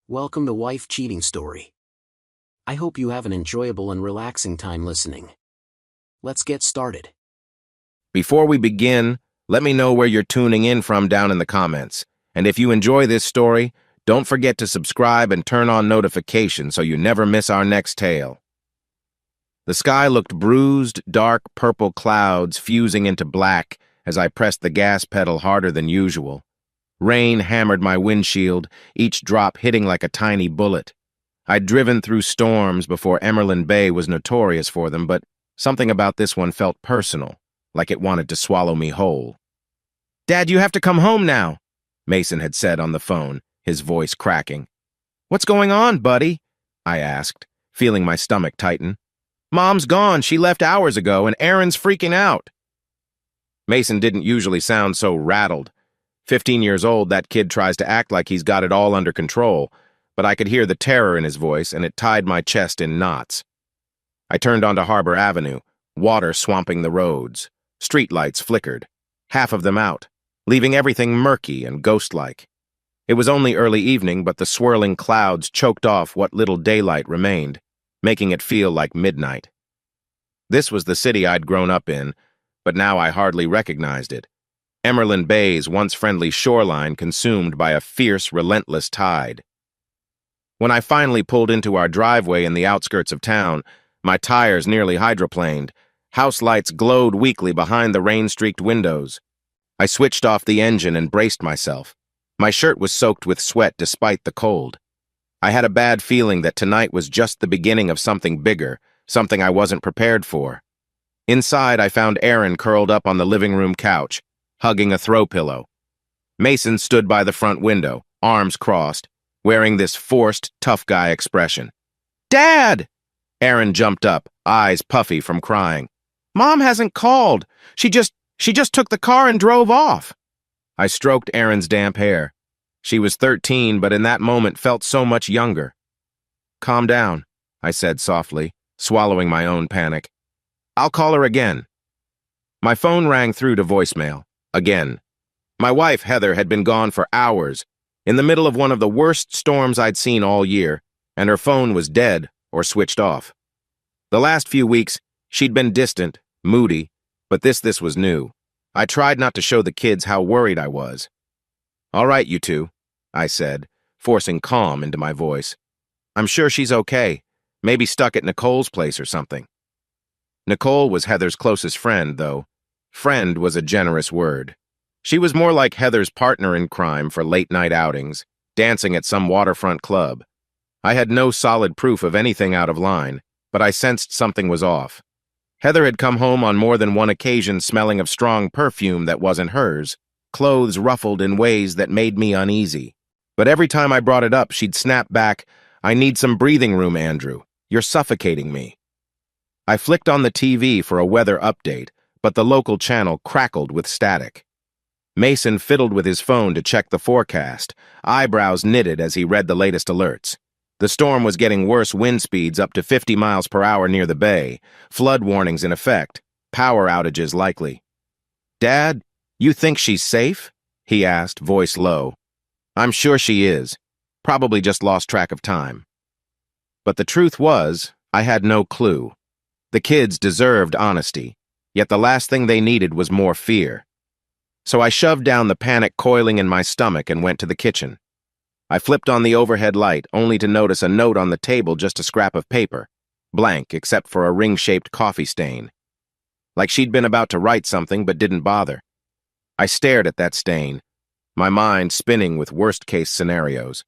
Welcome to Wife Cheating Story. I hope you have an enjoyable and relaxing time listening. Let's get started. Before we begin, let me know where you're tuning in from down in the comments. And if you enjoy this story, don't forget to subscribe and turn on notifications so you never miss our next tale. The sky looked bruised, dark purple clouds fusing into black as I pressed the gas pedal harder than usual. Rain hammered my windshield, each drop hitting like a tiny bullet. I'd driven through storms before Emerald Bay was notorious for them, but something about this one felt personal, like it wanted to swallow me whole. "Dad, you have to come home now," Mason had said on the phone, his voice cracking. "What's going on, buddy?" I asked, feeling my stomach tighten. "Mom's gone. She left hours ago, and Aaron's freaking out." Mason didn't usually sound so rattled. 15 years old, that kid tries to act like he's got it all under control, but I could hear the terror in his voice, and it tied my chest in knots. I turned onto Harbor Avenue, water swamping the roads. Streetlights flickered, half of them out, leaving everything murky and ghost-like. It was only early evening, but the swirling clouds choked off what little daylight remained, making it feel like midnight. This was the city I'd grown up in, but now I hardly recognized it. Emerald Bay's once friendly shoreline consumed by a fierce, relentless tide. When I finally pulled into our driveway in the outskirts of town, my tires nearly hydroplaned. House lights glowed weakly behind the rain-streaked windows. I switched off the engine and braced myself. My shirt was soaked with sweat despite the cold. I had a bad feeling that tonight was just the beginning of something bigger, something I wasn't prepared for. Inside, I found Aaron curled up on the living room couch, hugging a throw pillow. Mason stood by the front window, arms crossed, wearing this forced, tough guy expression. "Dad!" Aaron jumped up, eyes puffy from crying. "Mom hasn't called. She just took the car and drove off." I stroked Aaron's damp hair. She was 13, but in that moment felt so much younger. "Calm down," I said softly, swallowing my own panic. "I'll call her again." My phone rang through to voicemail. Again. My wife, Heather, had been gone for hours, in the middle of one of the worst storms I'd seen all year, and her phone was dead or switched off. The last few weeks, she'd been distant, moody, but this was new. I tried not to show the kids how worried I was. "All right, you two," I said, forcing calm into my voice. "I'm sure she's okay, maybe stuck at Nicole's place or something." Nicole was Heather's closest friend, though. Friend was a generous word. She was more like Heather's partner in crime for late-night outings, dancing at some waterfront club. I had no solid proof of anything out of line, but I sensed something was off. Heather had come home on more than one occasion smelling of strong perfume that wasn't hers, clothes ruffled in ways that made me uneasy. But every time I brought it up, she'd snap back, "I need some breathing room, Andrew. You're suffocating me." I flicked on the TV for a weather update, but the local channel crackled with static. Mason fiddled with his phone to check the forecast, eyebrows knitted as he read the latest alerts. The storm was getting worse wind speeds up to 50 miles per hour near the bay, flood warnings in effect, power outages likely. "Dad, you think she's safe?" he asked, voice low. "I'm sure she is. Probably just lost track of time." But the truth was, I had no clue. The kids deserved honesty, yet the last thing they needed was more fear. So I shoved down the panic coiling in my stomach and went to the kitchen. I flipped on the overhead light, only to notice a note on the table, just a scrap of paper, blank except for a ring-shaped coffee stain. Like she'd been about to write something but didn't bother. I stared at that stain, my mind spinning with worst-case scenarios.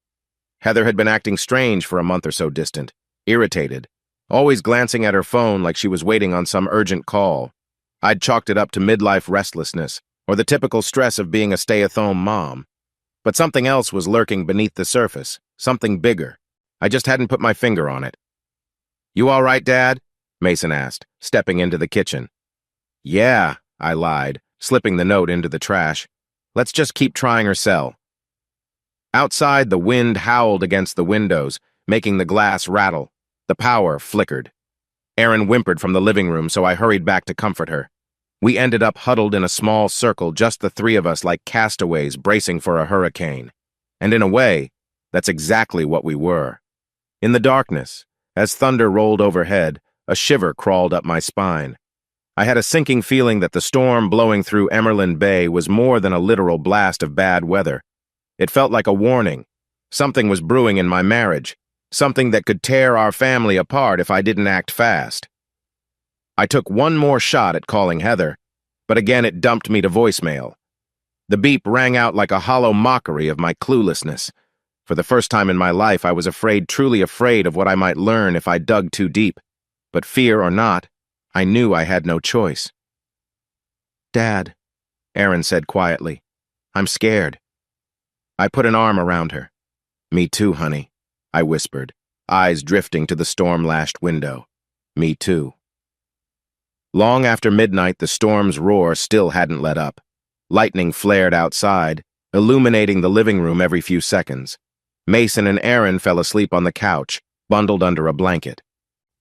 Heather had been acting strange for a month or so distant, irritated, always glancing at her phone like she was waiting on some urgent call. I'd chalked it up to midlife restlessness, or the typical stress of being a stay-at-home mom. But something else was lurking beneath the surface, something bigger. I just hadn't put my finger on it. "You all right, Dad?" Mason asked, stepping into the kitchen. "Yeah," I lied, slipping the note into the trash. "Let's just keep trying her cell." Outside, the wind howled against the windows, making the glass rattle. The power flickered. Aaron whimpered from the living room, so I hurried back to comfort her. We ended up huddled in a small circle, just the three of us like castaways bracing for a hurricane. And in a way, That's exactly what we were. In the darkness, as thunder rolled overhead, a shiver crawled up my spine. I had a sinking feeling that the storm blowing through Emerald Bay was more than a literal blast of bad weather. It felt like a warning. Something was brewing in my marriage, something that could tear our family apart if I didn't act fast. I took one more shot at calling Heather, but again it dumped me to voicemail. The beep rang out like a hollow mockery of my cluelessness. For the first time in my life, I was truly afraid of what I might learn if I dug too deep. But fear or not, I knew I had no choice. "Dad," Erin said quietly, "I'm scared." I put an arm around her. "Me too, honey," I whispered, eyes drifting to the storm-lashed window. "Me too." Long after midnight, the storm's roar still hadn't let up. Lightning flared outside, illuminating the living room every few seconds. Mason and Erin fell asleep on the couch, bundled under a blanket.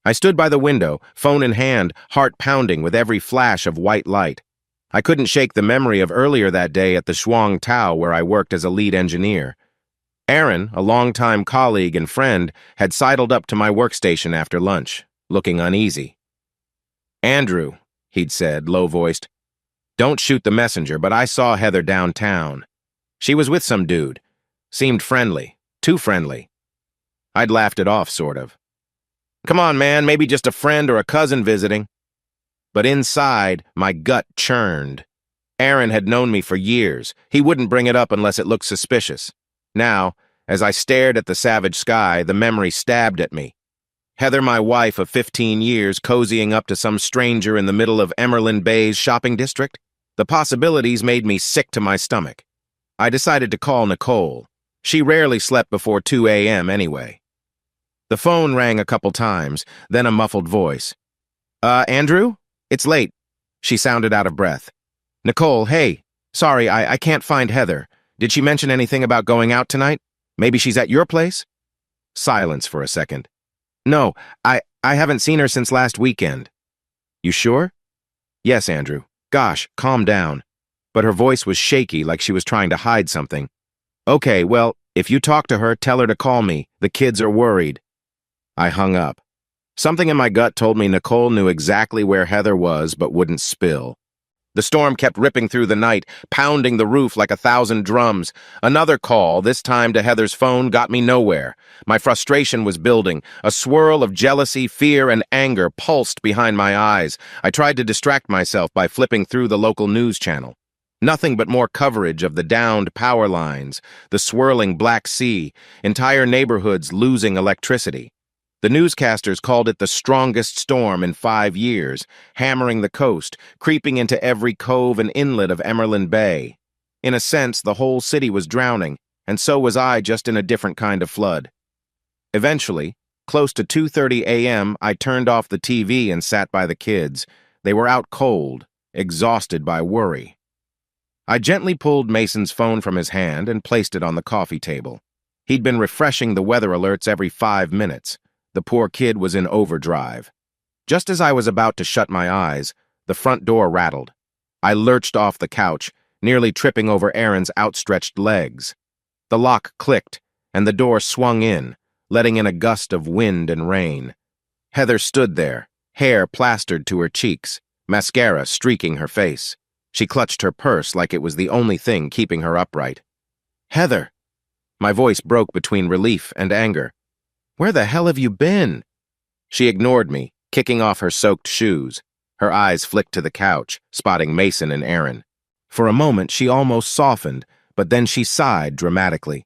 I stood by the window, phone in hand, heart pounding with every flash of white light. I couldn't shake the memory of earlier that day at the Shuang Tao where I worked as a lead engineer. Erin, a longtime colleague and friend, had sidled up to my workstation after lunch, looking uneasy. "Andrew," he'd said, low-voiced, "don't shoot the messenger, but I saw Heather downtown. She was with some dude. Seemed friendly. Too friendly." I'd laughed it off, sort of. "Come on, man, maybe just a friend or a cousin visiting." But inside, my gut churned. Erin had known me for years. He wouldn't bring it up unless it looked suspicious. Now, as I stared at the savage sky, the memory stabbed at me. Heather, my wife of 15 years, cozying up to some stranger in the middle of Emerald Bay's shopping district? The possibilities made me sick to my stomach. I decided to call Nicole. She rarely slept before 2 a.m. anyway. The phone rang a couple times, then a muffled voice. Andrew? It's late." She sounded out of breath. "Nicole, hey. Sorry, I can't find Heather. Did she mention anything about going out tonight? Maybe she's at your place?" Silence for a second. "No, I haven't seen her since last weekend." "You sure?" "Yes, Andrew. Gosh, calm down." But her voice was shaky, like she was trying to hide something. "Okay, well, if you talk to her, tell her to call me. The kids are worried." I hung up. Something in my gut told me Nicole knew exactly where Heather was but wouldn't spill. The storm kept ripping through the night, pounding the roof like 1,000 drums. Another call, this time to Heather's phone, got me nowhere. My frustration was building. A swirl of jealousy, fear, and anger pulsed behind my eyes. I tried to distract myself by flipping through the local news channel. Nothing but more coverage of the downed power lines, the swirling Black Sea, entire neighborhoods losing electricity. The newscasters called it the strongest storm in 5 years, hammering the coast, creeping into every cove and inlet of Emerald Bay. In a sense, the whole city was drowning, and so was I, just in a different kind of flood. Eventually, close to 2:30 a.m., I turned off the TV and sat by the kids. They were out cold, exhausted by worry. I gently pulled Mason's phone from his hand and placed it on the coffee table. He'd been refreshing the weather alerts every 5 minutes. The poor kid was in overdrive. Just as I was about to shut my eyes, the front door rattled. I lurched off the couch, nearly tripping over Erin's outstretched legs. The lock clicked, and the door swung in, letting in a gust of wind and rain. Heather stood there, hair plastered to her cheeks, mascara streaking her face. She clutched her purse like it was the only thing keeping her upright. "Heather!" My voice broke between relief and anger. "Where the hell have you been?" She ignored me, kicking off her soaked shoes. Her eyes flicked to the couch, spotting Mason and Erin. For a moment, she almost softened, but then she sighed dramatically.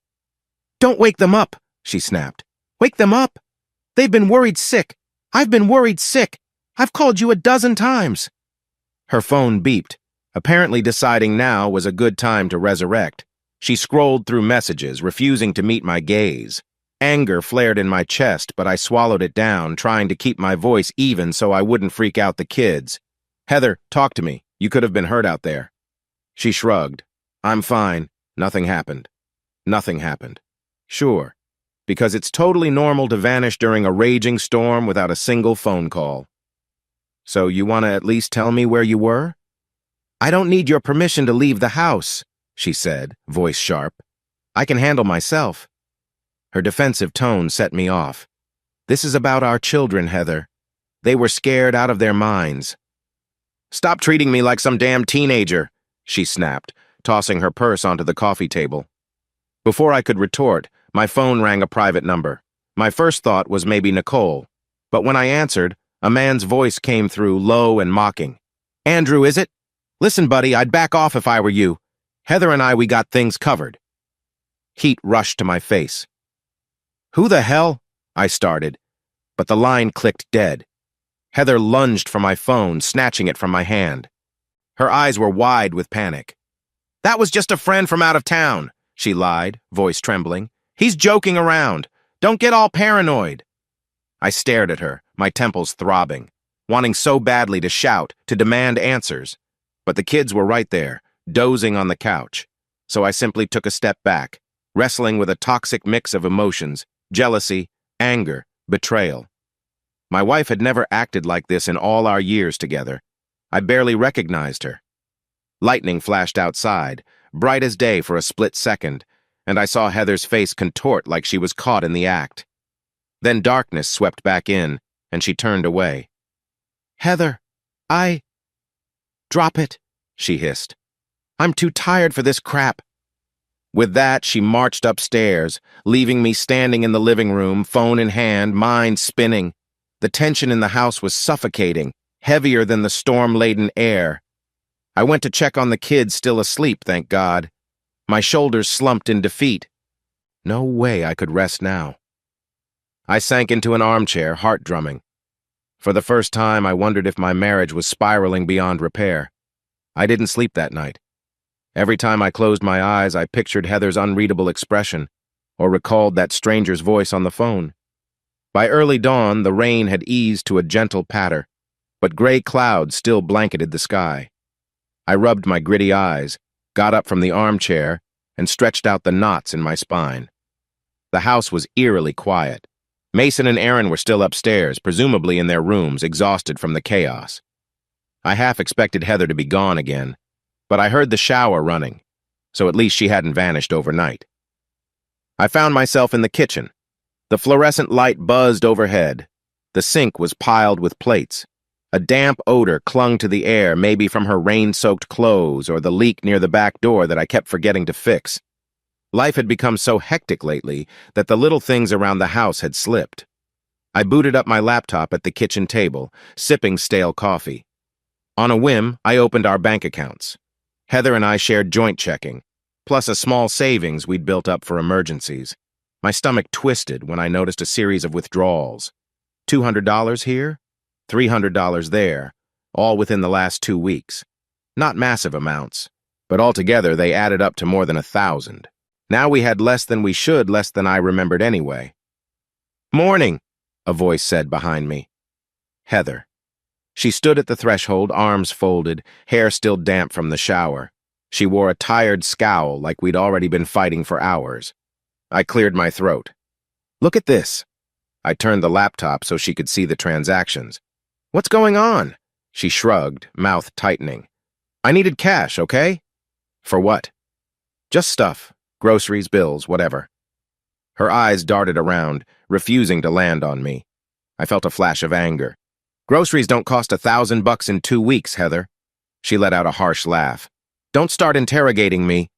"Don't wake them up," she snapped. "Wake them up! They've been worried sick. I've been worried sick. I've called you 12 times." Her phone beeped, apparently deciding now was a good time to resurrect. She scrolled through messages, refusing to meet my gaze. Anger flared in my chest, but I swallowed it down, trying to keep my voice even so I wouldn't freak out the kids. "Heather, talk to me. You could have been hurt out there." She shrugged. "I'm fine. Nothing happened." Nothing happened. Sure, because it's totally normal to vanish during a raging storm without a single phone call. "So you want to at least tell me where you were?" "I don't need your permission to leave the house," she said, voice sharp. "I can handle myself." Her defensive tone set me off. This is about our children, Heather. They were scared out of their minds. Stop treating me like some damn teenager, she snapped, tossing her purse onto the coffee table. Before I could retort, my phone rang a private number. My first thought was maybe Nicole, but when I answered, a man's voice came through, low and mocking. Andrew, is it? Listen, buddy, I'd back off if I were you. Heather and I, we got things covered. Heat rushed to my face. Who the hell? I started, but the line clicked dead. Heather lunged for my phone, snatching it from my hand. Her eyes were wide with panic. That was just a friend from out of town, she lied, voice trembling. He's joking around. Don't get all paranoid. I stared at her, my temples throbbing, wanting so badly to shout, to demand answers. But the kids were right there, dozing on the couch. So I simply took a step back, wrestling with a toxic mix of emotions, jealousy, anger, betrayal. My wife had never acted like this in all our years together. I barely recognized her. Lightning flashed outside, bright as day for a split second, and I saw Heather's face contort like she was caught in the act. Then darkness swept back in, and she turned away. Heather, Drop it, she hissed. I'm too tired for this crap. With that, she marched upstairs, leaving me standing in the living room, phone in hand, mind spinning. The tension in the house was suffocating, heavier than the storm-laden air. I went to check on the kids still asleep, thank God. My shoulders slumped in defeat. No way I could rest now. I sank into an armchair, heart drumming. For the first time, I wondered if my marriage was spiraling beyond repair. I didn't sleep that night. Every time I closed my eyes, I pictured Heather's unreadable expression, or recalled that stranger's voice on the phone. By early dawn, the rain had eased to a gentle patter, but gray clouds still blanketed the sky. I rubbed my gritty eyes, got up from the armchair, and stretched out the knots in my spine. The house was eerily quiet. Mason and Aaron were still upstairs, presumably in their rooms, exhausted from the chaos. I half expected Heather to be gone again, but I heard the shower running, so at least she hadn't vanished overnight. I found myself in the kitchen. The fluorescent light buzzed overhead. The sink was piled with plates. A damp odor clung to the air, maybe from her rain-soaked clothes or the leak near the back door that I kept forgetting to fix. Life had become so hectic lately that the little things around the house had slipped. I booted up my laptop at the kitchen table, sipping stale coffee. On a whim, I opened our bank accounts. Heather and I shared joint checking, plus a small savings we'd built up for emergencies. My stomach twisted when I noticed a series of withdrawals. $200 here, $300 there, all within the last 2 weeks. Not massive amounts, but altogether they added up to more than 1,000. Now we had less than we should, less than I remembered anyway. Morning, a voice said behind me. Heather. She stood at the threshold, arms folded, hair still damp from the shower. She wore a tired scowl like we'd already been fighting for hours. I cleared my throat. Look at this. I turned the laptop so she could see the transactions. What's going on? She shrugged, mouth tightening. I needed cash, okay? For what? Just stuff. Groceries, bills, whatever. Her eyes darted around, refusing to land on me. I felt a flash of anger. Groceries don't cost $1,000 in 2 weeks, Heather. She let out a harsh laugh. Don't start interrogating me.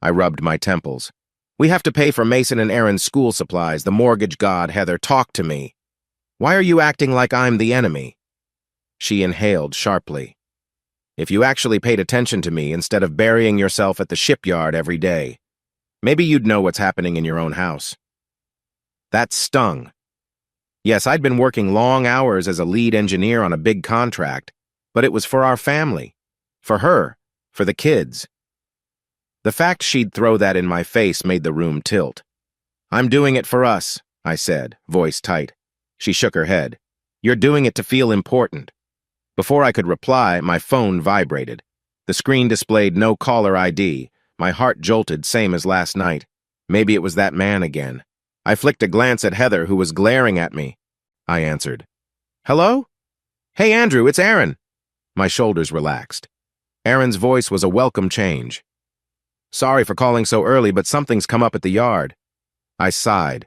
I rubbed my temples. We have to pay for Mason and Aaron's school supplies, the mortgage god, Heather. Talk to me. Why are you acting like I'm the enemy? She inhaled sharply. If you actually paid attention to me instead of burying yourself at the shipyard every day, maybe you'd know what's happening in your own house. That stung. Yes, I'd been working long hours as a lead engineer on a big contract, but it was for our family, for her, for the kids. The fact she'd throw that in my face made the room tilt. I'm doing it for us, I said, voice tight. She shook her head. You're doing it to feel important. Before I could reply, my phone vibrated. The screen displayed no caller ID. My heart jolted, same as last night. Maybe it was that man again. I flicked a glance at Heather, who was glaring at me. I answered. Hello? Hey, Andrew, it's Aaron. My shoulders relaxed. Aaron's voice was a welcome change. Sorry for calling so early, but something's come up at the yard. I sighed.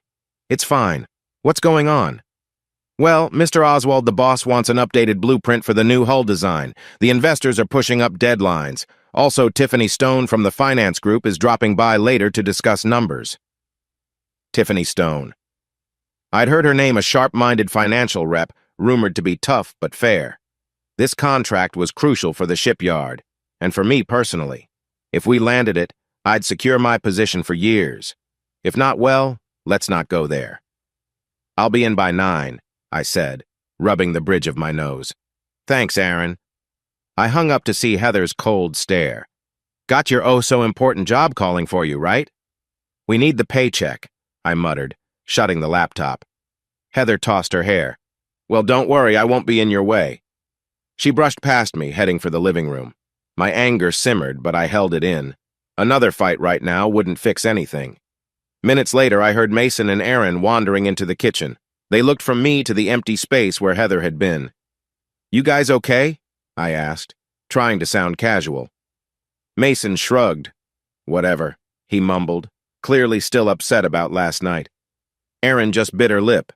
It's fine. What's going on? Well, Mr. Oswald, the boss wants an updated blueprint for the new hull design. The investors are pushing up deadlines. Also, Tiffany Stone from the finance group is dropping by later to discuss numbers. Tiffany Stone. I'd heard her name, a sharp-minded financial rep, rumored to be tough but fair. This contract was crucial for the shipyard, and for me personally. If we landed it, I'd secure my position for years. If not, well, let's not go there. I'll be in by 9, I said, rubbing the bridge of my nose. Thanks, Aaron. I hung up to see Heather's cold stare. Got your oh-so-important job calling for you, right? We need the paycheck, I muttered, shutting the laptop. Heather tossed her hair. Well, don't worry, I won't be in your way. She brushed past me, heading for the living room. My anger simmered, but I held it in. Another fight right now wouldn't fix anything. Minutes later, I heard Mason and Aaron wandering into the kitchen. They looked from me to the empty space where Heather had been. You guys okay? I asked, trying to sound casual. Mason shrugged. Whatever, he mumbled, clearly still upset about last night. Aaron just bit her lip.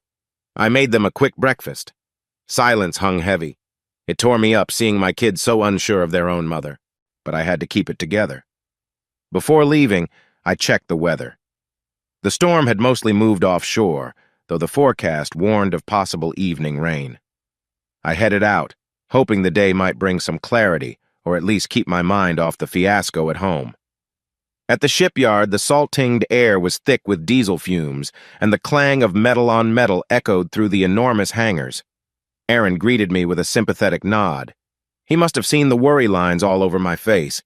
I made them a quick breakfast. Silence hung heavy. It tore me up seeing my kids so unsure of their own mother, but I had to keep it together. Before leaving, I checked the weather. The storm had mostly moved offshore, though the forecast warned of possible evening rain. I headed out, hoping the day might bring some clarity, or at least keep my mind off the fiasco at home. At the shipyard, the salt-tinged air was thick with diesel fumes, and the clang of metal on metal echoed through the enormous hangars. Aaron greeted me with a sympathetic nod. He must have seen the worry lines all over my face.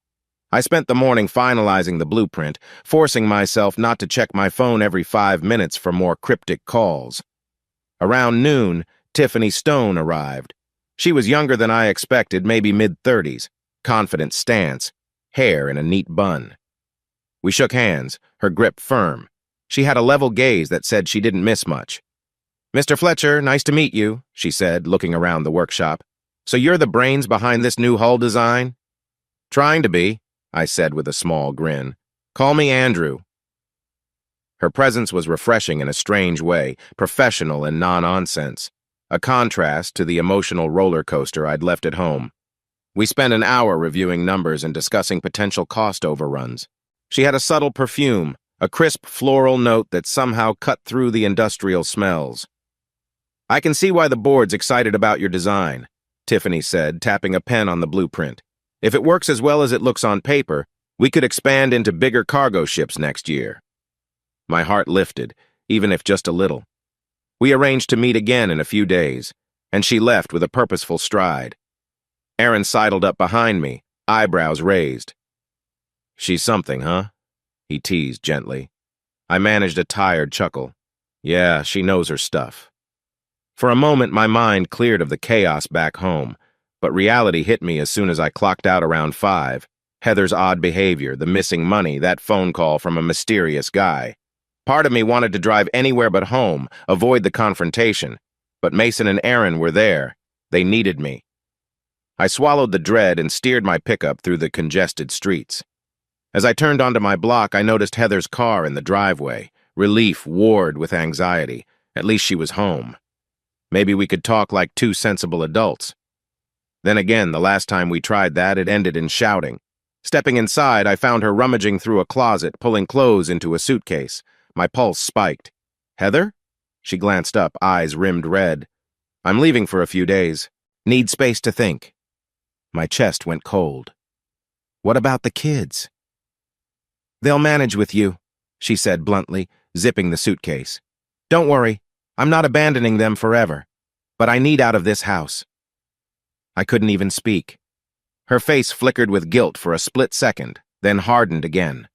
I spent the morning finalizing the blueprint, forcing myself not to check my phone every 5 minutes for more cryptic calls. Around noon, Tiffany Stone arrived. She was younger than I expected, maybe mid-30s, confident stance, hair in a neat bun. We shook hands, her grip firm. She had a level gaze that said she didn't miss much. Mr. Fletcher, nice to meet you, she said, looking around the workshop. So you're the brains behind this new hull design? Trying to be, I said with a small grin. Call me Andrew. Her presence was refreshing in a strange way, professional and non-nonsense, a contrast to the emotional roller coaster I'd left at home. We spent an hour reviewing numbers and discussing potential cost overruns. She had a subtle perfume, a crisp floral note that somehow cut through the industrial smells. I can see why the board's excited about your design, Tiffany said, tapping a pen on the blueprint. If it works as well as it looks on paper, we could expand into bigger cargo ships next year. My heart lifted, even if just a little. We arranged to meet again in a few days, and she left with a purposeful stride. Aaron sidled up behind me, eyebrows raised. She's something, huh? He teased gently. I managed a tired chuckle. Yeah, she knows her stuff. For a moment, my mind cleared of the chaos back home, but reality hit me as soon as I clocked out around 5. Heather's odd behavior, the missing money, that phone call from a mysterious guy. Part of me wanted to drive anywhere but home, avoid the confrontation, but Mason and Aaron were there. They needed me. I swallowed the dread and steered my pickup through the congested streets. As I turned onto my block, I noticed Heather's car in the driveway. Relief warred with anxiety. At least she was home. Maybe we could talk like two sensible adults. Then again, the last time we tried that, it ended in shouting. Stepping inside, I found her rummaging through a closet, pulling clothes into a suitcase. My pulse spiked. Heather? She glanced up, eyes rimmed red. I'm leaving for a few days. Need space to think. My chest went cold. What about the kids? They'll manage with you, she said bluntly, zipping the suitcase. Don't worry, I'm not abandoning them forever, but I need out of this house. I couldn't even speak. Her face flickered with guilt for a split second, then hardened again.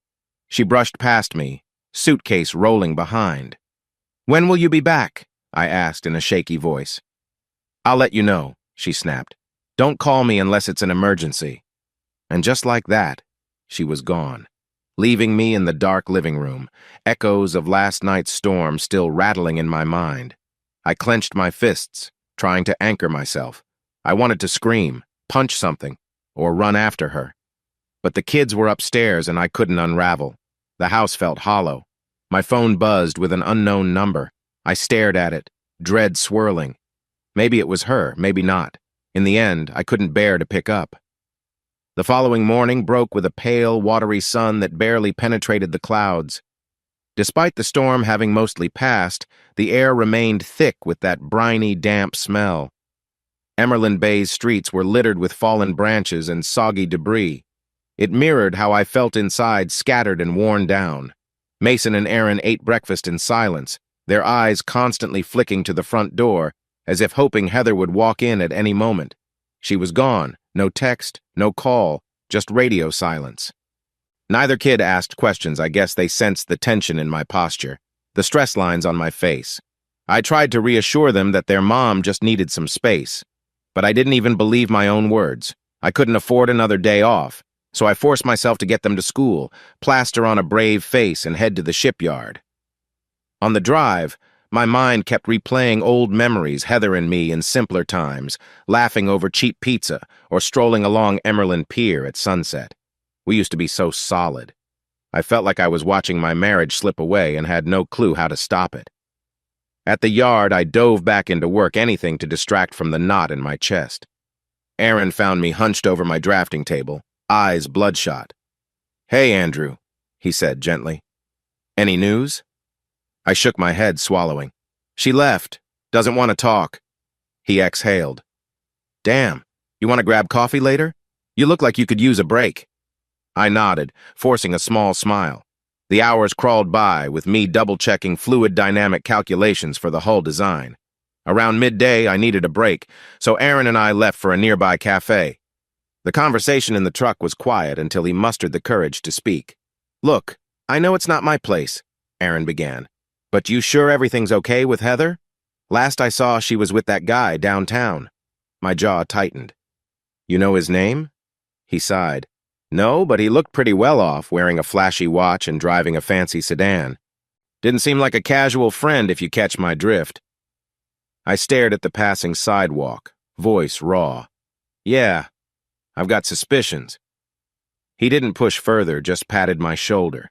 She brushed past me, suitcase rolling behind. When will you be back? I asked in a shaky voice. I'll let you know, she snapped. Don't call me unless it's an emergency. And just like that, she was gone, leaving me in the dark living room, echoes of last night's storm still rattling in my mind. I clenched my fists, trying to anchor myself. I wanted to scream, punch something, or run after her. But the kids were upstairs and I couldn't unravel. The house felt hollow. My phone buzzed with an unknown number. I stared at it, dread swirling. Maybe it was her, maybe not. In the end, I couldn't bear to pick up. The following morning broke with a pale, watery sun that barely penetrated the clouds. Despite the storm having mostly passed, the air remained thick with that briny, damp smell. Emerald Bay's streets were littered with fallen branches and soggy debris. It mirrored how I felt inside, scattered and worn down. Mason and Aaron ate breakfast in silence, their eyes constantly flicking to the front door, as if hoping Heather would walk in at any moment. She was gone, no text, no call, just radio silence. Neither kid asked questions. I guess they sensed the tension in my posture, the stress lines on my face. I tried to reassure them that their mom just needed some space. But I didn't even believe my own words. I couldn't afford another day off, so I forced myself to get them to school, plaster on a brave face, and head to the shipyard. On the drive, my mind kept replaying old memories, Heather and me in simpler times, laughing over cheap pizza or strolling along Emerald Pier at sunset. We used to be so solid. I felt like I was watching my marriage slip away and had no clue how to stop it. At the yard, I dove back into work, anything to distract from the knot in my chest. Aaron found me hunched over my drafting table, eyes bloodshot. "Hey, Andrew," he said gently. "Any news?" I shook my head, swallowing. "She left. Doesn't want to talk." He exhaled. "Damn, you want to grab coffee later? You look like you could use a break." I nodded, forcing a small smile. The hours crawled by, with me double-checking fluid dynamic calculations for the hull design. Around midday, I needed a break, so Aaron and I left for a nearby cafe. The conversation in the truck was quiet until he mustered the courage to speak. "Look, I know it's not my place," Aaron began, "but you sure everything's okay with Heather? Last I saw, she was with that guy downtown." My jaw tightened. "You know his name?" He sighed. "No, but he looked pretty well off, wearing a flashy watch and driving a fancy sedan. Didn't seem like a casual friend, if you catch my drift." I stared at the passing sidewalk, voice raw. "Yeah, I've got suspicions." He didn't push further, just patted my shoulder.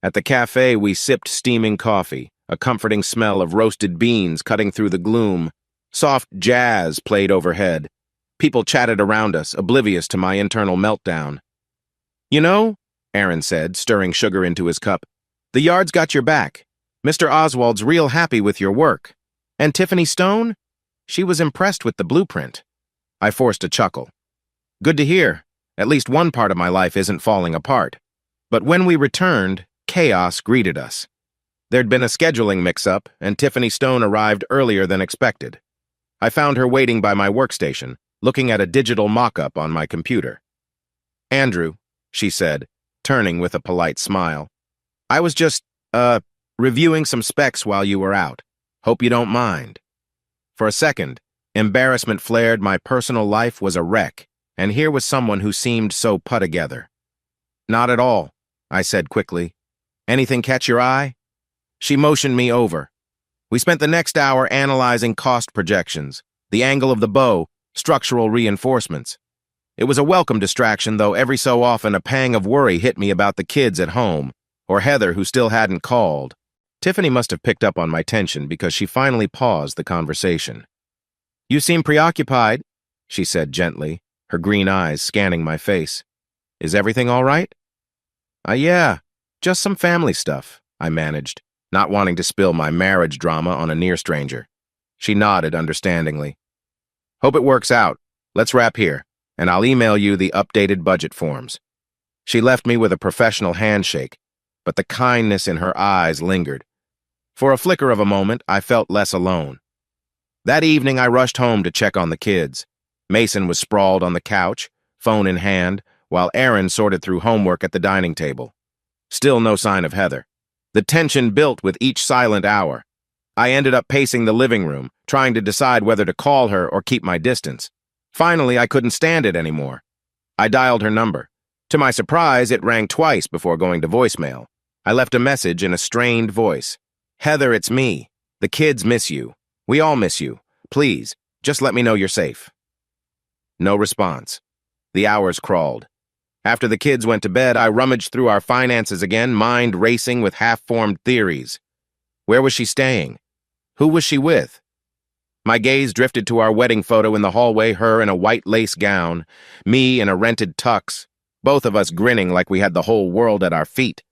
At the cafe, we sipped steaming coffee, a comforting smell of roasted beans cutting through the gloom. Soft jazz played overhead. People chatted around us, oblivious to my internal meltdown. "You know," Aaron said, stirring sugar into his cup, "the yard's got your back. Mr. Oswald's real happy with your work. And Tiffany Stone? She was impressed with the blueprint." I forced a chuckle. "Good to hear. At least one part of my life isn't falling apart." But when we returned, chaos greeted us. There'd been a scheduling mix-up, and Tiffany Stone arrived earlier than expected. I found her waiting by my workstation, looking at a digital mock-up on my computer. "Andrew," she said, turning with a polite smile, "I was just, reviewing some specs while you were out. Hope you don't mind." For a second, embarrassment flared. My personal life was a wreck, and here was someone who seemed so put-together. "Not at all," I said quickly. "Anything catch your eye?" She motioned me over. We spent the next hour analyzing cost projections, the angle of the bow, structural reinforcements. It was a welcome distraction, though every so often a pang of worry hit me about the kids at home, or Heather, who still hadn't called. Tiffany must have picked up on my tension because she finally paused the conversation. "You seem preoccupied," she said gently, her green eyes scanning my face. "Is everything all right?" Yeah, just some family stuff," I managed, not wanting to spill my marriage drama on a near stranger. She nodded understandingly. "Hope it works out. Let's wrap here, and I'll email you the updated budget forms." She left me with a professional handshake, but the kindness in her eyes lingered. For a flicker of a moment, I felt less alone. That evening, I rushed home to check on the kids. Mason was sprawled on the couch, phone in hand, while Aaron sorted through homework at the dining table. Still no sign of Heather. The tension built with each silent hour. I ended up pacing the living room, trying to decide whether to call her or keep my distance. Finally, I couldn't stand it anymore. I dialed her number. To my surprise, it rang twice before going to voicemail. I left a message in a strained voice. "Heather, it's me. The kids miss you. We all miss you. Please, just let me know you're safe." No response. The hours crawled. After the kids went to bed, I rummaged through our finances again, mind racing with half-formed theories. Where was she staying? Who was she with? My gaze drifted to our wedding photo in the hallway, her in a white lace gown, me in a rented tux, both of us grinning like we had the whole world at our feet.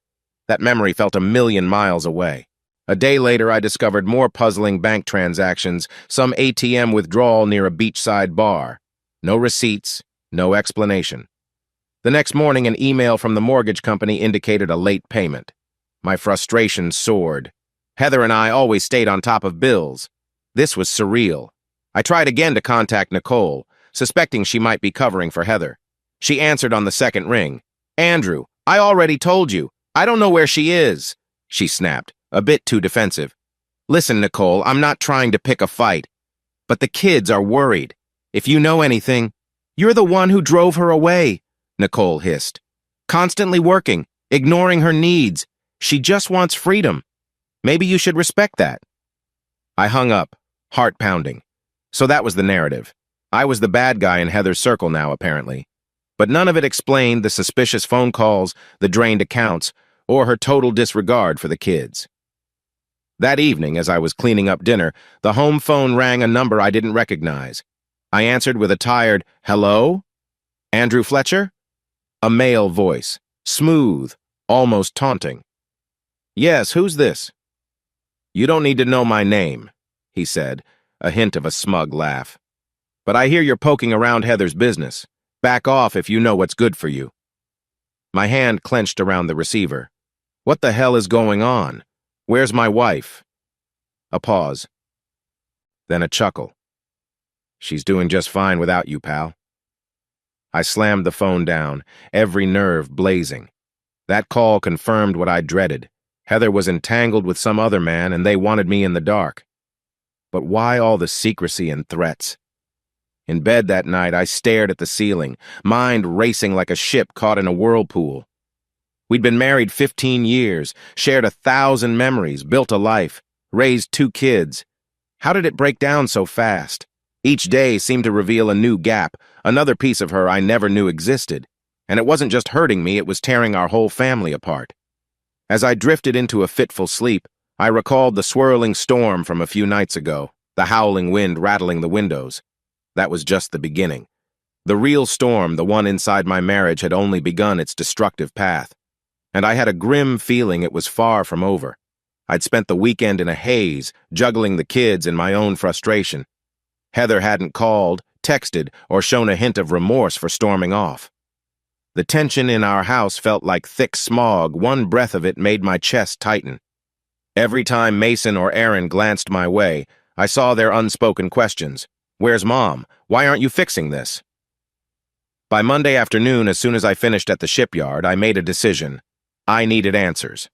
That memory felt 1,000,000 miles away. A day later, I discovered more puzzling bank transactions, some ATM withdrawal near a beachside bar. No receipts, no explanation. The next morning, an email from the mortgage company indicated a late payment. My frustration soared. Heather and I always stayed on top of bills. This was surreal. I tried again to contact Nicole, suspecting she might be covering for Heather. She answered on the second ring. "Andrew, I already told you. I don't know where she is," she snapped, a bit too defensive. "Listen, Nicole, I'm not trying to pick a fight, but the kids are worried. If you know anything, you're the one who drove her away," Nicole hissed. "Constantly working, ignoring her needs. She just wants freedom. Maybe you should respect that." I hung up, heart pounding. So that was the narrative. I was the bad guy in Heather's circle now, apparently. But none of it explained the suspicious phone calls, the drained accounts, or her total disregard for the kids. That evening, as I was cleaning up dinner, the home phone rang a number I didn't recognize. I answered with a tired, "Hello? Andrew Fletcher?" A male voice, smooth, almost taunting. "Yes, who's this?" "You don't need to know my name," he said, a hint of a smug laugh. "But I hear you're poking around Heather's business. Back off if you know what's good for you." My hand clenched around the receiver. What the hell is going on? Where's my wife? A pause. Then a chuckle. "She's doing just fine without you, pal." I slammed the phone down, every nerve blazing. That call confirmed what I dreaded. Heather was entangled with some other man, and they wanted me in the dark. But why all the secrecy and threats? In bed that night, I stared at the ceiling, mind racing like a ship caught in a whirlpool. We'd been married 15 years, shared 1,000 memories, built a life, raised 2 kids. How did it break down so fast? Each day seemed to reveal a new gap, another piece of her I never knew existed. And it wasn't just hurting me, it was tearing our whole family apart. As I drifted into a fitful sleep, I recalled the swirling storm from a few nights ago, the howling wind rattling the windows. That was just the beginning. The real storm, the one inside my marriage, had only begun its destructive path. And I had a grim feeling it was far from over. I'd spent the weekend in a haze, juggling the kids and my own frustration. Heather hadn't called, texted, or shown a hint of remorse for storming off. The tension in our house felt like thick smog. One breath of it made my chest tighten. Every time Mason or Aaron glanced my way, I saw their unspoken questions. "Where's Mom? Why aren't you fixing this?" By Monday afternoon, as soon as I finished at the shipyard, I made a decision. I needed answers.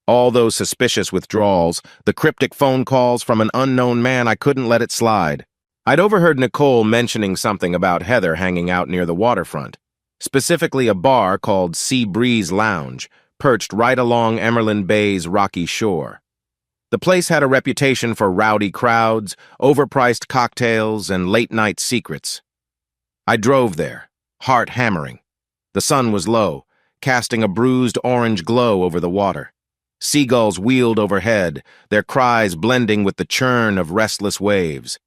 All those suspicious withdrawals, the cryptic phone calls from an unknown man, I couldn't let it slide. I'd overheard Nicole mentioning something about Heather hanging out near the waterfront, specifically a bar called Sea Breeze Lounge, perched right along Emerald Bay's rocky shore. The place had a reputation for rowdy crowds, overpriced cocktails, and late-night secrets. I drove there, heart hammering. The sun was low, casting a bruised orange glow over the water. Seagulls wheeled overhead, their cries blending with the churn of restless waves.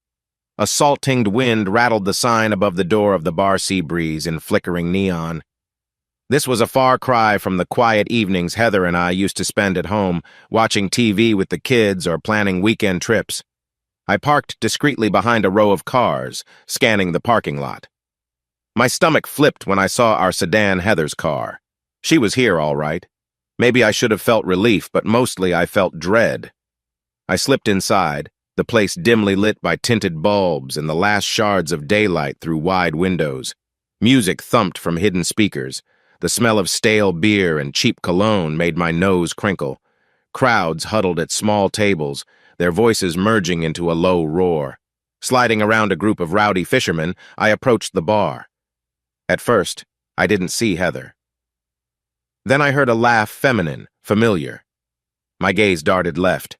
A salt-tinged wind rattled the sign above the door of the bar Sea Breeze in flickering neon. This was a far cry from the quiet evenings Heather and I used to spend at home, watching TV with the kids or planning weekend trips. I parked discreetly behind a row of cars, scanning the parking lot. My stomach flipped when I saw our sedan Heather's car. She was here, all right. Maybe I should have felt relief, but mostly I felt dread. I slipped inside, the place dimly lit by tinted bulbs and the last shards of daylight through wide windows. Music thumped from hidden speakers. The smell of stale beer and cheap cologne made my nose crinkle. Crowds huddled at small tables, their voices merging into a low roar. Sliding around a group of rowdy fishermen, I approached the bar. At first, I didn't see Heather. Then I heard a laugh, feminine, familiar. My gaze darted left,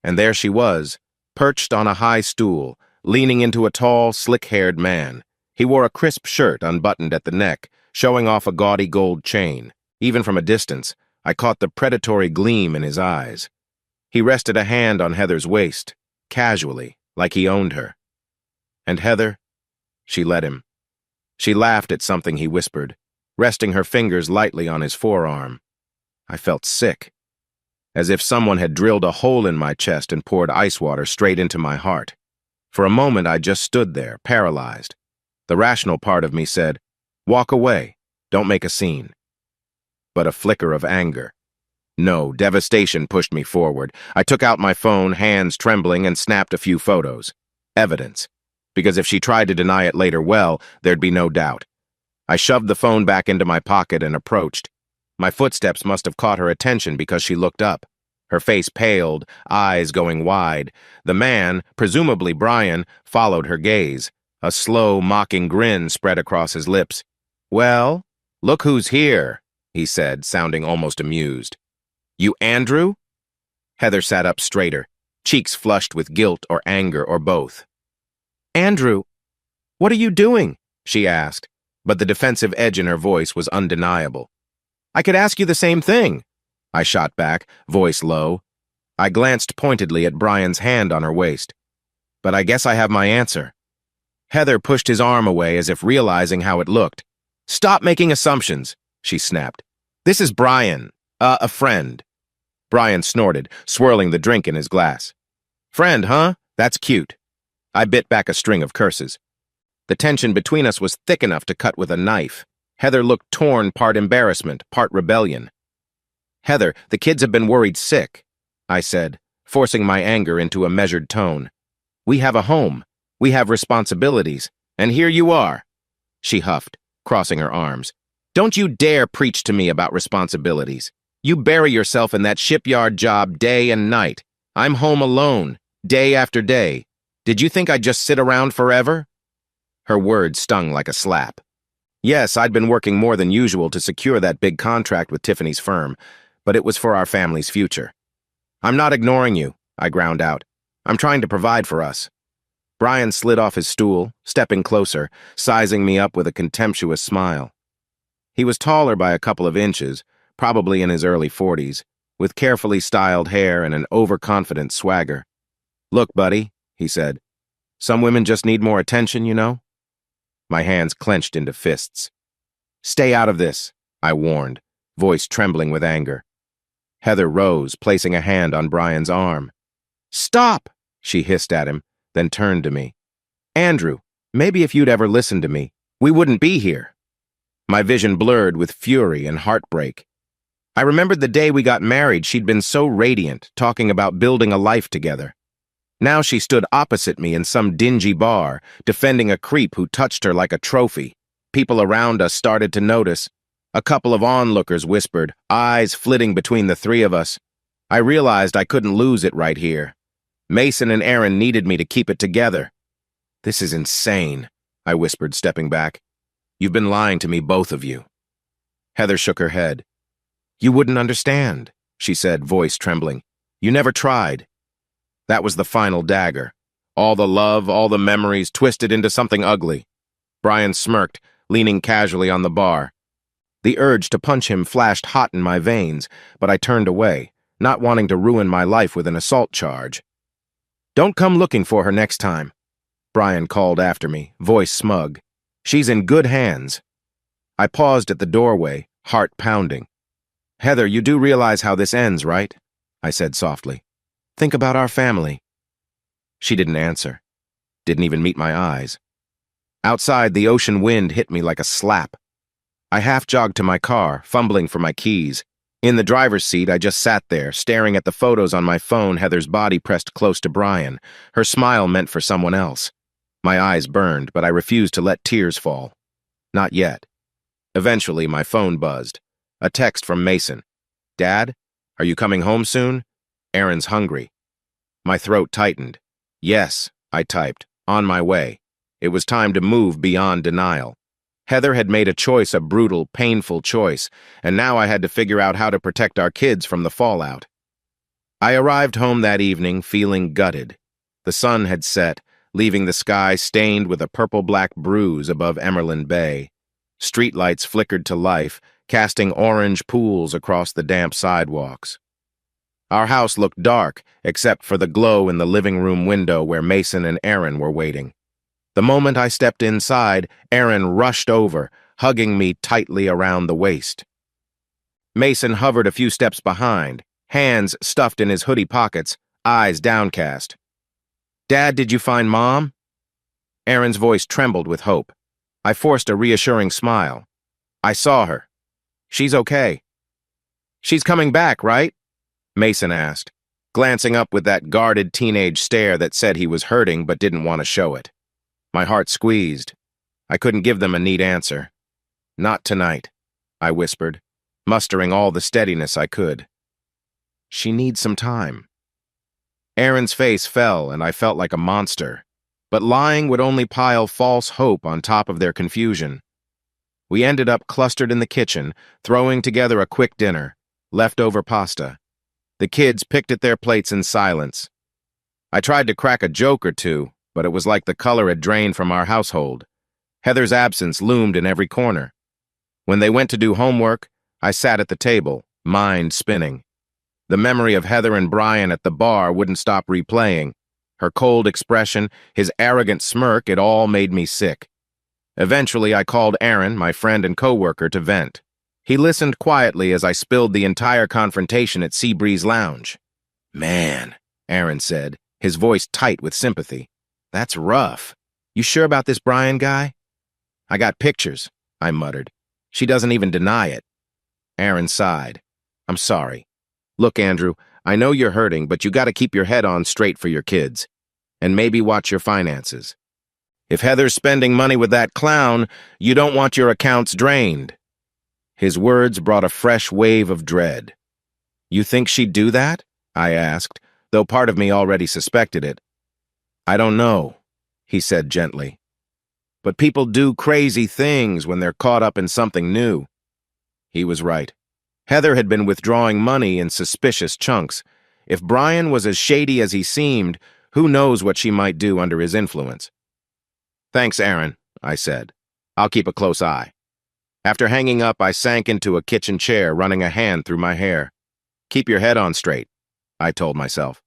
and there she was, perched on a high stool, leaning into a tall, slick-haired man. He wore a crisp shirt unbuttoned at the neck, showing off a gaudy gold chain. Even from a distance, I caught the predatory gleam in his eyes. He rested a hand on Heather's waist, casually, like he owned her. "And Heather?" She let him. She laughed at something he whispered, resting her fingers lightly on his forearm. I felt sick, as if someone had drilled a hole in my chest and poured ice water straight into my heart. For a moment, I just stood there, paralyzed. The rational part of me said, "Walk away, don't make a scene." But a flicker of anger. No, devastation pushed me forward. I took out my phone, hands trembling, and snapped a few photos. Evidence. Because if she tried to deny it later, well, there'd be no doubt. I shoved the phone back into my pocket and approached. My footsteps must have caught her attention because she looked up. Her face paled, eyes going wide. The man, presumably Brian, followed her gaze. A slow, mocking grin spread across his lips. "Well, look who's here," he said, sounding almost amused. "You Andrew?" Heather sat up straighter, cheeks flushed with guilt or anger or both. "Andrew, what are you doing?" she asked, but the defensive edge in her voice was undeniable. "I could ask you the same thing," I shot back, voice low. I glanced pointedly at Brian's hand on her waist. "But I guess I have my answer." Heather pushed his arm away as if realizing how it looked. "Stop making assumptions," she snapped. "This is Brian, a friend." Brian snorted, swirling the drink in his glass. "Friend, huh? That's cute." I bit back a string of curses. The tension between us was thick enough to cut with a knife. Heather looked torn, part embarrassment, part rebellion. "Heather, the kids have been worried sick," I said, forcing my anger into a measured tone. "We have a home. We have responsibilities. And here you are." She huffed, crossing her arms. "Don't you dare preach to me about responsibilities. You bury yourself in that shipyard job day and night. I'm home alone, day after day. Did you think I'd just sit around forever?" Her words stung like a slap. Yes, I'd been working more than usual to secure that big contract with Tiffany's firm, but it was for our family's future. "I'm not ignoring you," I ground out. "I'm trying to provide for us." Brian slid off his stool, stepping closer, sizing me up with a contemptuous smile. He was taller by a couple of inches, probably in his early 40s, with carefully styled hair and an overconfident swagger. "Look, buddy," he said, "some women just need more attention, you know?" My hands clenched into fists. "Stay out of this," I warned, voice trembling with anger. Heather rose, placing a hand on Brian's arm. "Stop!" she hissed at him, then turned to me. "Andrew, maybe if you'd ever listened to me, we wouldn't be here." My vision blurred with fury and heartbreak. I remembered the day we got married. She'd been so radiant, talking about building a life together. Now she stood opposite me in some dingy bar, defending a creep who touched her like a trophy. People around us started to notice. A couple of onlookers whispered, eyes flitting between the three of us. I realized I couldn't lose it right here. Mason and Aaron needed me to keep it together. "This is insane," I whispered, stepping back. "You've been lying to me, both of you." Heather shook her head. "You wouldn't understand," she said, voice trembling. "You never tried." That was the final dagger. All the love, all the memories twisted into something ugly. Brian smirked, leaning casually on the bar. The urge to punch him flashed hot in my veins, but I turned away, not wanting to ruin my life with an assault charge. "Don't come looking for her next time," Brian called after me, voice smug. "She's in good hands." I paused at the doorway, heart pounding. "Heather, you do realize how this ends, right?" I said softly. "Think about our family." She didn't answer. Didn't even meet my eyes. Outside, the ocean wind hit me like a slap. I half-jogged to my car, fumbling for my keys. In the driver's seat, I just sat there, staring at the photos on my phone, Heather's body pressed close to Brian, her smile meant for someone else. My eyes burned, but I refused to let tears fall. Not yet. Eventually, my phone buzzed. A text from Mason. "Dad, are you coming home soon? Aaron's hungry." My throat tightened. "Yes," I typed, "on my way." It was time to move beyond denial. Heather had made a choice, a brutal, painful choice, and now I had to figure out how to protect our kids from the fallout. I arrived home that evening feeling gutted. The sun had set, leaving the sky stained with a purple-black bruise above Emerald Bay. Streetlights flickered to life, casting orange pools across the damp sidewalks. Our house looked dark, except for the glow in the living room window where Mason and Aaron were waiting. The moment I stepped inside, Aaron rushed over, hugging me tightly around the waist. Mason hovered a few steps behind, hands stuffed in his hoodie pockets, eyes downcast. "Dad, did you find Mom?" Aaron's voice trembled with hope. I forced a reassuring smile. "I saw her. She's okay." "She's coming back, right?" Mason asked, glancing up with that guarded teenage stare that said he was hurting but didn't want to show it. My heart squeezed. I couldn't give them a neat answer. "Not tonight," I whispered, mustering all the steadiness I could. "She needs some time." Aaron's face fell, and I felt like a monster. But lying would only pile false hope on top of their confusion. We ended up clustered in the kitchen, throwing together a quick dinner, leftover pasta. The kids picked at their plates in silence. I tried to crack a joke or two, but it was like the color had drained from our household. Heather's absence loomed in every corner. When they went to do homework, I sat at the table, mind spinning. The memory of Heather and Brian at the bar wouldn't stop replaying. Her cold expression, his arrogant smirk, it all made me sick. Eventually, I called Aaron, my friend and co-worker, to vent. He listened quietly as I spilled the entire confrontation at Seabreeze Lounge. "Man," Aaron said, his voice tight with sympathy. "That's rough. You sure about this Brian guy?" "I got pictures," I muttered. "She doesn't even deny it." Aaron sighed. "I'm sorry. Look, Andrew, I know you're hurting, but you gotta keep your head on straight for your kids. And maybe watch your finances. If Heather's spending money with that clown, you don't want your accounts drained." His words brought a fresh wave of dread. "You think she'd do that?" I asked, though part of me already suspected it. "I don't know," he said gently. "But people do crazy things when they're caught up in something new." He was right. Heather had been withdrawing money in suspicious chunks. If Brian was as shady as he seemed, who knows what she might do under his influence. "Thanks, Aaron," I said. "I'll keep a close eye." After hanging up, I sank into a kitchen chair, running a hand through my hair. "Keep your head on straight," I told myself.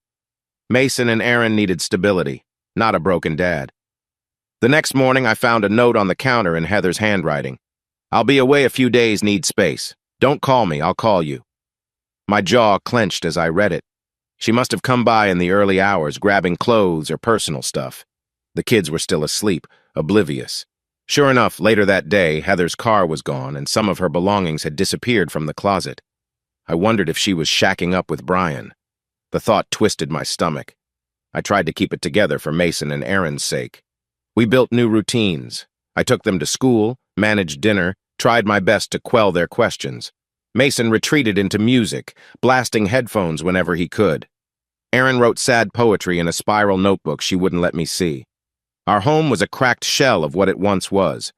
Mason and Aaron needed stability, not a broken dad. The next morning, I found a note on the counter in Heather's handwriting. "I'll be away a few days, need space. Don't call me, I'll call you." My jaw clenched as I read it. She must have come by in the early hours, grabbing clothes or personal stuff. The kids were still asleep, oblivious. Sure enough, later that day, Heather's car was gone, and some of her belongings had disappeared from the closet. I wondered if she was shacking up with Brian. The thought twisted my stomach. I tried to keep it together for Mason and Aaron's sake. We built new routines. I took them to school, managed dinner, tried my best to quell their questions. Mason retreated into music, blasting headphones whenever he could. Aaron wrote sad poetry in a spiral notebook she wouldn't let me see. Our home was a cracked shell of what it once was.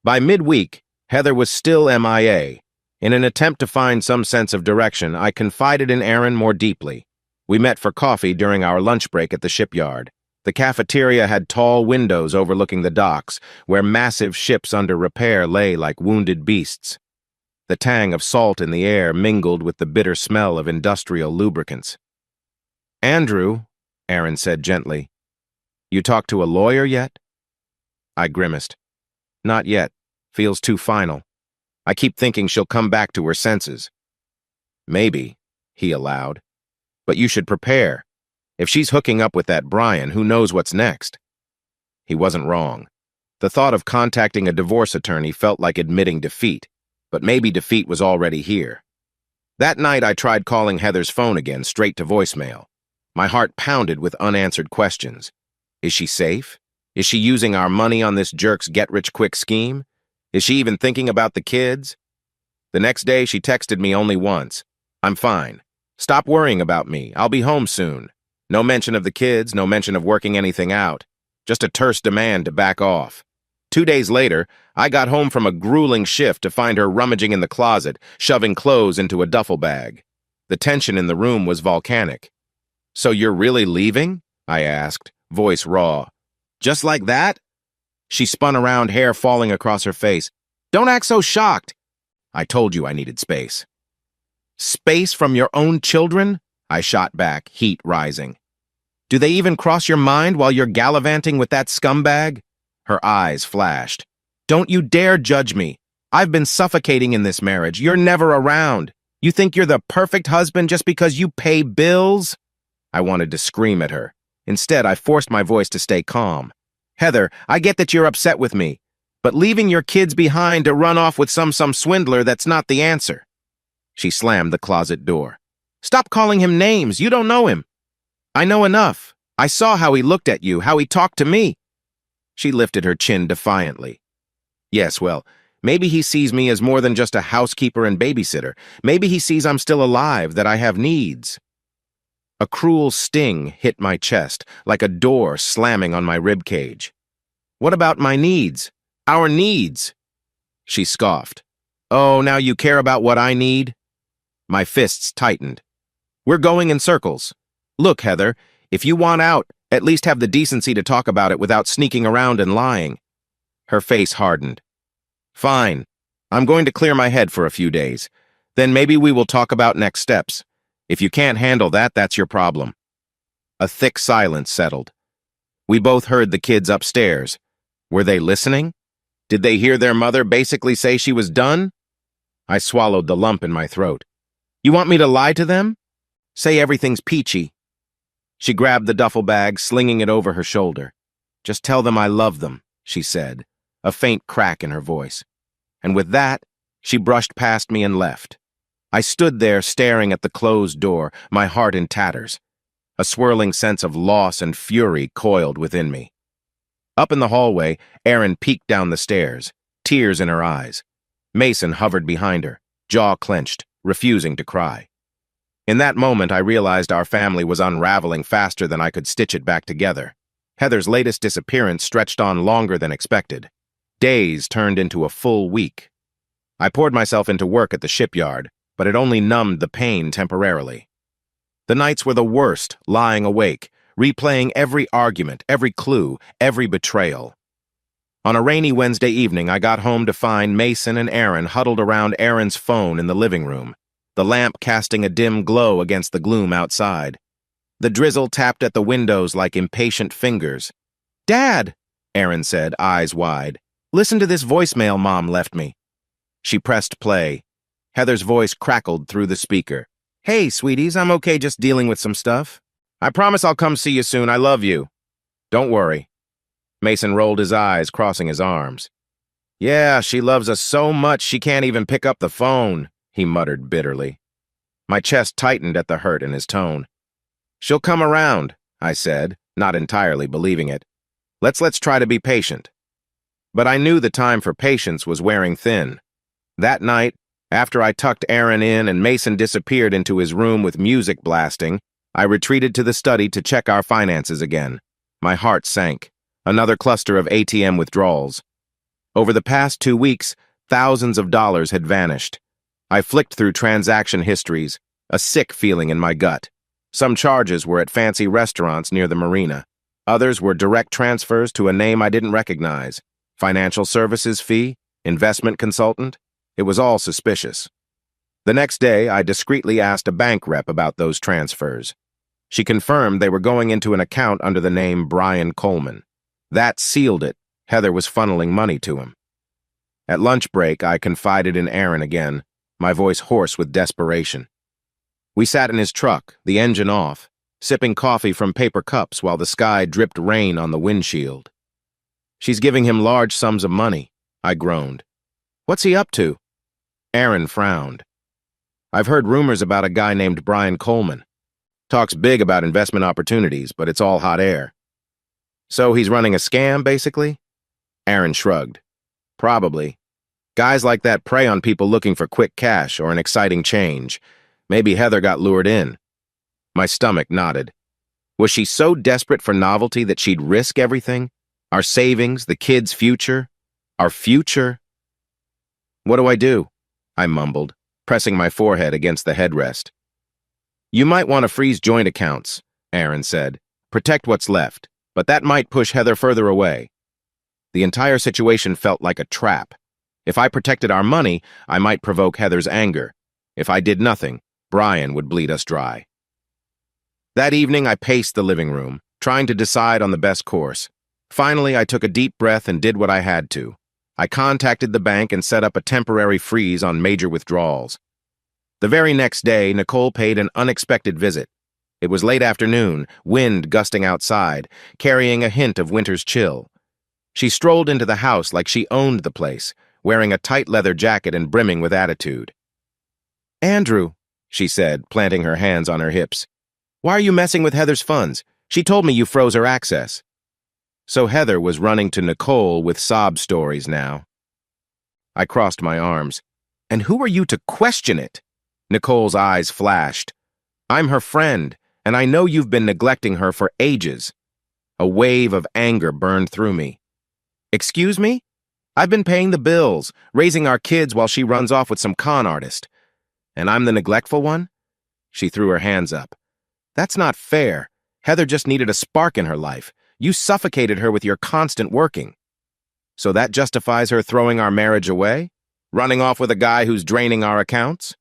By midweek, Heather was still MIA. In an attempt to find some sense of direction, I confided in Aaron more deeply. We met for coffee during our lunch break at the shipyard. The cafeteria had tall windows overlooking the docks, where massive ships under repair lay like wounded beasts. The tang of salt in the air mingled with the bitter smell of industrial lubricants. "Andrew," Aaron said gently, "you talked to a lawyer yet?" I grimaced. "Not yet. Feels too final. I keep thinking she'll come back to her senses." "Maybe," he allowed. "But you should prepare. If she's hooking up with that Brian, who knows what's next?" He wasn't wrong. The thought of contacting a divorce attorney felt like admitting defeat, but maybe defeat was already here. That night, I tried calling Heather's phone again, straight to voicemail. My heart pounded with unanswered questions. Is she safe? Is she using our money on this jerk's get-rich-quick scheme? Is she even thinking about the kids? The next day, she texted me only once. "I'm fine. Stop worrying about me. I'll be home soon." No mention of the kids, no mention of working anything out. Just a terse demand to back off. 2 days later, I got home from a grueling shift to find her rummaging in the closet, shoving clothes into a duffel bag. The tension in the room was volcanic. "So you're really leaving?" I asked, voice raw. "Just like that?" She spun around, hair falling across her face. Don't act so shocked. I told you I needed space. Space from your own children? I shot back, heat rising. Do they even cross your mind while you're gallivanting with that scumbag? Her eyes flashed. Don't you dare judge me. I've been suffocating in this marriage. You're never around. You think you're the perfect husband just because you pay bills? I wanted to scream at her. Instead, I forced my voice to stay calm. Heather, I get that you're upset with me, but leaving your kids behind to run off with some swindler, that's not the answer. She slammed the closet door. Stop calling him names. You don't know him. I know enough. I saw how he looked at you, how he talked to me. She lifted her chin defiantly. Yes, well, maybe he sees me as more than just a housekeeper and babysitter. Maybe he sees I'm still alive, that I have needs. A cruel sting hit my chest, like a door slamming on my ribcage. What about my needs? Our needs? She scoffed. Oh, now you care about what I need? My fists tightened. We're going in circles. Look, Heather, if you want out, at least have the decency to talk about it without sneaking around and lying. Her face hardened. Fine. I'm going to clear my head for a few days. Then maybe we will talk about next steps. If you can't handle that, that's your problem. A thick silence settled. We both heard the kids upstairs. Were they listening? Did they hear their mother basically say she was done? I swallowed the lump in my throat. You want me to lie to them? Say everything's peachy. She grabbed the duffel bag, slinging it over her shoulder. Just tell them I love them, she said, a faint crack in her voice. And with that, she brushed past me and left. I stood there staring at the closed door, my heart in tatters. A swirling sense of loss and fury coiled within me. Up in the hallway, Erin peeked down the stairs, tears in her eyes. Mason hovered behind her, jaw clenched, refusing to cry. In that moment, I realized our family was unraveling faster than I could stitch it back together. Heather's latest disappearance stretched on longer than expected. Days turned into a full week. I poured myself into work at the shipyard, but it only numbed the pain temporarily. The nights were the worst, lying awake, replaying every argument, every clue, every betrayal. On a rainy Wednesday evening, I got home to find Mason and Erin huddled around Erin's phone in the living room, the lamp casting a dim glow against the gloom outside. The drizzle tapped at the windows like impatient fingers. Dad, Erin said, eyes wide. Listen to this voicemail Mom left me. She pressed play. Heather's voice crackled through the speaker. Hey, sweeties, I'm okay just dealing with some stuff. I promise I'll come see you soon. I love you. Don't worry. Mason rolled his eyes, crossing his arms. Yeah, she loves us so much she can't even pick up the phone, he muttered bitterly. My chest tightened at the hurt in his tone. She'll come around, I said, not entirely believing it. Let's try to be patient. But I knew the time for patience was wearing thin. That night, after I tucked Erin in and Mason disappeared into his room with music blasting, I retreated to the study to check our finances again. My heart sank. Another cluster of ATM withdrawals. Over the past 2 weeks, thousands of dollars had vanished. I flicked through transaction histories, a sick feeling in my gut. Some charges were at fancy restaurants near the marina. Others were direct transfers to a name I didn't recognize. Financial services fee, investment consultant. It was all suspicious. The next day, I discreetly asked a bank rep about those transfers. She confirmed they were going into an account under the name Brian Coleman. That sealed it. Heather was funneling money to him. At lunch break, I confided in Erin again, my voice hoarse with desperation. We sat in his truck, the engine off, sipping coffee from paper cups while the sky dripped rain on the windshield. She's giving him large sums of money, I groaned. What's he up to? Erin frowned. I've heard rumors about a guy named Brian Coleman. Talks big about investment opportunities, but it's all hot air. So he's running a scam, basically? Erin shrugged. Probably. Guys like that prey on people looking for quick cash or an exciting change. Maybe Heather got lured in. My stomach nodded. Was she so desperate for novelty that she'd risk everything? Our savings, the kids' future? Our future? What do I do? I mumbled, pressing my forehead against the headrest. You might want to freeze joint accounts, Erin said. Protect what's left, but that might push Heather further away. The entire situation felt like a trap. If I protected our money, I might provoke Heather's anger. If I did nothing, Brian would bleed us dry. That evening, I paced the living room, trying to decide on the best course. Finally, I took a deep breath and did what I had to. I contacted the bank and set up a temporary freeze on major withdrawals. The very next day, Nicole paid an unexpected visit. It was late afternoon, wind gusting outside, carrying a hint of winter's chill. She strolled into the house like she owned the place, wearing a tight leather jacket and brimming with attitude. "Andrew," she said, planting her hands on her hips, "why are you messing with Heather's funds? She told me you froze her access." So Heather was running to Nicole with sob stories now. I crossed my arms. "And who are you to question it?" Nicole's eyes flashed. "I'm her friend, and I know you've been neglecting her for ages." A wave of anger burned through me. "Excuse me? I've been paying the bills, raising our kids while she runs off with some con artist. And I'm the neglectful one?" She threw her hands up. "That's not fair. Heather just needed a spark in her life. You suffocated her with your constant working. So that justifies her throwing our marriage away? Running off with a guy who's draining our accounts?"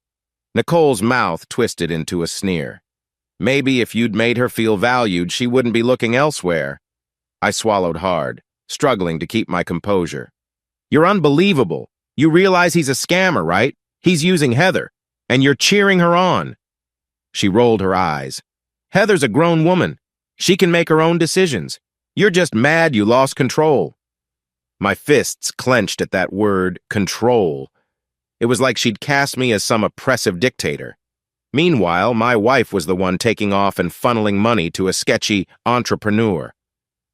Nicole's mouth twisted into a sneer. "Maybe if you'd made her feel valued, she wouldn't be looking elsewhere." I swallowed hard, struggling to keep my composure. "You're unbelievable. You realize he's a scammer, right? He's using Heather, and you're cheering her on." She rolled her eyes. "Heather's a grown woman. She can make her own decisions. You're just mad you lost control." My fists clenched at that word, control. It was like she'd cast me as some oppressive dictator. Meanwhile, my wife was the one taking off and funneling money to a sketchy entrepreneur.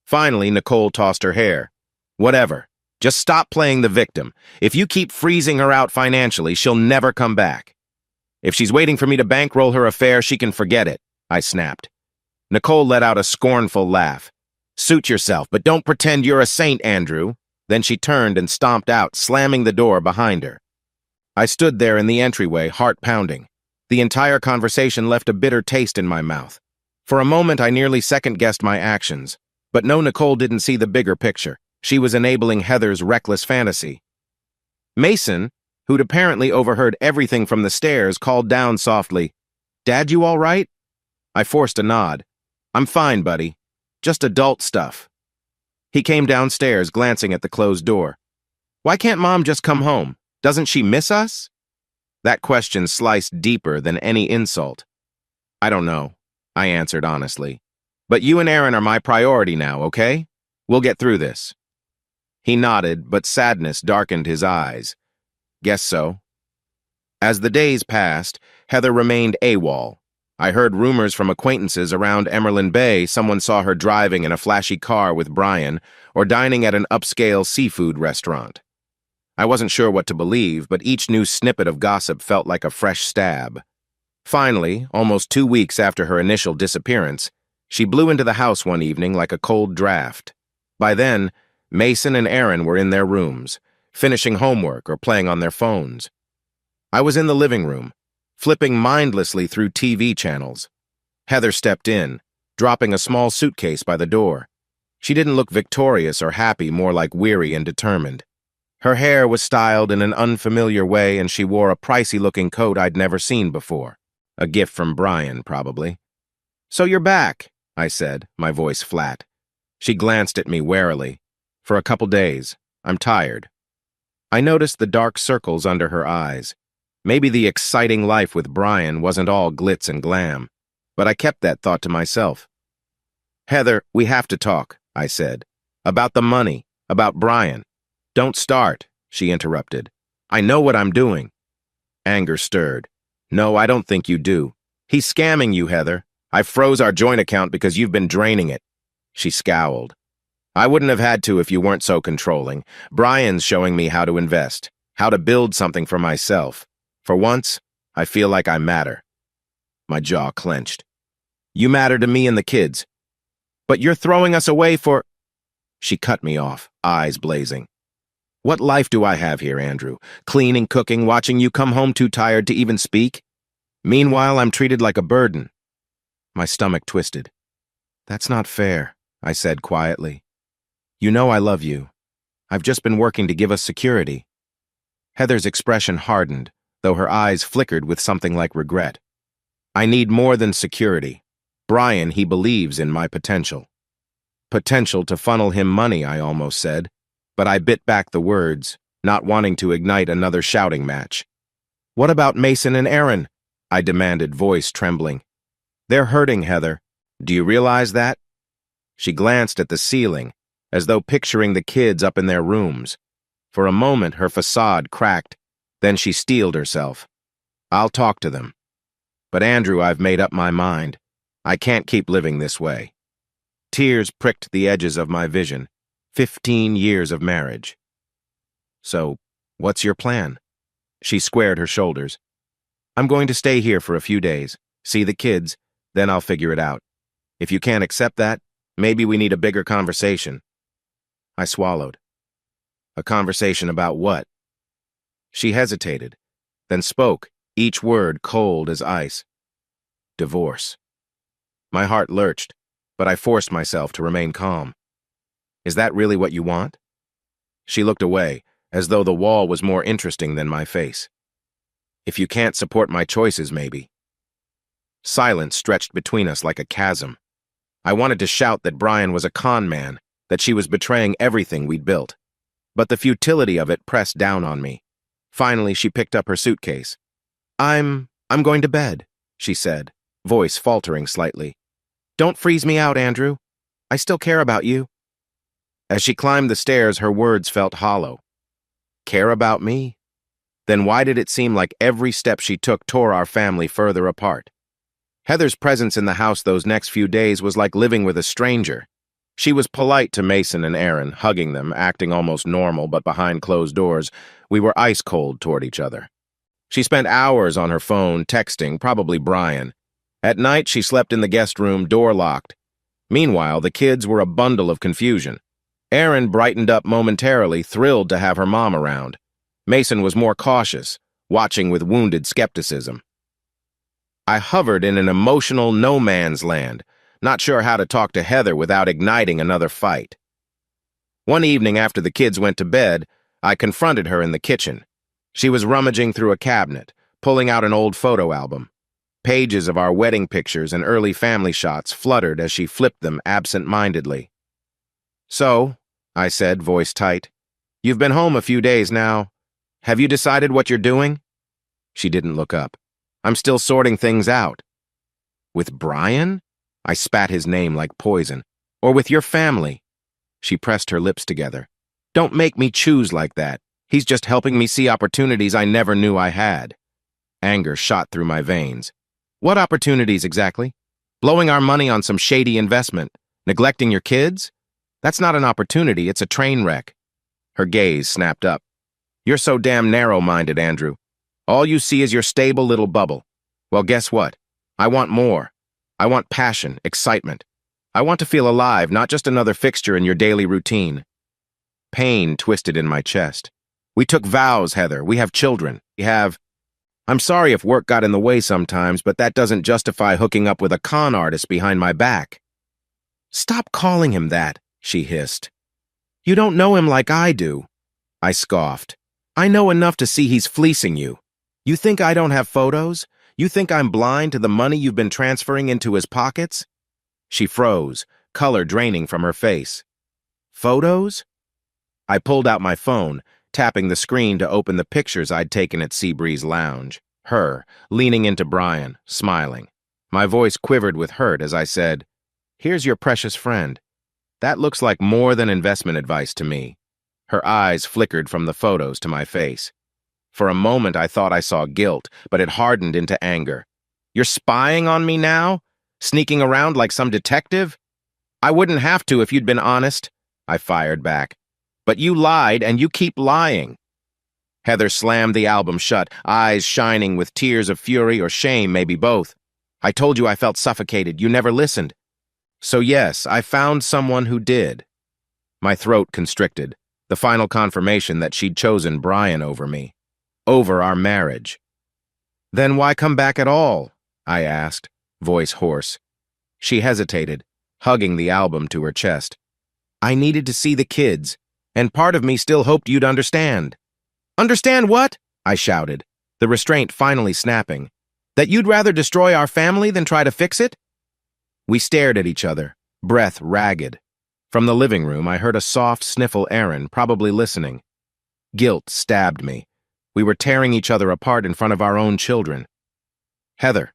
Finally, Nicole tossed her hair. "Whatever. Just stop playing the victim. If you keep freezing her out financially, she'll never come back. If she's waiting for me to bankroll her affair, she can forget it," I snapped. Nicole let out a scornful laugh. "Suit yourself, but don't pretend you're a saint, Andrew." Then she turned and stomped out, slamming the door behind her. I stood there in the entryway, heart pounding. The entire conversation left a bitter taste in my mouth. For a moment, I nearly second-guessed my actions. But no, Nicole didn't see the bigger picture. She was enabling Heather's reckless fantasy. Mason, who'd apparently overheard everything from the stairs, called down softly, "Dad, you all right?" I forced a nod. "I'm fine, buddy. Just adult stuff." He came downstairs, glancing at the closed door. "Why can't Mom just come home? Doesn't she miss us?" That question sliced deeper than any insult. "I don't know," I answered honestly. "But you and Aaron are my priority now, okay? We'll get through this." He nodded, but sadness darkened his eyes. "Guess so." As the days passed, Heather remained AWOL. I heard rumors from acquaintances around Emerald Bay someone saw her driving in a flashy car with Brian or dining at an upscale seafood restaurant. I wasn't sure what to believe, but each new snippet of gossip felt like a fresh stab. Finally, almost 2 weeks after her initial disappearance, she blew into the house one evening like a cold draft. By then, Mason and Aaron were in their rooms, finishing homework or playing on their phones. I was in the living room, flipping mindlessly through TV channels. Heather stepped in, dropping a small suitcase by the door. She didn't look victorious or happy, more like weary and determined. Her hair was styled in an unfamiliar way, and she wore a pricey-looking coat I'd never seen before. A gift from Brian, probably. "So you're back," I said, my voice flat. She glanced at me warily. "For a couple days. I'm tired." I noticed the dark circles under her eyes. Maybe the exciting life with Brian wasn't all glitz and glam, but I kept that thought to myself. "Heather, we have to talk," I said. "About the money, about Brian." "Don't start," she interrupted. "I know what I'm doing." Anger stirred. "No, I don't think you do. He's scamming you, Heather. I froze our joint account because you've been draining it." She scowled. "I wouldn't have had to if you weren't so controlling. Brian's showing me how to invest, how to build something for myself. For once, I feel like I matter." My jaw clenched. "You matter to me and the kids. But you're throwing us away for—" She cut me off, eyes blazing. "What life do I have here, Andrew? Cleaning, cooking, watching you come home too tired to even speak? Meanwhile, I'm treated like a burden." My stomach twisted. "That's not fair," I said quietly. "You know I love you. I've just been working to give us security." Heather's expression hardened, though her eyes flickered with something like regret. I need more than security. Brian, he believes in my potential. Potential to funnel him money, I almost said, but I bit back the words, not wanting to ignite another shouting match. What about Mason and Aaron? I demanded, voice trembling. They're hurting, Heather. Do you realize that? She glanced at the ceiling, as though picturing the kids up in their rooms. For a moment, her facade cracked, then she steeled herself. I'll talk to them. But Andrew, I've made up my mind. I can't keep living this way. Tears pricked the edges of my vision. 15 years of marriage. So, what's your plan? She squared her shoulders. I'm going to stay here for a few days, see the kids, then I'll figure it out. If you can't accept that, maybe we need a bigger conversation. I swallowed. A conversation about what? She hesitated, then spoke, each word cold as ice. Divorce. My heart lurched, but I forced myself to remain calm. Is that really what you want? She looked away, as though the wall was more interesting than my face. If you can't support my choices, maybe. Silence stretched between us like a chasm. I wanted to shout that Brian was a con man, that she was betraying everything we'd built. But the futility of it pressed down on me. Finally, she picked up her suitcase. I'm going to bed, she said, voice faltering slightly. Don't freeze me out, Andrew. I still care about you. As she climbed the stairs, her words felt hollow. Care about me? Then why did it seem like every step she took tore our family further apart? Heather's presence in the house those next few days was like living with a stranger. She was polite to Mason and Aaron, hugging them, acting almost normal, but behind closed doors, we were ice cold toward each other. She spent hours on her phone, texting, probably Brian. At night, she slept in the guest room, door locked. Meanwhile, the kids were a bundle of confusion. Aaron brightened up momentarily, thrilled to have her mom around. Mason was more cautious, watching with wounded skepticism. I hovered in an emotional no-man's land, not sure how to talk to Heather without igniting another fight. One evening after the kids went to bed, I confronted her in the kitchen. She was rummaging through a cabinet, pulling out an old photo album. Pages of our wedding pictures and early family shots fluttered as she flipped them absent-mindedly. So, I said, voice tight, you've been home a few days now. Have you decided what you're doing? She didn't look up. I'm still sorting things out. With Brian? I spat his name like poison. Or with your family? She pressed her lips together. Don't make me choose like that. He's just helping me see opportunities I never knew I had. Anger shot through my veins. What opportunities exactly? Blowing our money on some shady investment? Neglecting your kids? That's not an opportunity, it's a train wreck. Her gaze snapped up. You're so damn narrow-minded, Andrew. All you see is your stable little bubble. Well, guess what? I want more. I want passion, excitement. I want to feel alive, not just another fixture in your daily routine. Pain twisted in my chest. We took vows, Heather. We have children. I'm sorry if work got in the way sometimes, but that doesn't justify hooking up with a con artist behind my back. Stop calling him that, she hissed. You don't know him like I do. I scoffed. I know enough to see he's fleecing you. You think I don't have photos? You think I'm blind to the money you've been transferring into his pockets? She froze, color draining from her face. Photos? I pulled out my phone, tapping the screen to open the pictures I'd taken at Seabreeze Lounge. Her, leaning into Brian, smiling. My voice quivered with hurt as I said, Here's your precious friend. That looks like more than investment advice to me. Her eyes flickered from the photos to my face. For a moment I thought I saw guilt, but it hardened into anger. You're spying on me now? Sneaking around like some detective? I wouldn't have to if you'd been honest, I fired back. But you lied, and you keep lying. Heather slammed the album shut, eyes shining with tears of fury or shame, maybe both. I told you I felt suffocated. You never listened. So yes, I found someone who did. My throat constricted, the final confirmation that she'd chosen Brian over me. Over our marriage. Then why come back at all? I asked, voice hoarse. She hesitated, hugging the album to her chest. I needed to see the kids, and part of me still hoped you'd understand. Understand what? I shouted, the restraint finally snapping. That you'd rather destroy our family than try to fix it? We stared at each other, breath ragged. From the living room, I heard a soft sniffle Aaron, probably listening. Guilt stabbed me. We were tearing each other apart in front of our own children. Heather,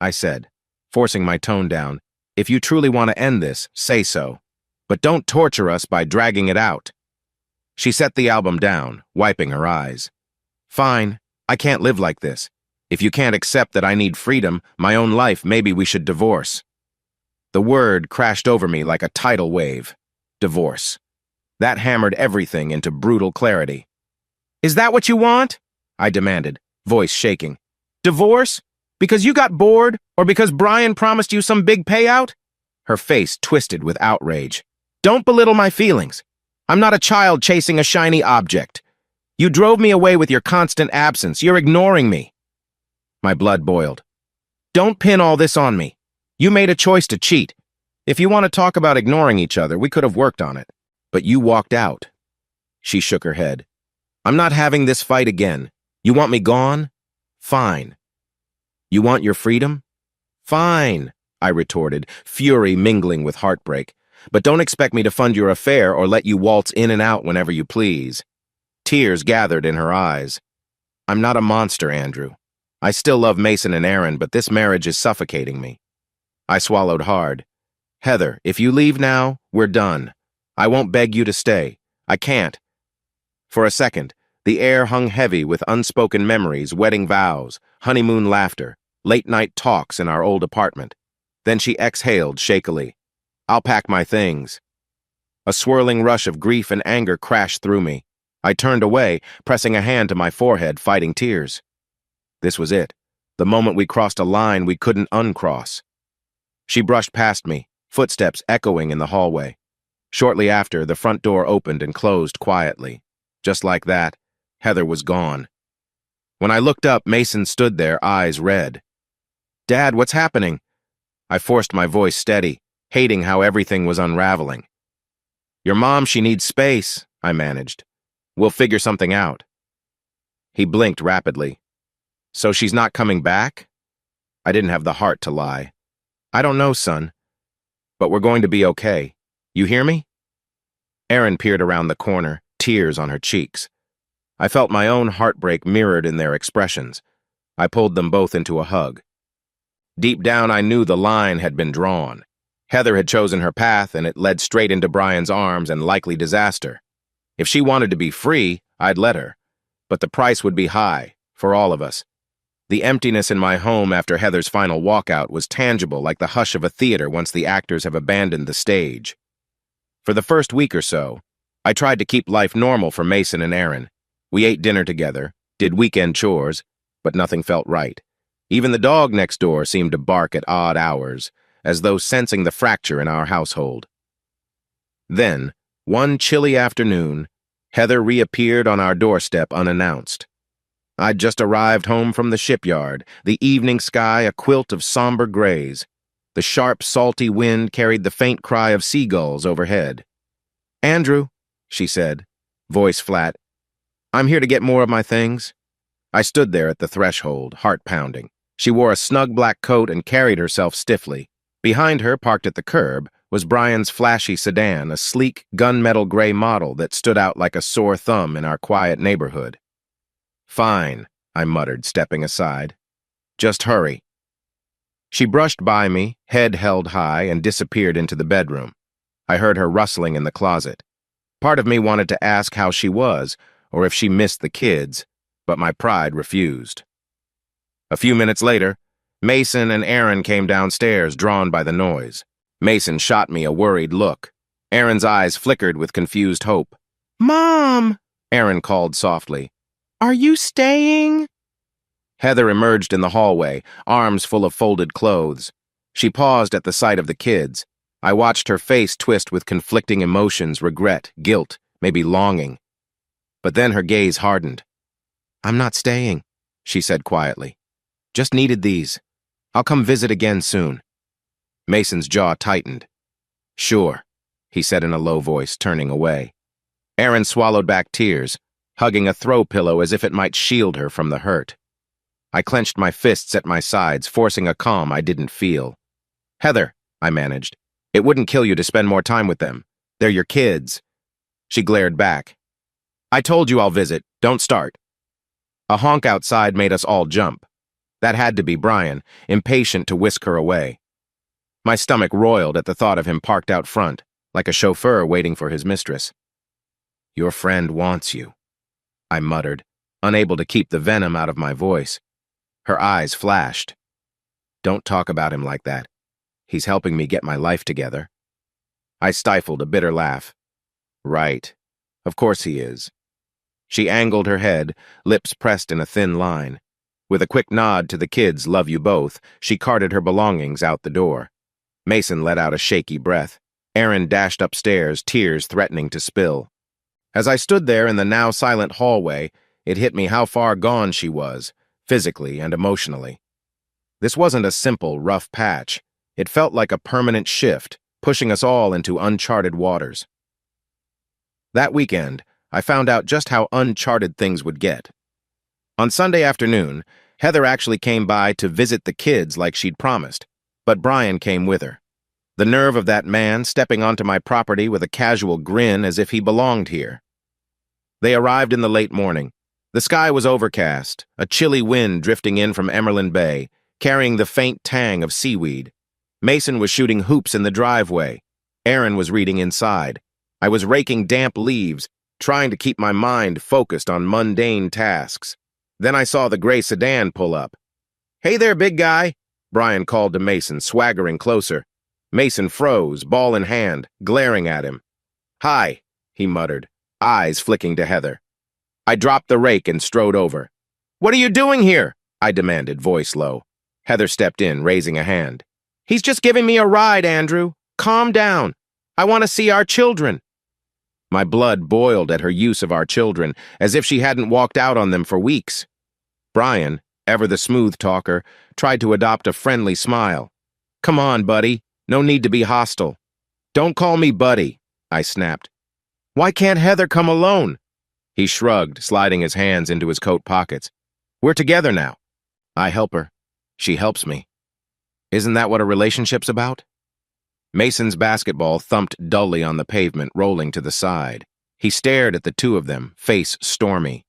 I said, forcing my tone down, if you truly want to end this, say so. But don't torture us by dragging it out. She set the album down, wiping her eyes. Fine, I can't live like this. If you can't accept that I need freedom, my own life, maybe we should divorce. The word crashed over me like a tidal wave. Divorce. That hammered everything into brutal clarity. Is that what you want? I demanded, voice shaking. Divorce? Because you got bored, or because Brian promised you some big payout? Her face twisted with outrage. Don't belittle my feelings. I'm not a child chasing a shiny object. You drove me away with your constant absence. You're ignoring me. My blood boiled. Don't pin all this on me. You made a choice to cheat. If you want to talk about ignoring each other, we could have worked on it. But you walked out. She shook her head. I'm not having this fight again. You want me gone? Fine. You want your freedom? Fine, I retorted, fury mingling with heartbreak. But don't expect me to fund your affair or let you waltz in and out whenever you please. Tears gathered in her eyes. I'm not a monster, Andrew. I still love Mason and Aaron, but this marriage is suffocating me. I swallowed hard. Heather, if you leave now, we're done. I won't beg you to stay. I can't. For a second, the air hung heavy with unspoken memories, wedding vows, honeymoon laughter, late-night talks in our old apartment. Then she exhaled shakily. I'll pack my things. A swirling rush of grief and anger crashed through me. I turned away, pressing a hand to my forehead, fighting tears. This was it, the moment we crossed a line we couldn't uncross. She brushed past me, footsteps echoing in the hallway. Shortly after, the front door opened and closed quietly. Just like that, Heather was gone. When I looked up, Mason stood there, eyes red. Dad, what's happening? I forced my voice steady, hating how everything was unraveling. Your mom, she needs space, I managed. We'll figure something out. He blinked rapidly. So she's not coming back? I didn't have the heart to lie. I don't know, son. But we're going to be okay. You hear me? Erin peered around the corner, tears on her cheeks. I felt my own heartbreak mirrored in their expressions. I pulled them both into a hug. Deep down, I knew the line had been drawn. Heather had chosen her path, and it led straight into Brian's arms and likely disaster. If she wanted to be free, I'd let her. But the price would be high, for all of us. The emptiness in my home after Heather's final walkout was tangible like the hush of a theater once the actors have abandoned the stage. For the first week or so, I tried to keep life normal for Mason and Aaron. We ate dinner together, did weekend chores, but nothing felt right. Even the dog next door seemed to bark at odd hours, as though sensing the fracture in our household. Then, one chilly afternoon, Heather reappeared on our doorstep unannounced. I'd just arrived home from the shipyard, the evening sky a quilt of somber grays. The sharp, salty wind carried the faint cry of seagulls overhead. Andrew, she said, voice flat, I'm here to get more of my things. I stood there at the threshold, heart pounding. She wore a snug black coat and carried herself stiffly. Behind her, parked at the curb, was Brian's flashy sedan, a sleek, gunmetal gray model that stood out like a sore thumb in our quiet neighborhood. Fine, I muttered, stepping aside. Just hurry. She brushed by me, head held high, and disappeared into the bedroom. I heard her rustling in the closet. Part of me wanted to ask how she was, or if she missed the kids, but my pride refused. A few minutes later, Mason and Aaron came downstairs, drawn by the noise. Mason shot me a worried look. Aaron's eyes flickered with confused hope. Mom, Aaron called softly. Are you staying? Heather emerged in the hallway, arms full of folded clothes. She paused at the sight of the kids. I watched her face twist with conflicting emotions, regret, guilt, maybe longing. But then her gaze hardened. I'm not staying, she said quietly. Just needed these. I'll come visit again soon. Mason's jaw tightened. Sure, he said in a low voice, turning away. Aaron swallowed back tears. hugging a throw pillow as if it might shield her from the hurt. I clenched my fists at my sides, forcing a calm I didn't feel. "Heather," I managed, "it wouldn't kill you to spend more time with them. They're your kids." She glared back. "I told you I'll visit. Don't start." A honk outside made us all jump. That had to be Brian, impatient to whisk her away. My stomach roiled at the thought of him parked out front, like a chauffeur waiting for his mistress. "Your friend wants you," I muttered, unable to keep the venom out of my voice. Her eyes flashed. "Don't talk about him like that. He's helping me get my life together." I stifled a bitter laugh. "Right. Of course he is." She angled her head, lips pressed in a thin line. With a quick nod to the kids, "Love you both," she carted her belongings out the door. Mason let out a shaky breath. Aaron dashed upstairs, tears threatening to spill. As I stood there in the now silent hallway, it hit me how far gone she was, physically and emotionally. This wasn't a simple, rough patch. It felt like a permanent shift, pushing us all into uncharted waters. That weekend, I found out just how uncharted things would get. On Sunday afternoon, Heather actually came by to visit the kids like she'd promised, but Brian came with her. The nerve of that man stepping onto my property with a casual grin as if he belonged here. They arrived in the late morning. The sky was overcast, a chilly wind drifting in from Emerald Bay, carrying the faint tang of seaweed. Mason was shooting hoops in the driveway. Aaron was reading inside. I was raking damp leaves, trying to keep my mind focused on mundane tasks. Then I saw the gray sedan pull up. "Hey there, big guy," Brian called to Mason, swaggering closer. Mason froze, ball in hand, glaring at him. "Hi," he muttered, eyes flicking to Heather. I dropped the rake and strode over. "What are you doing here?" I demanded, voice low. Heather stepped in, raising a hand. "He's just giving me a ride, Andrew. Calm down. I want to see our children." My blood boiled at her use of our children, as if she hadn't walked out on them for weeks. Brian, ever the smooth talker, tried to adopt a friendly smile. "Come on, buddy. No need to be hostile." "Don't call me buddy," I snapped. "Why can't Heather come alone?" He shrugged, sliding his hands into his coat pockets. "We're together now. I help her. She helps me. Isn't that what a relationship's about?" Mason's basketball thumped dully on the pavement, rolling to the side. He stared at the two of them, face stormy.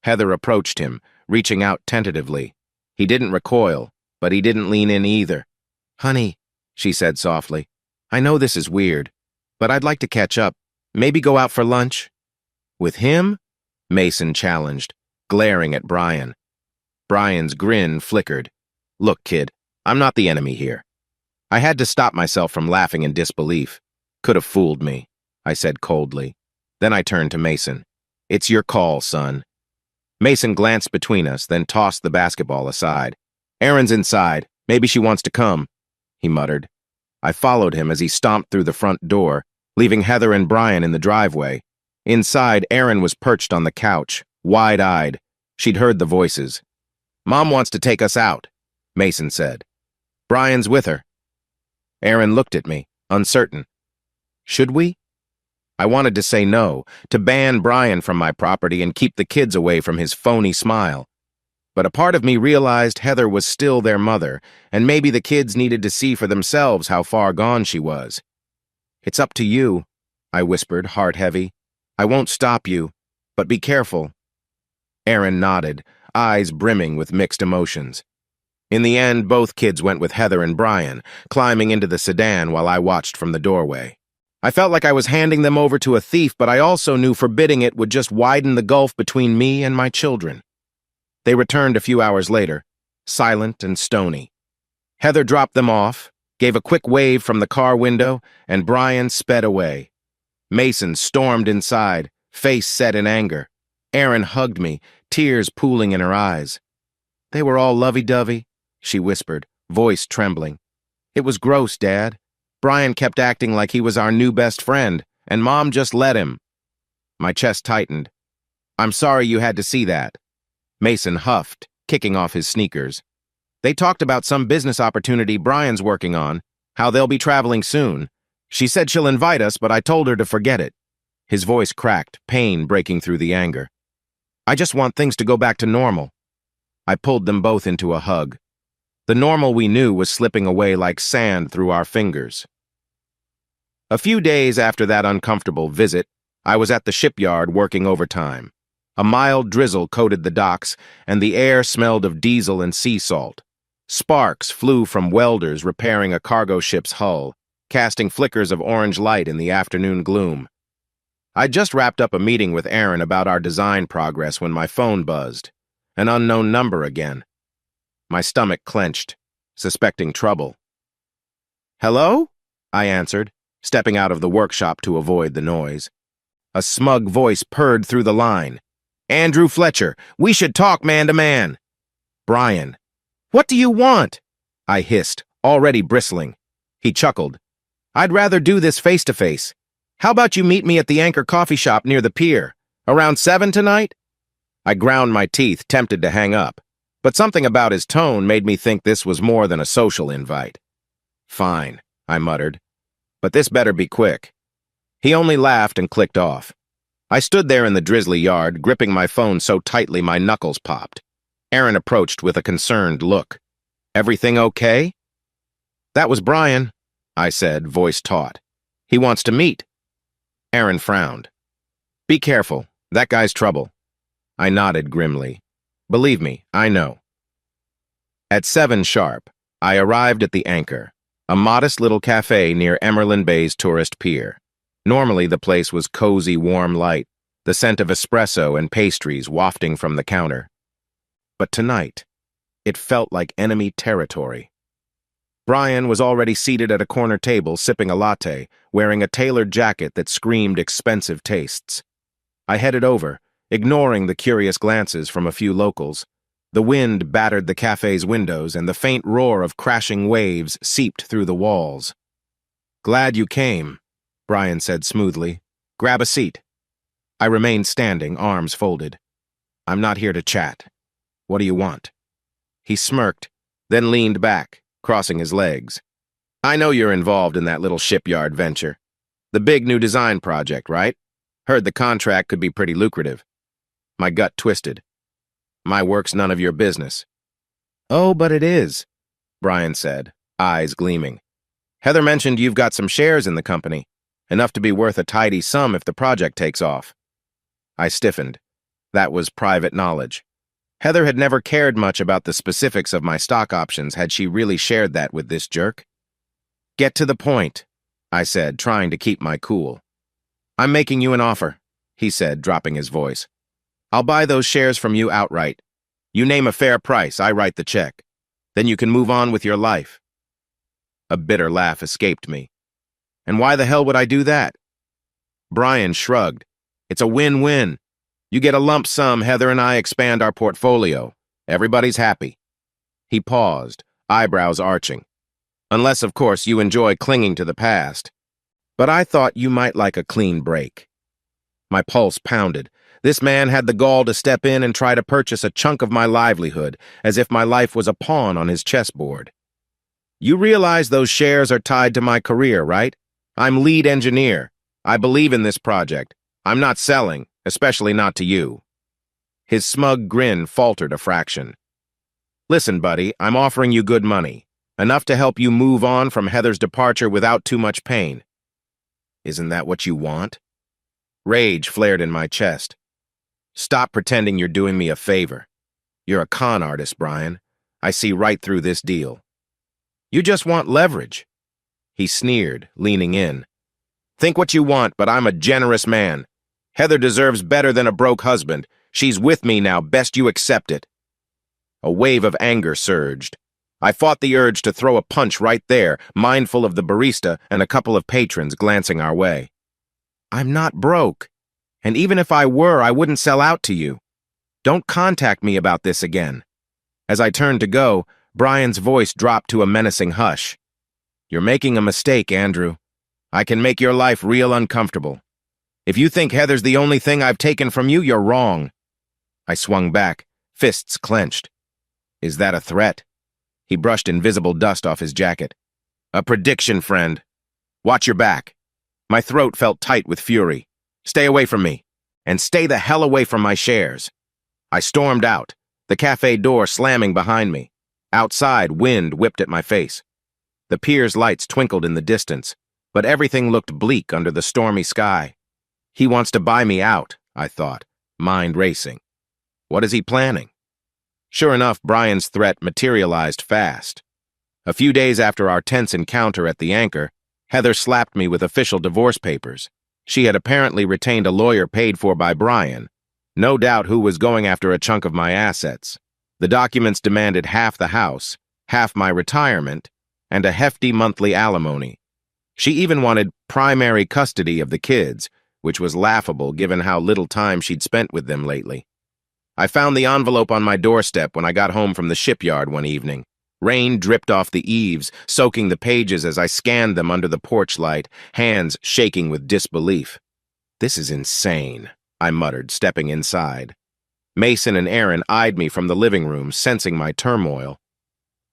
Heather approached him, reaching out tentatively. He didn't recoil, but he didn't lean in either. "Honey," she said softly, "I know this is weird, but I'd like to catch up. Maybe go out for lunch." "With him?" Mason challenged, glaring at Brian. Brian's grin flickered. "Look, kid, I'm not the enemy here." I had to stop myself from laughing in disbelief. "Could have fooled me," I said coldly. Then I turned to Mason. "It's your call, son." Mason glanced between us, then tossed the basketball aside. "Erin's inside. Maybe she wants to come," he muttered. I followed him as he stomped through the front door, leaving Heather and Brian in the driveway. Inside, Erin was perched on the couch, wide-eyed. She'd heard the voices. "Mom wants to take us out," Mason said. "Brian's with her." Erin looked at me, uncertain. "Should we?" I wanted to say no, to ban Brian from my property and keep the kids away from his phony smile. But a part of me realized Heather was still their mother, and maybe the kids needed to see for themselves how far gone she was. "It's up to you," I whispered, heart heavy. "I won't stop you, but be careful." Erin nodded, eyes brimming with mixed emotions. In the end, both kids went with Heather and Brian, climbing into the sedan while I watched from the doorway. I felt like I was handing them over to a thief, but I also knew forbidding it would just widen the gulf between me and my children. They returned a few hours later, silent and stony. Heather dropped them off, gave a quick wave from the car window, and Brian sped away. Mason stormed inside, face set in anger. Erin hugged me, tears pooling in her eyes. "They were all lovey-dovey," she whispered, voice trembling. "It was gross, Dad. Brian kept acting like he was our new best friend, and Mom just let him." My chest tightened. "I'm sorry you had to see that." Mason huffed, kicking off his sneakers. "They talked about some business opportunity Brian's working on, how they'll be traveling soon. She said she'll invite us, but I told her to forget it." His voice cracked, pain breaking through the anger. I just want things to go back to normal. I pulled them both into a hug. The normal we knew was slipping away like sand through our fingers. A few days after that uncomfortable visit, I was at the shipyard working overtime. A mild drizzle coated the docks, and the air smelled of diesel and sea salt. Sparks flew from welders repairing a cargo ship's hull, casting flickers of orange light in the afternoon gloom. I'd just wrapped up a meeting with Aaron about our design progress when my phone buzzed. An unknown number again. My stomach clenched, suspecting trouble. "Hello?" I answered, stepping out of the workshop to avoid the noise. A smug voice purred through the line. "Andrew Fletcher, we should talk man to man." "Brian, what do you want?" I hissed, already bristling. He chuckled. "I'd rather do this face to face. How about you meet me at the Anchor coffee shop near the pier? Around 7 tonight?" I ground my teeth, tempted to hang up, but something about his tone made me think this was more than a social invite. "Fine," I muttered, "but this better be quick." He only laughed and clicked off. I stood there in the drizzly yard, gripping my phone so tightly my knuckles popped. Aaron approached with a concerned look. "Everything okay?" "That was Brian," I said, voice taut. "He wants to meet." Aaron frowned. "Be careful. That guy's trouble." I nodded grimly. "Believe me, I know." At 7 sharp, I arrived at the Anchor, a modest little cafe near Emerald Bay's tourist pier. Normally, the place was cozy, warm light, the scent of espresso and pastries wafting from the counter. But tonight, it felt like enemy territory. Brian was already seated at a corner table sipping a latte, wearing a tailored jacket that screamed expensive tastes. I headed over, ignoring the curious glances from a few locals. The wind battered the cafe's windows, and the faint roar of crashing waves seeped through the walls. "Glad you came," Brian said smoothly. "Grab a seat." I remained standing, arms folded. "I'm not here to chat. What do you want?" He smirked, then leaned back, crossing his legs. "I know you're involved in that little shipyard venture. The big new design project, right? Heard the contract could be pretty lucrative." My gut twisted. "My work's none of your business." "Oh, but it is," Brian said, eyes gleaming. "Heather mentioned you've got some shares in the company, enough to be worth a tidy sum if the project takes off." I stiffened. That was private knowledge. Heather had never cared much about the specifics of my stock options had she really shared that with this jerk. "Get to the point," I said, trying to keep my cool. "I'm making you an offer," he said, dropping his voice. "I'll buy those shares from you outright. You name a fair price, I write the check. Then you can move on with your life." A bitter laugh escaped me. "And why the hell would I do that?" Brian shrugged. "It's a win-win. You get a lump sum, Heather and I expand our portfolio. Everybody's happy." He paused, eyebrows arching. "Unless, of course, you enjoy clinging to the past. But I thought you might like a clean break." My pulse pounded. This man had the gall to step in and try to purchase a chunk of my livelihood, as if my life was a pawn on his chessboard. "You realize those shares are tied to my career, right? I'm lead engineer. I believe in this project. I'm not selling, especially not to you." His smug grin faltered a fraction. "Listen, buddy, I'm offering you good money. Enough to help you move on from Heather's departure without too much pain." "Isn't that what you want?" Rage flared in my chest. "Stop pretending you're doing me a favor. You're a con artist, Brian. I see right through this deal. You just want leverage." He sneered, leaning in. "Think what you want, but I'm a generous man. Heather deserves better than a broke husband. She's with me now, best you accept it." A wave of anger surged. I fought the urge to throw a punch right there, mindful of the barista and a couple of patrons glancing our way. "I'm not broke. And even if I were, I wouldn't sell out to you. Don't contact me about this again." As I turned to go, Brian's voice dropped to a menacing hush. "You're making a mistake, Andrew. I can make your life real uncomfortable. If you think Heather's the only thing I've taken from you, you're wrong." I swung back, fists clenched. "Is that a threat?" He brushed invisible dust off his jacket. "A prediction, friend. Watch your back." My throat felt tight with fury. "Stay away from me. And stay the hell away from my shares." I stormed out, the cafe door slamming behind me. Outside, wind whipped at my face. The pier's lights twinkled in the distance, but everything looked bleak under the stormy sky. He wants to buy me out, I thought, mind racing. What is he planning? Sure enough, Brian's threat materialized fast. A few days after our tense encounter at the Anchor, Heather slapped me with official divorce papers. She had apparently retained a lawyer paid for by Brian, no doubt who was going after a chunk of my assets. The documents demanded half the house, half my retirement, and a hefty monthly alimony. She even wanted primary custody of the kids, which was laughable given how little time she'd spent with them lately. I found the envelope on my doorstep when I got home from the shipyard one evening. Rain dripped off the eaves, soaking the pages as I scanned them under the porch light, hands shaking with disbelief. "This is insane," I muttered, stepping inside. Mason and Aaron eyed me from the living room, sensing my turmoil.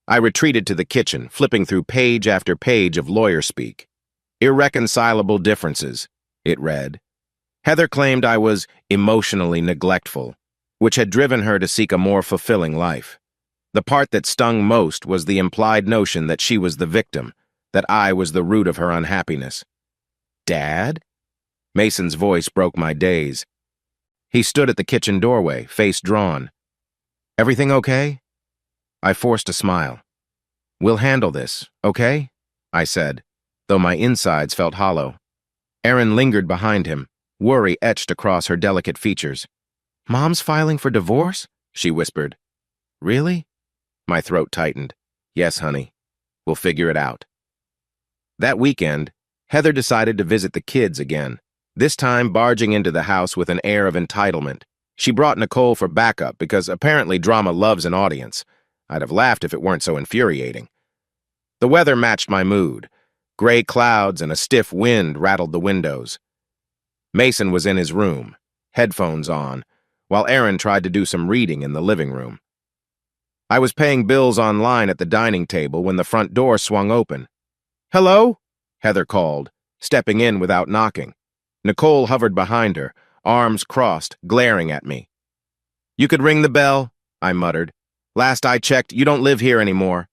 I retreated to the kitchen, flipping through page after page of lawyer speak. "Irreconcilable differences," it read. Heather claimed I was emotionally neglectful, which had driven her to seek a more fulfilling life. The part that stung most was the implied notion that she was the victim, that I was the root of her unhappiness. "Dad?" Mason's voice broke my daze. He stood at the kitchen doorway, face drawn. "Everything okay?" I forced a smile. "We'll handle this, okay?" I said, though my insides felt hollow. Aaron lingered behind him, worry etched across her delicate features. "Mom's filing for divorce?" she whispered. "Really?" My throat tightened. "Yes, honey. We'll figure it out." That weekend, Heather decided to visit the kids again, this time barging into the house with an air of entitlement. She brought Nicole for backup because apparently drama loves an audience. I'd have laughed if it weren't so infuriating. The weather matched my mood. Gray clouds and a stiff wind rattled the windows. Mason was in his room, headphones on, while Aaron tried to do some reading in the living room. I was paying bills online at the dining table when the front door swung open. "Hello?" Heather called, stepping in without knocking. Nicole hovered behind her, arms crossed, glaring at me. "You could ring the bell," I muttered. "Last I checked, you don't live here anymore."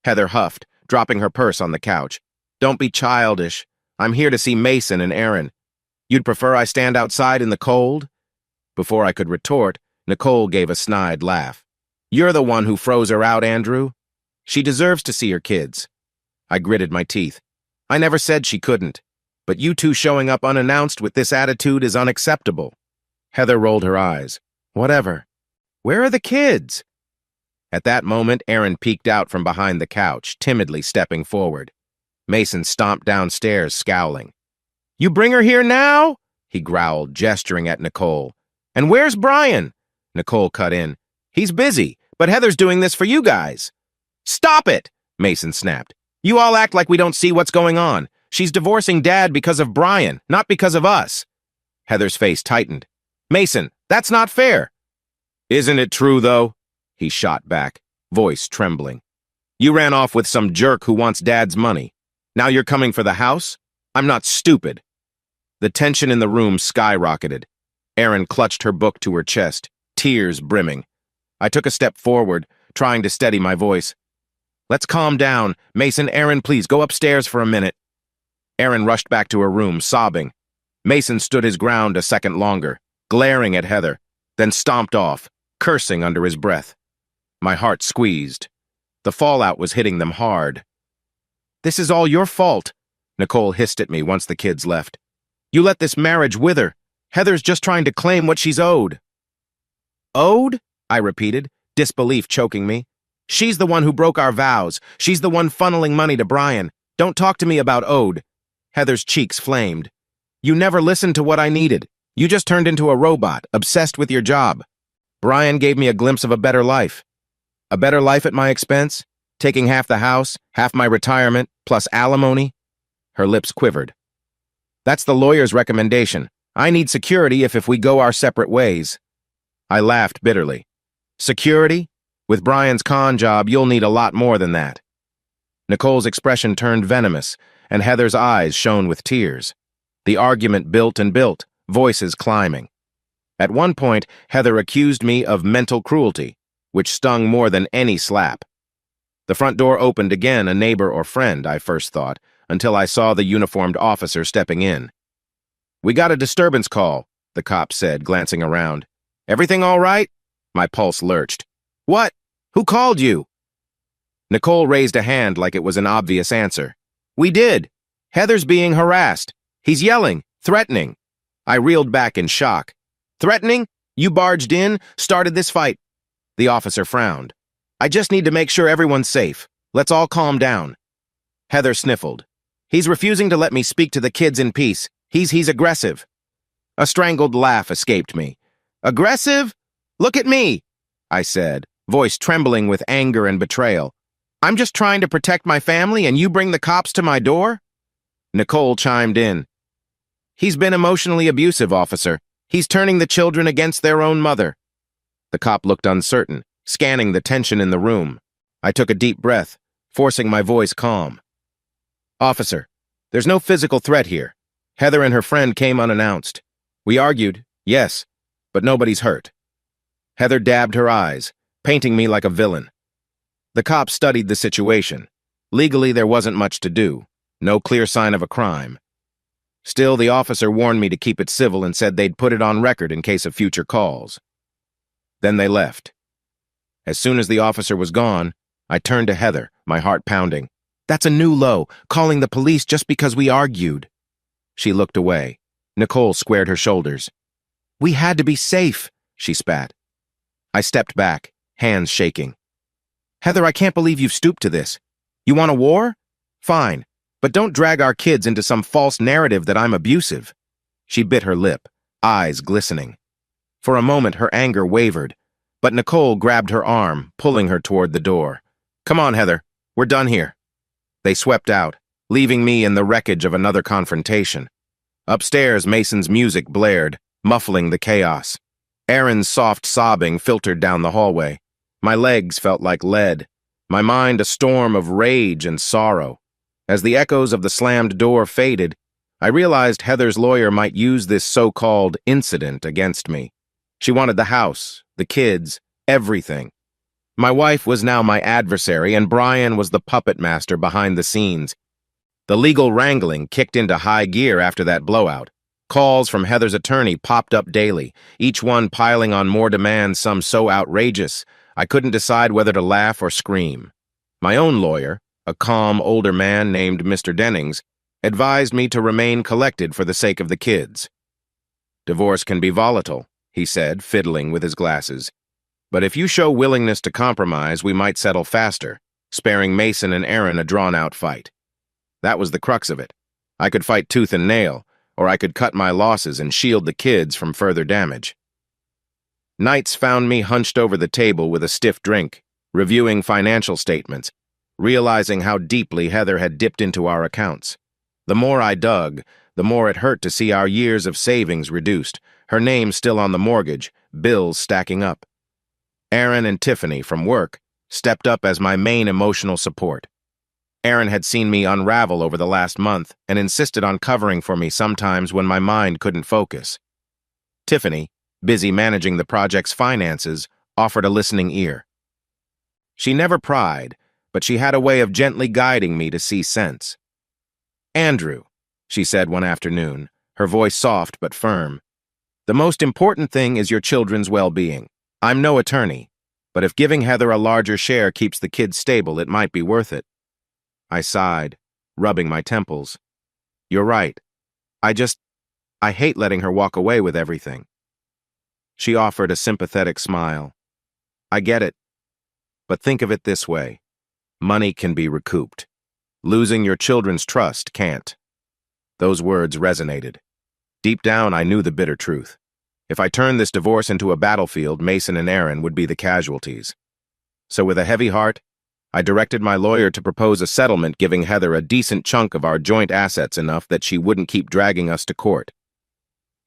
Heather huffed, dropping her purse on the couch. "Don't be childish. I'm here to see Mason and Aaron. You'd prefer I stand outside in the cold?" Before I could retort, Nicole gave a snide laugh. "You're the one who froze her out, Andrew. She deserves to see her kids." I gritted my teeth. "I never said she couldn't. But you two showing up unannounced with this attitude is unacceptable." Heather rolled her eyes. "Whatever. Where are the kids?" At that moment, Aaron peeked out from behind the couch, timidly stepping forward. Mason stomped downstairs, scowling. "You bring her here now?" he growled, gesturing at Nicole. "And where's Brian?" Nicole cut in. "He's busy, but Heather's doing this for you guys." "Stop it!" Mason snapped. "You all act like we don't see what's going on. She's divorcing Dad because of Brian, not because of us." Heather's face tightened. "Mason, that's not fair." "Isn't it true, though?" he shot back, voice trembling. "You ran off with some jerk who wants Dad's money. Now you're coming for the house? I'm not stupid." The tension in the room skyrocketed. Erin clutched her book to her chest, tears brimming. I took a step forward, trying to steady my voice. "Let's calm down. Mason, Aaron, please go upstairs for a minute." Erin rushed back to her room, sobbing. Mason stood his ground a second longer, glaring at Heather, then stomped off, cursing under his breath. My heart squeezed. The fallout was hitting them hard. "This is all your fault," Nicole hissed at me once the kids left. "You let this marriage wither. Heather's just trying to claim what she's owed." "Owed?" I repeated, disbelief choking me. "She's the one who broke our vows. She's the one funneling money to Brian. Don't talk to me about owed." Heather's cheeks flamed. "You never listened to what I needed. You just turned into a robot, obsessed with your job. Brian gave me a glimpse of a better life. A better life at my expense, taking half the house, half my retirement, plus alimony." Her lips quivered. "That's the lawyer's recommendation. I need security if we go our separate ways." I laughed bitterly. "Security? With Brian's con job, you'll need a lot more than that." Nicole's expression turned venomous, and Heather's eyes shone with tears. The argument built and built, voices climbing. At one point, Heather accused me of mental cruelty, which stung more than any slap. The front door opened again, a neighbor or friend, I first thought, until I saw the uniformed officer stepping in. "We got a disturbance call," the cop said, glancing around. "Everything all right?" My pulse lurched. "What? Who called you?" Nicole raised a hand like it was an obvious answer. "We did. Heather's being harassed. He's yelling, threatening." I reeled back in shock. "Threatening? You barged in, started this fight." The officer frowned. "I just need to make sure everyone's safe. Let's all calm down." Heather sniffled. "He's refusing to let me speak to the kids in peace. He's aggressive." A strangled laugh escaped me. "Aggressive? Look at me," I said, voice trembling with anger and betrayal. "I'm just trying to protect my family and you bring the cops to my door?" Nicole chimed in. "He's been emotionally abusive, officer. He's turning the children against their own mother." The cop looked uncertain, scanning the tension in the room. I took a deep breath, forcing my voice calm. "Officer, there's no physical threat here. Heather and her friend came unannounced. We argued, yes, but nobody's hurt." Heather dabbed her eyes, painting me like a villain. The cop studied the situation. Legally, there wasn't much to do. No clear sign of a crime. Still, the officer warned me to keep it civil and said they'd put it on record in case of future calls. Then they left. As soon as the officer was gone, I turned to Heather, my heart pounding. "That's a new low, calling the police just because we argued." She looked away. Nicole squared her shoulders. "We had to be safe," she spat. I stepped back, hands shaking. "Heather, I can't believe you've stooped to this. You want a war? Fine, but don't drag our kids into some false narrative that I'm abusive." She bit her lip, eyes glistening. For a moment, her anger wavered, but Nicole grabbed her arm, pulling her toward the door. "Come on, Heather. We're done here." They swept out, leaving me in the wreckage of another confrontation. Upstairs, Mason's music blared, muffling the chaos. Aaron's soft sobbing filtered down the hallway. My legs felt like lead, my mind a storm of rage and sorrow. As the echoes of the slammed door faded, I realized Heather's lawyer might use this so-called incident against me. She wanted the house, the kids, everything. My wife was now my adversary, and Brian was the puppet master behind the scenes. The legal wrangling kicked into high gear after that blowout. Calls from Heather's attorney popped up daily, each one piling on more demands, some so outrageous, I couldn't decide whether to laugh or scream. My own lawyer, a calm, older man named Mr. Dennings, advised me to remain collected for the sake of the kids. "Divorce can be volatile," he said, fiddling with his glasses. "But if you show willingness to compromise, we might settle faster, sparing Mason and Aaron a drawn-out fight." That was the crux of it. I could fight tooth and nail, or I could cut my losses and shield the kids from further damage. Nights found me hunched over the table with a stiff drink, reviewing financial statements, realizing how deeply Heather had dipped into our accounts. The more I dug, the more it hurt to see our years of savings reduced, her name still on the mortgage, bills stacking up. Aaron and Tiffany, from work, stepped up as my main emotional support. Aaron had seen me unravel over the last month and insisted on covering for me sometimes when my mind couldn't focus. Tiffany, busy managing the project's finances, offered a listening ear. She never pried, but she had a way of gently guiding me to see sense. "Andrew," she said one afternoon, her voice soft but firm, "the most important thing is your children's well-being. I'm no attorney, but if giving Heather a larger share keeps the kids stable, it might be worth it." I sighed, rubbing my temples. "You're right. I hate letting her walk away with everything." She offered a sympathetic smile. "I get it. But think of it this way. Money can be recouped. Losing your children's trust can't." Those words resonated. Deep down, I knew the bitter truth. If I turned this divorce into a battlefield, Mason and Aaron would be the casualties. So with a heavy heart, I directed my lawyer to propose a settlement giving Heather a decent chunk of our joint assets, enough that she wouldn't keep dragging us to court.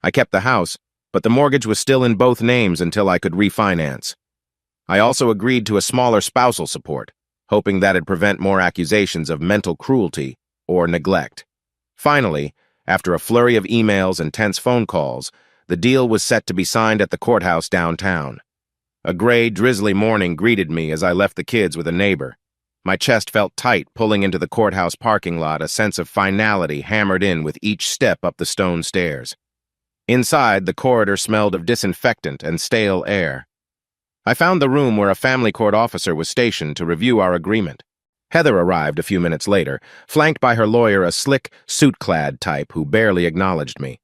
I kept the house, but the mortgage was still in both names until I could refinance. I also agreed to a smaller spousal support, hoping that'd prevent more accusations of mental cruelty or neglect. Finally, after a flurry of emails and tense phone calls, The deal was set to be signed at the courthouse downtown. A gray, drizzly morning greeted me as I left the kids with a neighbor. My chest felt tight pulling into the courthouse parking lot, a sense of finality hammered in with each step up the stone stairs. Inside, the corridor smelled of disinfectant and stale air. I found the room where a family court officer was stationed to review our agreement. Heather arrived a few minutes later, flanked by her lawyer, a slick, suit-clad type who barely acknowledged me.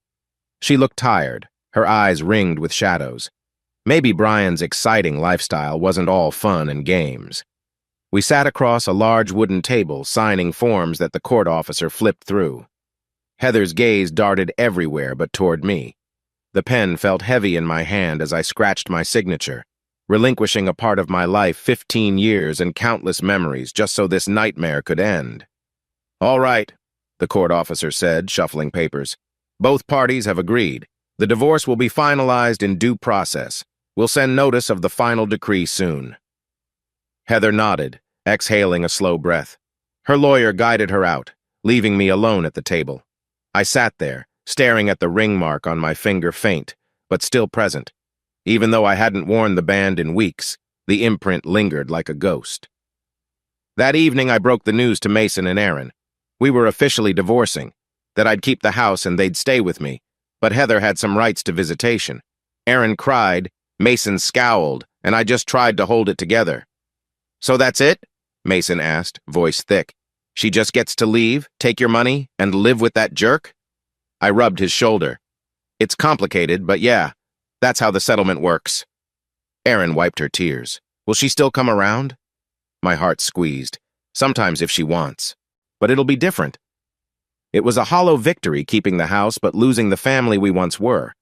She looked tired, her eyes ringed with shadows. Maybe Brian's exciting lifestyle wasn't all fun and games. We sat across a large wooden table, signing forms that the court officer flipped through. Heather's gaze darted everywhere but toward me. The pen felt heavy in my hand as I scratched my signature, relinquishing a part of my life, 15 years and countless memories, just so this nightmare could end. "All right," the court officer said, shuffling papers. "Both parties have agreed. The divorce will be finalized in due process. We'll send notice of the final decree soon." Heather nodded, exhaling a slow breath. Her lawyer guided her out, leaving me alone at the table. I sat there, staring at the ring mark on my finger, faint, but still present. Even though I hadn't worn the band in weeks, the imprint lingered like a ghost. That evening, I broke the news to Mason and Aaron. We were officially divorcing, that I'd keep the house and they'd stay with me, but Heather had some rights to visitation. Aaron cried, Mason scowled, and I just tried to hold it together. "So that's it?" Mason asked, voice thick. "She just gets to leave, take your money, and live with that jerk?" I rubbed his shoulder. "It's complicated, but yeah, that's how the settlement works." Aaron wiped her tears. "Will she still come around?" My heart squeezed. "Sometimes if she wants. But it'll be different." It was a hollow victory keeping the house but losing the family we once were.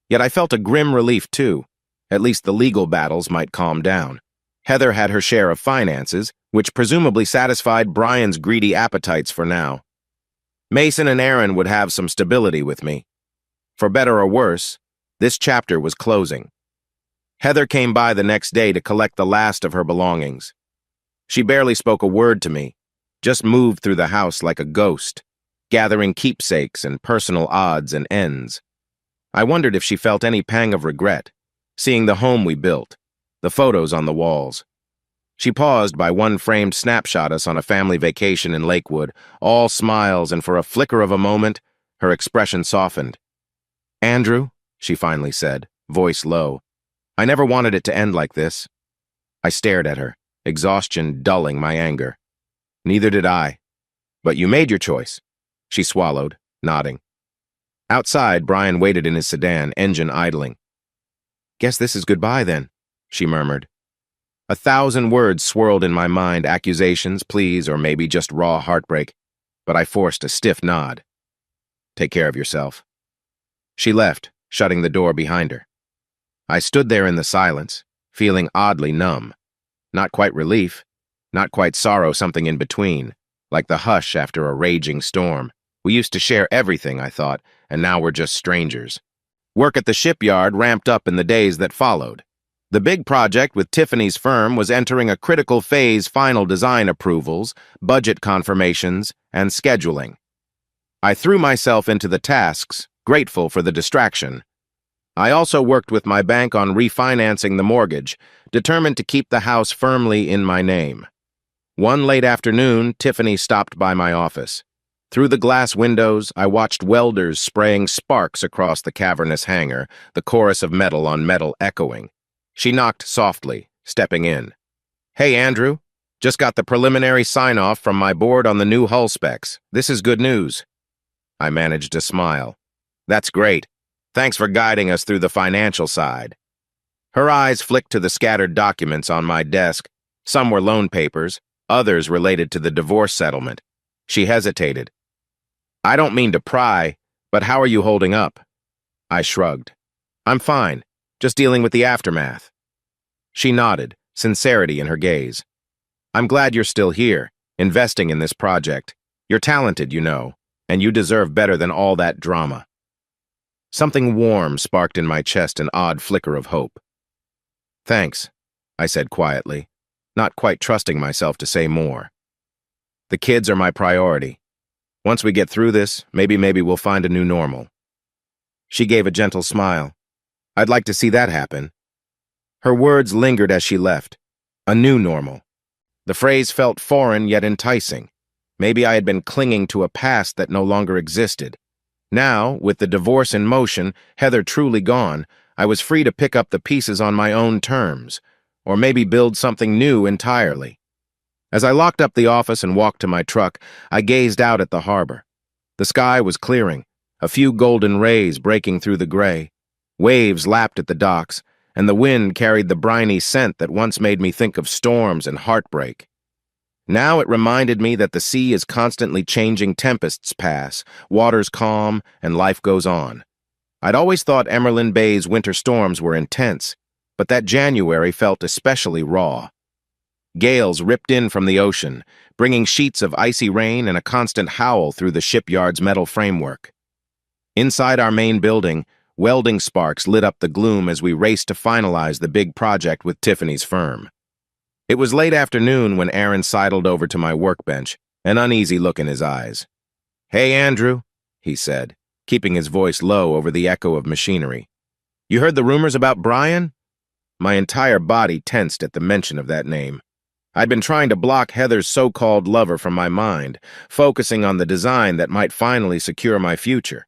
Yet I felt a grim relief too. At least the legal battles might calm down. Heather had her share of finances, which presumably satisfied Brian's greedy appetites for now. Mason and Aaron would have some stability with me. For better or worse, this chapter was closing. Heather came by the next day to collect the last of her belongings. She barely spoke a word to me, just moved through the house like a ghost, gathering keepsakes and personal odds and ends. I wondered if she felt any pang of regret, seeing the home we built, the photos on the walls. She paused by one framed snapshot us on a family vacation in Lakewood, all smiles, and for a flicker of a moment, her expression softened. "Andrew," she finally said, voice low, "I never wanted it to end like this." I stared at her, exhaustion dulling my anger. "Neither did I. But you made your choice." She swallowed, nodding. Outside, Brian waited in his sedan, engine idling. "Guess this is goodbye, then," she murmured. 1,000 words swirled in my mind, accusations, pleas, or maybe just raw heartbreak, but I forced a stiff nod. "Take care of yourself." She left, shutting the door behind her. I stood there in the silence, feeling oddly numb. Not quite relief, not quite sorrow, something in between, like the hush after a raging storm. We used to share everything, I thought, and now we're just strangers. Work at the shipyard ramped up in the days that followed. The big project with Tiffany's firm was entering a critical phase: final design approvals, budget confirmations, and scheduling. I threw myself into the tasks, grateful for the distraction. I also worked with my bank on refinancing the mortgage, determined to keep the house firmly in my name. One late afternoon, Tiffany stopped by my office. Through the glass windows, I watched welders spraying sparks across the cavernous hangar, the chorus of metal on metal echoing. She knocked softly, stepping in. "Hey, Andrew. Just got the preliminary sign-off from my board on the new hull specs. This is good news." I managed a smile. "That's great. Thanks for guiding us through the financial side." Her eyes flicked to the scattered documents on my desk. Some were loan papers, others related to the divorce settlement. She hesitated. "I don't mean to pry, but how are you holding up?" I shrugged. "I'm fine, just dealing with the aftermath." She nodded, sincerity in her gaze. "I'm glad you're still here, investing in this project. You're talented, you know, and you deserve better than all that drama." Something warm sparked in my chest, an odd flicker of hope. "Thanks," I said quietly, not quite trusting myself to say more. "The kids are my priority. Once we get through this, maybe we'll find a new normal." She gave a gentle smile. I'd like to see that happen. Her words lingered as she left. A new normal. The phrase felt foreign yet enticing. Maybe I had been clinging to a past that no longer existed. Now, with the divorce in motion, Heather truly gone, I was free to pick up the pieces on my own terms, or maybe build something new entirely. As I locked up the office and walked to my truck, I gazed out at the harbor. The sky was clearing, a few golden rays breaking through the gray. Waves lapped at the docks, and the wind carried the briny scent that once made me think of storms and heartbreak. Now it reminded me that the sea is constantly changing. Tempests pass, waters calm, and life goes on. I'd always thought Emerald Bay's winter storms were intense, but that January felt especially raw. Gales ripped in from the ocean, bringing sheets of icy rain and a constant howl through the shipyard's metal framework. Inside our main building, welding sparks lit up the gloom as we raced to finalize the big project with Tiffany's firm. It was late afternoon when Aaron sidled over to my workbench, an uneasy look in his eyes. "Hey, Andrew," he said, keeping his voice low over the echo of machinery. "You heard the rumors about Brian?" My entire body tensed at the mention of that name. I'd been trying to block Heather's so-called lover from my mind, focusing on the design that might finally secure my future.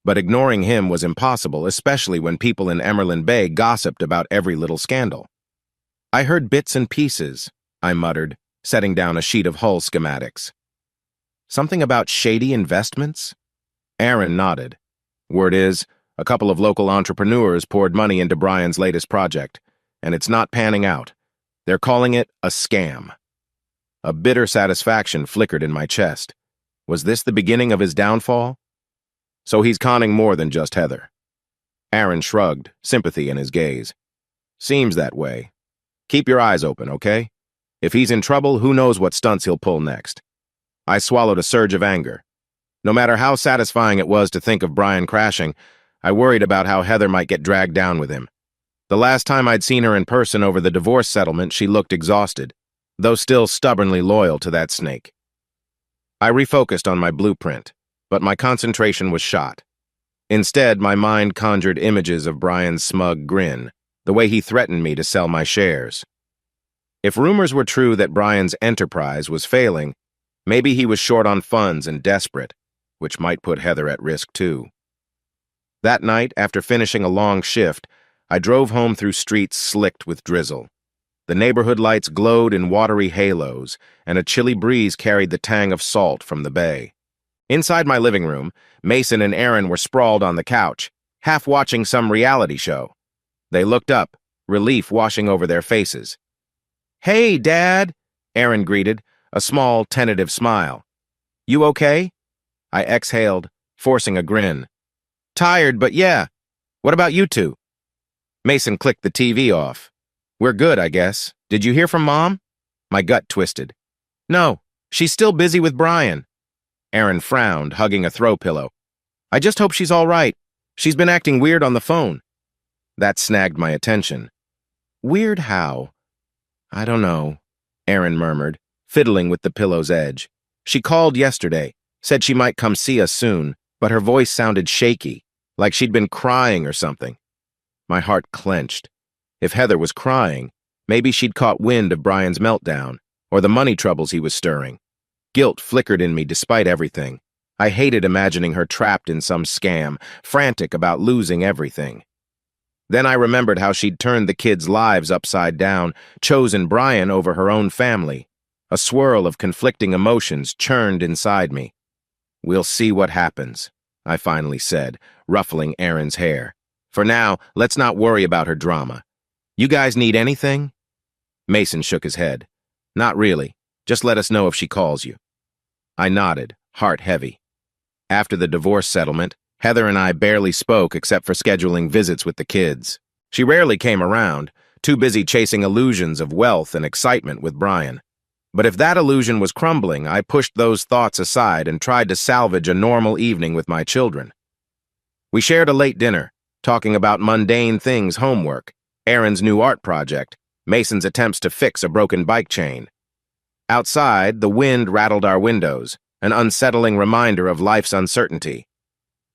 But ignoring him was impossible, especially when people in Emerald Bay gossiped about every little scandal. "I heard bits and pieces," I muttered, setting down a sheet of hull schematics. "Something about shady investments?" Aaron nodded. "Word is, a couple of local entrepreneurs poured money into Brian's latest project, and it's not panning out. They're calling it a scam." A bitter satisfaction flickered in my chest. Was this the beginning of his downfall? So he's conning more than just Heather. Aaron shrugged, sympathy in his gaze. "Seems that way. Keep your eyes open, okay? If he's in trouble, who knows what stunts he'll pull next." I swallowed a surge of anger. No matter how satisfying it was to think of Brian crashing, I worried about how Heather might get dragged down with him. The last time I'd seen her in person over the divorce settlement, she looked exhausted, though still stubbornly loyal to that snake. I refocused on my blueprint, but my concentration was shot. Instead, my mind conjured images of Brian's smug grin, the way he threatened me to sell my shares. If rumors were true that Brian's enterprise was failing, maybe he was short on funds and desperate, which might put Heather at risk too. That night, after finishing a long shift, I drove home through streets slicked with drizzle. The neighborhood lights glowed in watery halos, and a chilly breeze carried the tang of salt from the bay. Inside my living room, Mason and Aaron were sprawled on the couch, half watching some reality show. They looked up, relief washing over their faces. "Hey, Dad," Aaron greeted, a small, tentative smile. "You okay?" I exhaled, forcing a grin. "Tired, but yeah. What about you two?" Mason clicked the TV off. "We're good, I guess. Did you hear from Mom?" My gut twisted. "No, she's still busy with Brian." Aaron frowned, hugging a throw pillow. "I just hope she's all right. She's been acting weird on the phone." That snagged my attention. "Weird how?" "I don't know," Aaron murmured, fiddling with the pillow's edge. "She called yesterday, said she might come see us soon, but her voice sounded shaky, like she'd been crying or something." My heart clenched. If Heather was crying, maybe she'd caught wind of Brian's meltdown, or the money troubles he was stirring. Guilt flickered in me despite everything. I hated imagining her trapped in some scam, frantic about losing everything. Then I remembered how she'd turned the kids' lives upside down, chosen Brian over her own family. A swirl of conflicting emotions churned inside me. "We'll see what happens," I finally said, ruffling Aaron's hair. "For now, let's not worry about her drama. You guys need anything?" Mason shook his head. "Not really. Just let us know if she calls you." I nodded, heart heavy. After the divorce settlement, Heather and I barely spoke except for scheduling visits with the kids. She rarely came around, too busy chasing illusions of wealth and excitement with Brian. But if that illusion was crumbling, I pushed those thoughts aside and tried to salvage a normal evening with my children. We shared a late dinner, talking about mundane things: homework, Aaron's new art project, Mason's attempts to fix a broken bike chain. Outside, the wind rattled our windows, an unsettling reminder of life's uncertainty.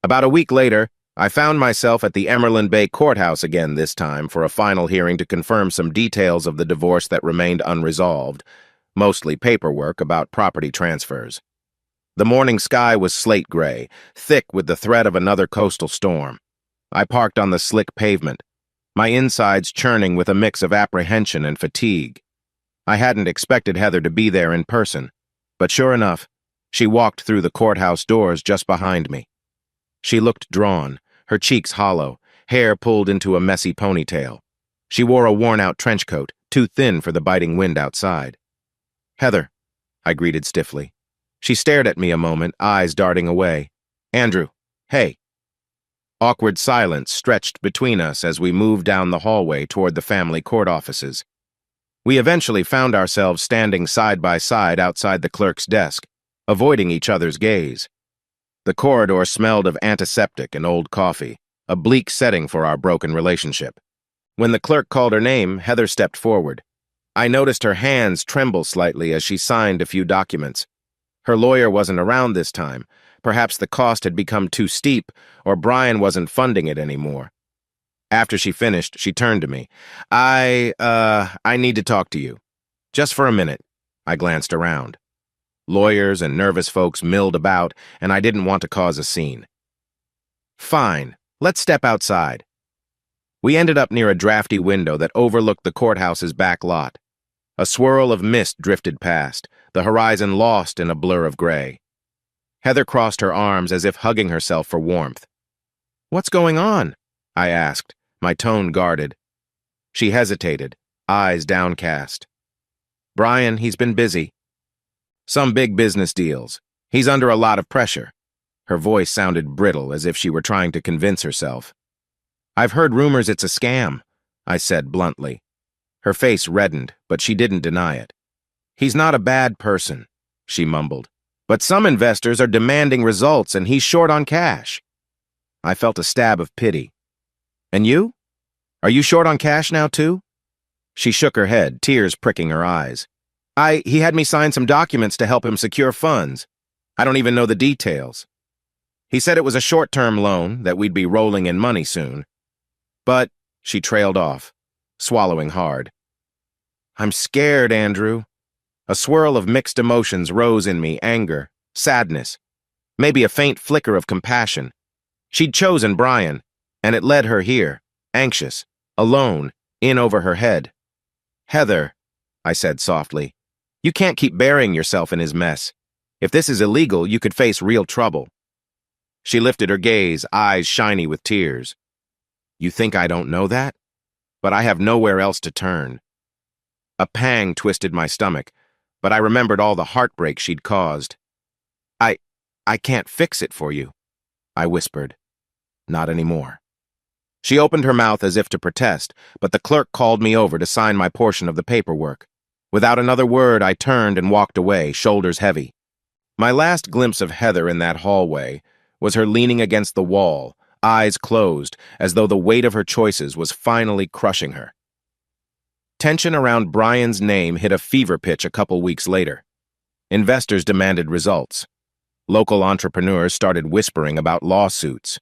About a week later, I found myself at the Emerald Bay Courthouse again this time for a final hearing to confirm some details of the divorce that remained unresolved, mostly paperwork about property transfers. The morning sky was slate gray, thick with the threat of another coastal storm. I parked on the slick pavement, my insides churning with a mix of apprehension and fatigue. I hadn't expected Heather to be there in person, but sure enough, she walked through the courthouse doors just behind me. She looked drawn, her cheeks hollow, hair pulled into a messy ponytail. She wore a worn-out trench coat, too thin for the biting wind outside. "Heather," I greeted stiffly. She stared at me a moment, eyes darting away. "Andrew, hey." Awkward silence stretched between us as we moved down the hallway toward the family court offices. We eventually found ourselves standing side by side outside the clerk's desk, avoiding each other's gaze. The corridor smelled of antiseptic and old coffee, a bleak setting for our broken relationship. When the clerk called her name, Heather stepped forward. I noticed her hands tremble slightly as she signed a few documents. Her lawyer wasn't around this time. Perhaps the cost had become too steep, or Brian wasn't funding it anymore. After she finished, she turned to me. I need to talk to you. Just for a minute." I glanced around. Lawyers and nervous folks milled about, and I didn't want to cause a scene. "Fine, let's step outside." We ended up near a drafty window that overlooked the courthouse's back lot. A swirl of mist drifted past, the horizon lost in a blur of gray. Heather crossed her arms as if hugging herself for warmth. "What's going on?" I asked, my tone guarded. She hesitated, eyes downcast. "Brian, he's been busy. Some big business deals. He's under a lot of pressure." Her voice sounded brittle, as if she were trying to convince herself. "I've heard rumors it's a scam," I said bluntly. Her face reddened, but she didn't deny it. "He's not a bad person," she mumbled. "But some investors are demanding results, and he's short on cash." I felt a stab of pity. "And you? Are you short on cash now, too?" She shook her head, tears pricking her eyes. He had me sign some documents to help him secure funds. I don't even know the details. He said it was a short-term loan, that we'd be rolling in money soon. But," she trailed off, swallowing hard. "I'm scared, Andrew." A swirl of mixed emotions rose in me, anger, sadness, maybe a faint flicker of compassion. She'd chosen Brian, and it led her here, anxious, alone, in over her head. "Heather," I said softly, "you can't keep burying yourself in his mess. If this is illegal, you could face real trouble." She lifted her gaze, eyes shiny with tears. "You think I don't know that? But I have nowhere else to turn." A pang twisted my stomach, but I remembered all the heartbreak she'd caused. I can't fix it for you," I whispered. "Not anymore." She opened her mouth as if to protest, but the clerk called me over to sign my portion of the paperwork. Without another word, I turned and walked away, shoulders heavy. My last glimpse of Heather in that hallway was her leaning against the wall, eyes closed, as though the weight of her choices was finally crushing her. Tension around Brian's name hit a fever pitch a couple weeks later. Investors demanded results. Local entrepreneurs started whispering about lawsuits.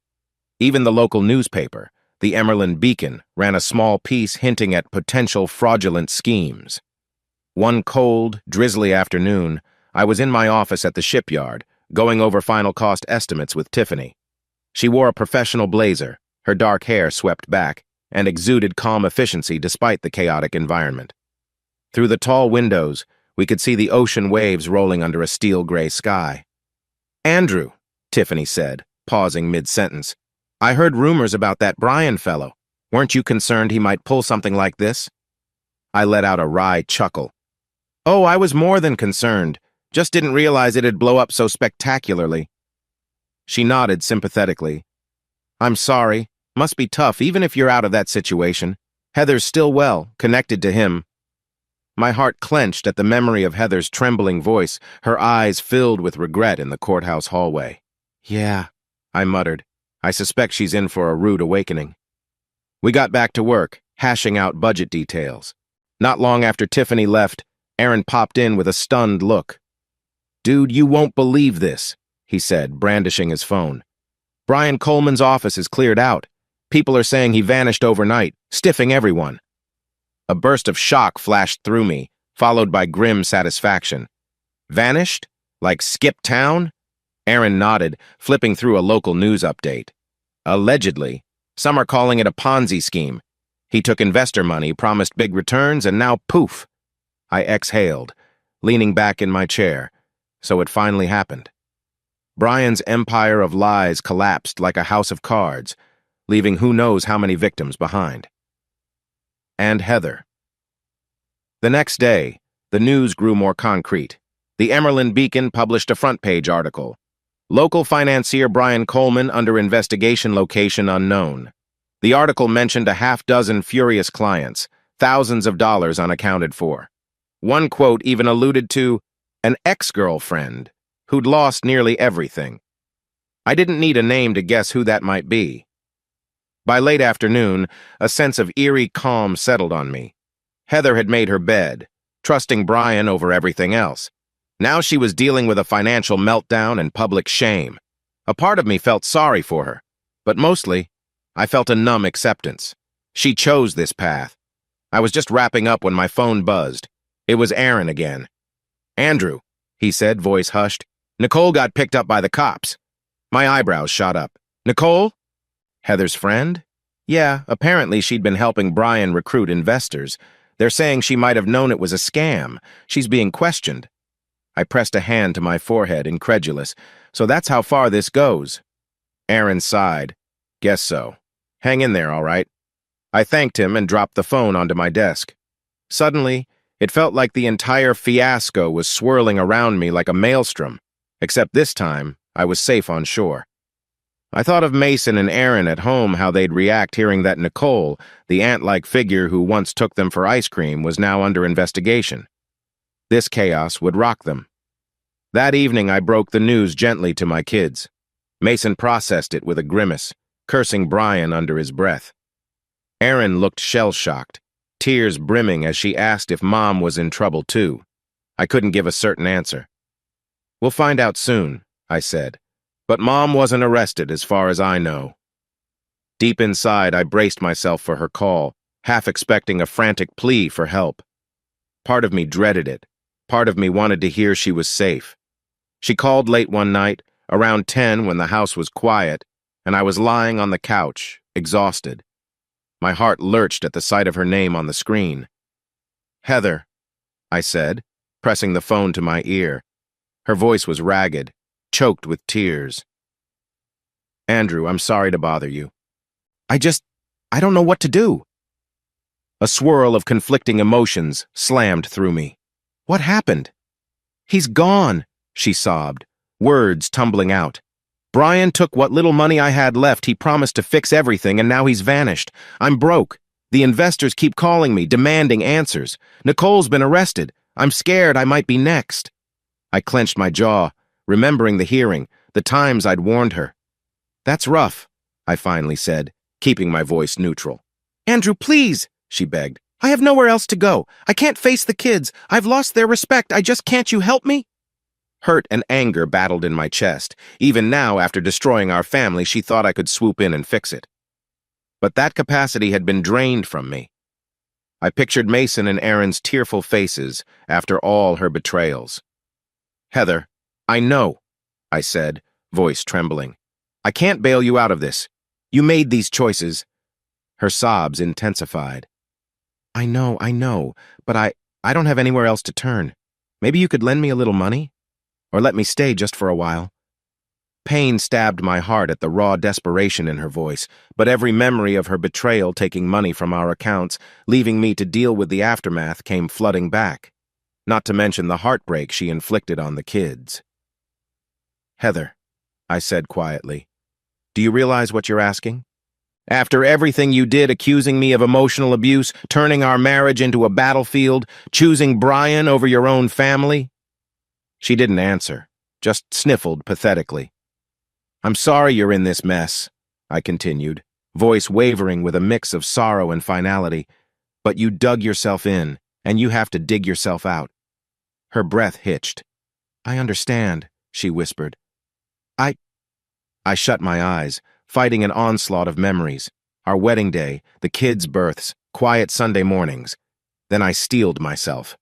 Even the local newspaper, the Emerald Beacon, ran a small piece hinting at potential fraudulent schemes. One cold, drizzly afternoon, I was in my office at the shipyard, going over final cost estimates with Tiffany. She wore a professional blazer, her dark hair swept back, and exuded calm efficiency despite the chaotic environment. Through the tall windows, we could see the ocean waves rolling under a steel-gray sky. "Andrew," Tiffany said, pausing mid-sentence, "I heard rumors about that Brian fellow. Weren't you concerned he might pull something like this?" I let out a wry chuckle. "Oh, I was more than concerned. Just didn't realize it'd blow up so spectacularly." She nodded sympathetically. "I'm sorry. Must be tough, even if you're out of that situation. Heather's still well, connected to him." My heart clenched at the memory of Heather's trembling voice, her eyes filled with regret in the courthouse hallway. "Yeah," I muttered. "I suspect she's in for a rude awakening." We got back to work, hashing out budget details. Not long after Tiffany left, Aaron popped in with a stunned look. "Dude, you won't believe this," he said, brandishing his phone. Brian Coleman's office is cleared out. People are saying he vanished overnight, stiffing everyone. A burst of shock flashed through me, followed by grim satisfaction. Vanished? Like skipped town? Aaron nodded, flipping through a local news update. Allegedly. Some are calling it a Ponzi scheme. He took investor money, promised big returns, and now poof! I exhaled, leaning back in my chair. So it finally happened. Brian's empire of lies collapsed like a house of cards, leaving who knows how many victims behind. And Heather. The next day, the news grew more concrete. The Emerald Beacon published a front-page article. Local financier Brian Coleman under investigation, location unknown. The article mentioned a half-dozen furious clients, thousands of dollars unaccounted for. One quote even alluded to an ex-girlfriend who'd lost nearly everything. I didn't need a name to guess who that might be. By late afternoon, a sense of eerie calm settled on me. Heather had made her bed, trusting Brian over everything else. Now she was dealing with a financial meltdown and public shame. A part of me felt sorry for her, but mostly, I felt a numb acceptance. She chose this path. I was just wrapping up when my phone buzzed. It was Aaron again. "Andrew," he said, voice hushed. "Nicole got picked up by the cops." My eyebrows shot up. "Nicole? Heather's friend?" Yeah, apparently she'd been helping Brian recruit investors. They're saying she might have known it was a scam. She's being questioned. I pressed a hand to my forehead, incredulous. So that's how far this goes. Aaron sighed. "Guess so. Hang in there, all right." I thanked him and dropped the phone onto my desk. Suddenly, it felt like the entire fiasco was swirling around me like a maelstrom, except this time, I was safe on shore. I thought of Mason and Aaron at home, how they'd react hearing that Nicole, the ant-like figure who once took them for ice cream, was now under investigation. This chaos would rock them. That evening, I broke the news gently to my kids. Mason processed it with a grimace, cursing Brian under his breath. Aaron looked shell-shocked, tears brimming as she asked if Mom was in trouble too. I couldn't give a certain answer. "We'll find out soon," I said. But Mom wasn't arrested as far as I know. Deep inside, I braced myself for her call, half expecting a frantic plea for help. Part of me dreaded it. Part of me wanted to hear she was safe. She called late one night, around 10 when the house was quiet, and I was lying on the couch, exhausted. My heart lurched at the sight of her name on the screen. "Heather," I said, pressing the phone to my ear. Her voice was ragged, choked with tears. "Andrew, I'm sorry to bother you. I don't know what to do." A swirl of conflicting emotions slammed through me. "What happened?" "He's gone," she sobbed, words tumbling out. "Brian took what little money I had left. He promised to fix everything, and now he's vanished. I'm broke. The investors keep calling me, demanding answers. Nicole's been arrested. I'm scared I might be next." I clenched my jaw, remembering the hearing, the times I'd warned her. "That's rough," I finally said, keeping my voice neutral. "Andrew, please," she begged. "I have nowhere else to go. I can't face the kids. I've lost their respect. Can't you help me?" Hurt and anger battled in my chest. Even now, after destroying our family, she thought I could swoop in and fix it. But that capacity had been drained from me. I pictured Mason and Aaron's tearful faces after all her betrayals. "Heather, I know," I said, voice trembling. "I can't bail you out of this. You made these choices." Her sobs intensified. I know, but I don't have anywhere else to turn. Maybe you could lend me a little money? Or let me stay just for a while?" Pain stabbed my heart at the raw desperation in her voice, but every memory of her betrayal taking money from our accounts, leaving me to deal with the aftermath, came flooding back. Not to mention the heartbreak she inflicted on the kids. "Heather," I said quietly, "do you realize what you're asking? After everything you did, accusing me of emotional abuse, turning our marriage into a battlefield, choosing Brian over your own family?" She didn't answer, just sniffled pathetically. "I'm sorry you're in this mess," I continued, voice wavering with a mix of sorrow and finality. "But you dug yourself in, and you have to dig yourself out." Her breath hitched. "I understand," she whispered. I shut my eyes, fighting an onslaught of memories. Our wedding day, the kids' births, quiet Sunday mornings. Then I steeled myself.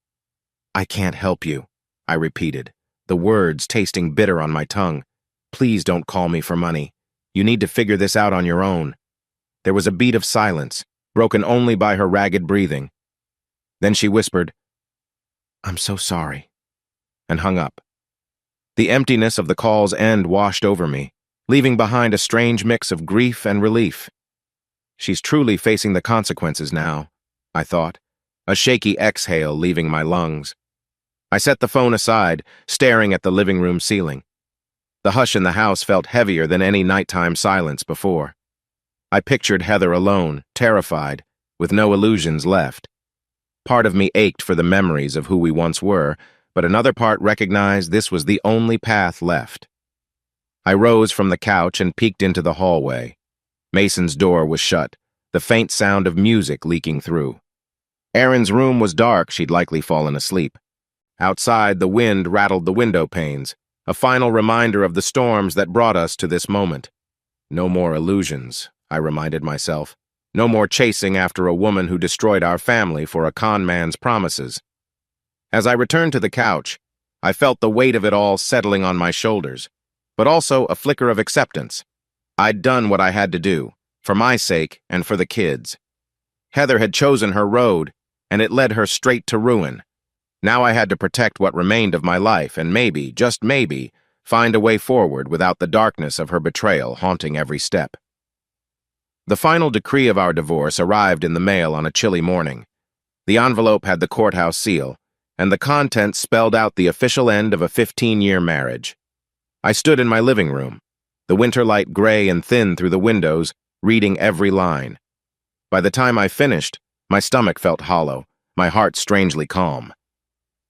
"I can't help you," I repeated, the words tasting bitter on my tongue. "Please don't call me for money. You need to figure this out on your own." There was a beat of silence, broken only by her ragged breathing. Then she whispered, "I'm so sorry," and hung up. The emptiness of the call's end washed over me, leaving behind a strange mix of grief and relief. She's truly facing the consequences now, I thought, a shaky exhale leaving my lungs. I set the phone aside, staring at the living room ceiling. The hush in the house felt heavier than any nighttime silence before. I pictured Heather alone, terrified, with no illusions left. Part of me ached for the memories of who we once were, but another part recognized this was the only path left. I rose from the couch and peeked into the hallway. Mason's door was shut, the faint sound of music leaking through. Erin's room was dark, she'd likely fallen asleep. Outside, the wind rattled the window panes, a final reminder of the storms that brought us to this moment. No more illusions, I reminded myself. No more chasing after a woman who destroyed our family for a con man's promises. As I returned to the couch, I felt the weight of it all settling on my shoulders, but also a flicker of acceptance. I'd done what I had to do, for my sake and for the kids. Heather had chosen her road, and it led her straight to ruin. Now I had to protect what remained of my life and maybe, just maybe, find a way forward without the darkness of her betrayal haunting every step. The final decree of our divorce arrived in the mail on a chilly morning. The envelope had the courthouse seal, and the contents spelled out the official end of a 15-year marriage. I stood in my living room, the winter light gray and thin through the windows, reading every line. By the time I finished, my stomach felt hollow, my heart strangely calm.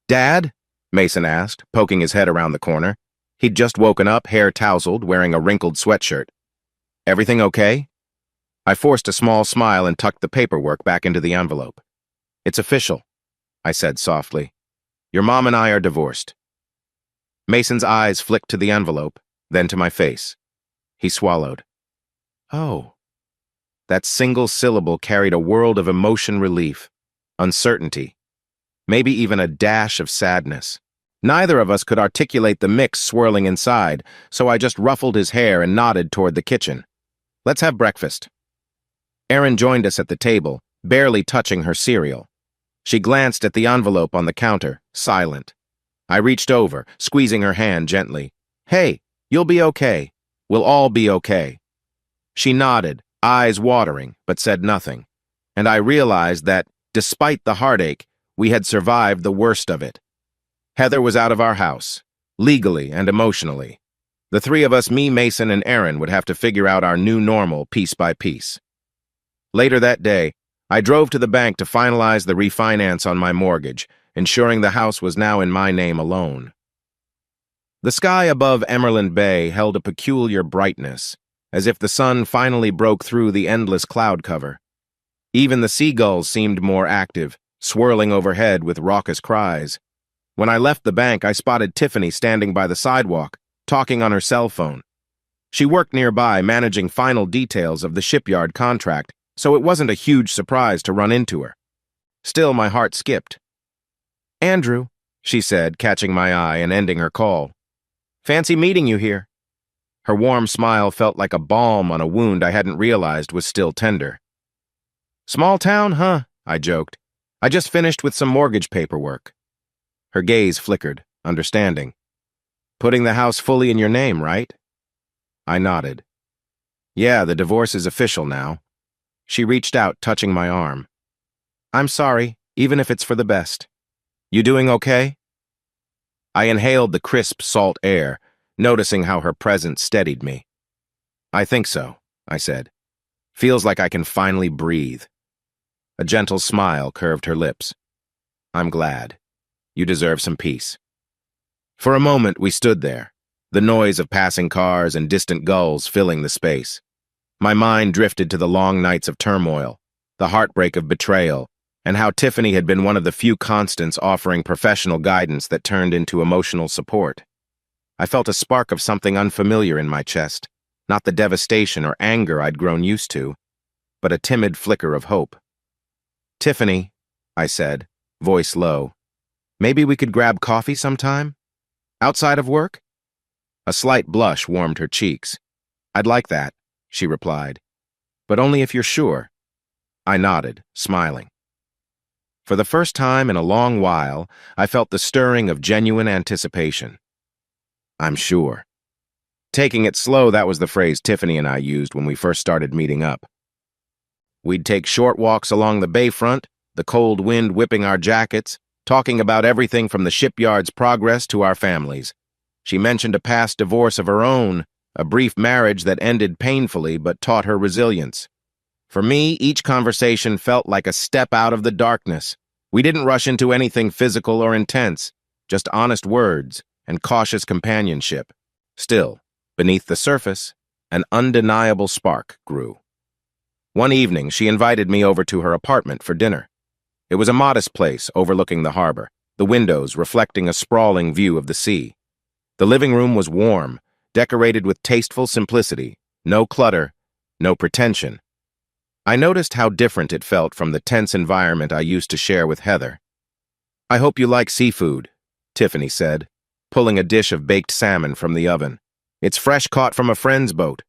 "Dad?" Mason asked, poking his head around the corner. He'd just woken up, hair tousled, wearing a wrinkled sweatshirt. "Everything okay?" I forced a small smile and tucked the paperwork back into the envelope. "It's official," I said softly. "Your mom and I are divorced." Mason's eyes flicked to the envelope, then to my face. He swallowed. "Oh." That single syllable carried a world of emotion relief, uncertainty, maybe even a dash of sadness. Neither of us could articulate the mix swirling inside, so I just ruffled his hair and nodded toward the kitchen. "Let's have breakfast." Erin joined us at the table, barely touching her cereal. She glanced at the envelope on the counter, silent. I reached over, squeezing her hand gently. "Hey, you'll be okay. We'll all be okay." She nodded, eyes watering, but said nothing. And I realized that, despite the heartache, we had survived the worst of it. Heather was out of our house, legally and emotionally. The three of us, me, Mason, and Erin, would have to figure out our new normal piece by piece. Later that day, I drove to the bank to finalize the refinance on my mortgage, ensuring the house was now in my name alone. The sky above Emerald Bay held a peculiar brightness, as if the sun finally broke through the endless cloud cover. Even the seagulls seemed more active, swirling overhead with raucous cries. When I left the bank, I spotted Tiffany standing by the sidewalk, talking on her cell phone. She worked nearby, managing final details of the shipyard contract, so it wasn't a huge surprise to run into her. Still, my heart skipped. "Andrew," she said, catching my eye and ending her call. "Fancy meeting you here." Her warm smile felt like a balm on a wound I hadn't realized was still tender. "Small town, huh?" I joked. "I just finished with some mortgage paperwork." Her gaze flickered, understanding. "Putting the house fully in your name, right?" I nodded. "Yeah, the divorce is official now." She reached out, touching my arm. "I'm sorry, even if it's for the best. You doing okay?" I inhaled the crisp, salt air, noticing how her presence steadied me. "I think so," I said. "Feels like I can finally breathe." A gentle smile curved her lips. "I'm glad. You deserve some peace." For a moment, we stood there, the noise of passing cars and distant gulls filling the space. My mind drifted to the long nights of turmoil, the heartbreak of betrayal, and how Tiffany had been one of the few constants offering professional guidance that turned into emotional support. I felt a spark of something unfamiliar in my chest, not the devastation or anger I'd grown used to, but a timid flicker of hope. "Tiffany," I said, voice low, "maybe we could grab coffee sometime? Outside of work?" A slight blush warmed her cheeks. "I'd like that," she replied, "but only if you're sure." I nodded, smiling. For the first time in a long while, I felt the stirring of genuine anticipation. "I'm sure." Taking it slow, that was the phrase Tiffany and I used when we first started meeting up. We'd take short walks along the bayfront, the cold wind whipping our jackets, talking about everything from the shipyard's progress to our families. She mentioned a past divorce of her own, a brief marriage that ended painfully but taught her resilience. For me, each conversation felt like a step out of the darkness. We didn't rush into anything physical or intense, just honest words and cautious companionship. Still, beneath the surface, an undeniable spark grew. One evening, she invited me over to her apartment for dinner. It was a modest place overlooking the harbor, the windows reflecting a sprawling view of the sea. The living room was warm, decorated with tasteful simplicity, no clutter, no pretension. I noticed how different it felt from the tense environment I used to share with Heather. "I hope you like seafood," Tiffany said, pulling a dish of baked salmon from the oven. "It's fresh caught from a friend's boat."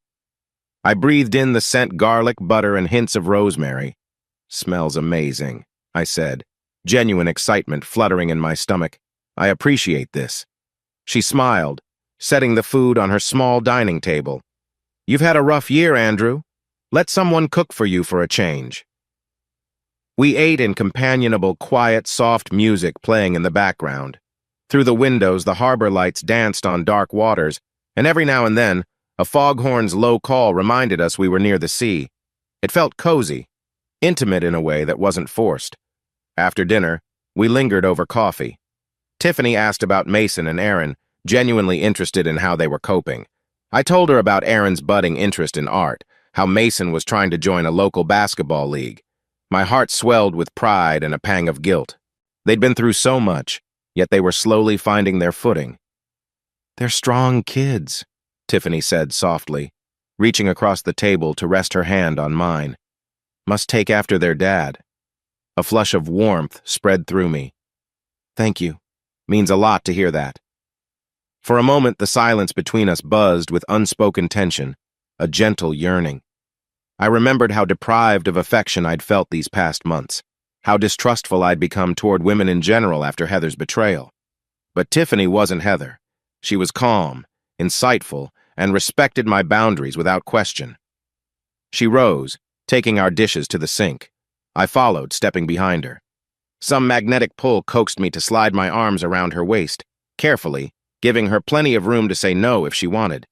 I breathed in the scent garlic, butter, and hints of rosemary. "Smells amazing," I said, genuine excitement fluttering in my stomach. "I appreciate this." She smiled, setting the food on her small dining table. "You've had a rough year, Andrew. Let someone cook for you for a change." We ate in companionable, quiet, soft music playing in the background. Through the windows, the harbor lights danced on dark waters, and every now and then, a foghorn's low call reminded us we were near the sea. It felt cozy, intimate in a way that wasn't forced. After dinner, we lingered over coffee. Tiffany asked about Mason and Aaron, genuinely interested in how they were coping. I told her about Aaron's budding interest in art, how Mason was trying to join a local basketball league. My heart swelled with pride and a pang of guilt. They'd been through so much, yet they were slowly finding their footing. "They're strong kids," Tiffany said softly, reaching across the table to rest her hand on mine. "Must take after their dad." A flush of warmth spread through me. "Thank you. Means a lot to hear that." For a moment, the silence between us buzzed with unspoken tension, a gentle yearning. I remembered how deprived of affection I'd felt these past months, how distrustful I'd become toward women in general after Heather's betrayal. But Tiffany wasn't Heather. She was calm, insightful, and respected my boundaries without question. She rose, taking our dishes to the sink. I followed, stepping behind her. Some magnetic pull coaxed me to slide my arms around her waist, carefully, giving her plenty of room to say no if she wanted.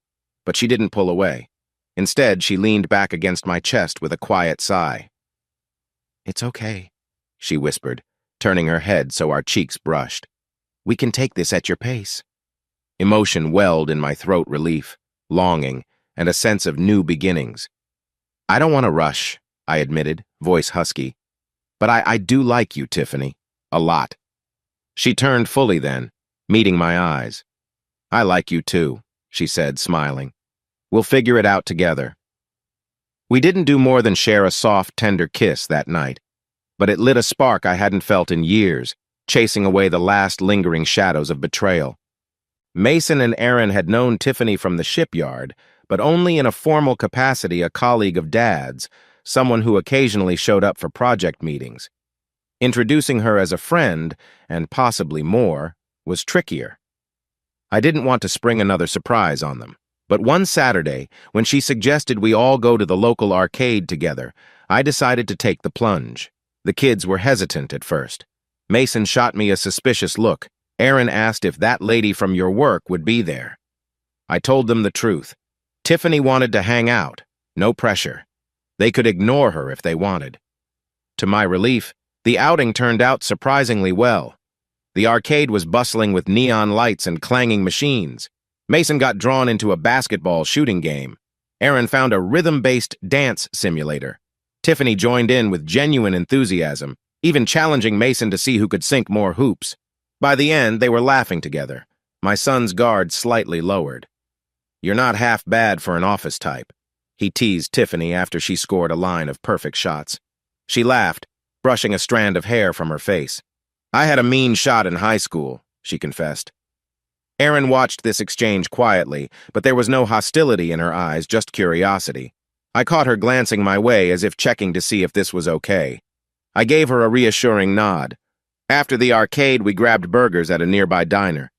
But she didn't pull away. Instead, she leaned back against my chest with a quiet sigh. "It's okay," she whispered, turning her head so our cheeks brushed. "We can take this at your pace." Emotion welled in my throat, relief, longing, and a sense of new beginnings. "I don't want to rush," I admitted, voice husky. "But I do like you, Tiffany. A lot." She turned fully then, meeting my eyes. "I like you too," she said, smiling. "We'll figure it out together." We didn't do more than share a soft, tender kiss that night, but it lit a spark I hadn't felt in years, chasing away the last lingering shadows of betrayal. Mason and Aaron had known Tiffany from the shipyard, but only in a formal capacity, a colleague of Dad's, someone who occasionally showed up for project meetings. Introducing her as a friend, and possibly more, was trickier. I didn't want to spring another surprise on them. But one Saturday, when she suggested we all go to the local arcade together, I decided to take the plunge. The kids were hesitant at first. Mason shot me a suspicious look. Aaron asked if that lady from your work would be there. I told them the truth. Tiffany wanted to hang out. No pressure. They could ignore her if they wanted. To my relief, the outing turned out surprisingly well. The arcade was bustling with neon lights and clanging machines. Mason got drawn into a basketball shooting game. Aaron found a rhythm-based dance simulator. Tiffany joined in with genuine enthusiasm, even challenging Mason to see who could sink more hoops. By the end, they were laughing together, my son's guard slightly lowered. You're not half bad for an office type. He teased Tiffany after she scored a line of perfect shots. She laughed, brushing a strand of hair from her face. I had a mean shot in high school, she confessed. Erin watched this exchange quietly, but there was no hostility in her eyes, just curiosity. I caught her glancing my way as if checking to see if this was okay. I gave her a reassuring nod. After the arcade, we grabbed burgers at a nearby diner.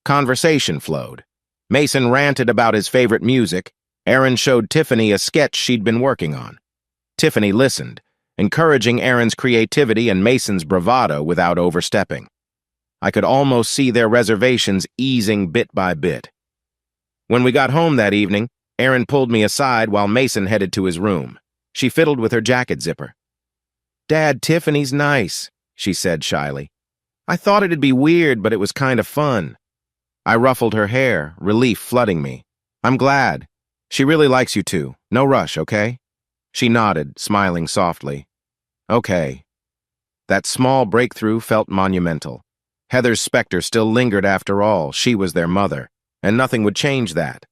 Conversation flowed. Mason ranted about his favorite music. Erin showed Tiffany a sketch she'd been working on. Tiffany listened, encouraging Erin's creativity and Mason's bravado without overstepping. I could almost see their reservations easing bit by bit. When we got home that evening, Erin pulled me aside while Mason headed to his room. She fiddled with her jacket zipper. "Dad, Tiffany's nice," she said shyly. "I thought it'd be weird, but it was kind of fun." I ruffled her hair, relief flooding me. "I'm glad. She really likes you two. No rush, okay?" She nodded, smiling softly. "Okay." That small breakthrough felt monumental. Heather's specter still lingered after all. She was their mother, and nothing would change that.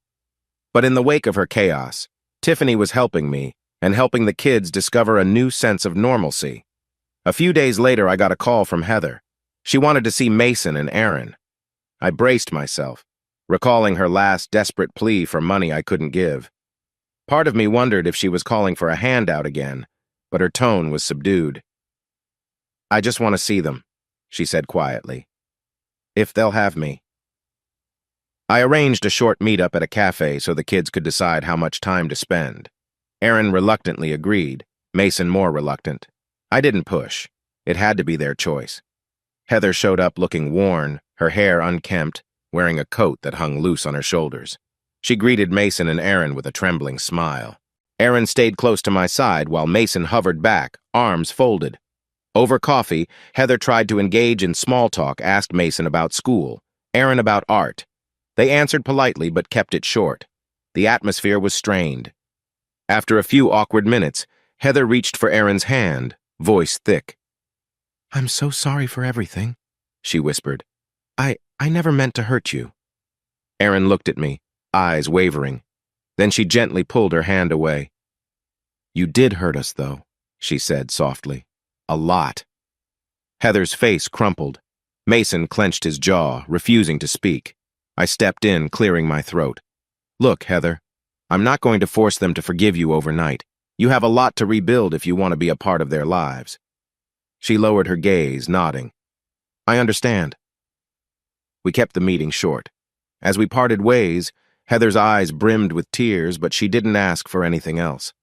But in the wake of her chaos, Tiffany was helping me and helping the kids discover a new sense of normalcy. A few days later, I got a call from Heather. She wanted to see Mason and Erin. I braced myself, recalling her last desperate plea for money I couldn't give. Part of me wondered if she was calling for a handout again, but her tone was subdued. "I just want to see them," she said quietly. "If they'll have me." I arranged a short meetup at a cafe so the kids could decide how much time to spend. Erin reluctantly agreed, Mason more reluctant. I didn't push. It had to be their choice. Heather showed up looking worn, her hair unkempt, wearing a coat that hung loose on her shoulders. She greeted Mason and Erin with a trembling smile. Erin stayed close to my side while Mason hovered back, arms folded. Over coffee, Heather tried to engage in small talk, asked Mason about school, Erin about art. They answered politely but kept it short. The atmosphere was strained. After a few awkward minutes, Heather reached for Erin's hand, voice thick. "I'm so sorry for everything," she whispered. I never meant to hurt you." Erin looked at me, eyes wavering. Then she gently pulled her hand away. "You did hurt us, though," she said softly. "A lot." Heather's face crumpled. Mason clenched his jaw, refusing to speak. I stepped in, clearing my throat. "Look, Heather, I'm not going to force them to forgive you overnight. You have a lot to rebuild if you want to be a part of their lives." She lowered her gaze, nodding. "I understand." We kept the meeting short. As we parted ways, Heather's eyes brimmed with tears, but she didn't ask for anything else.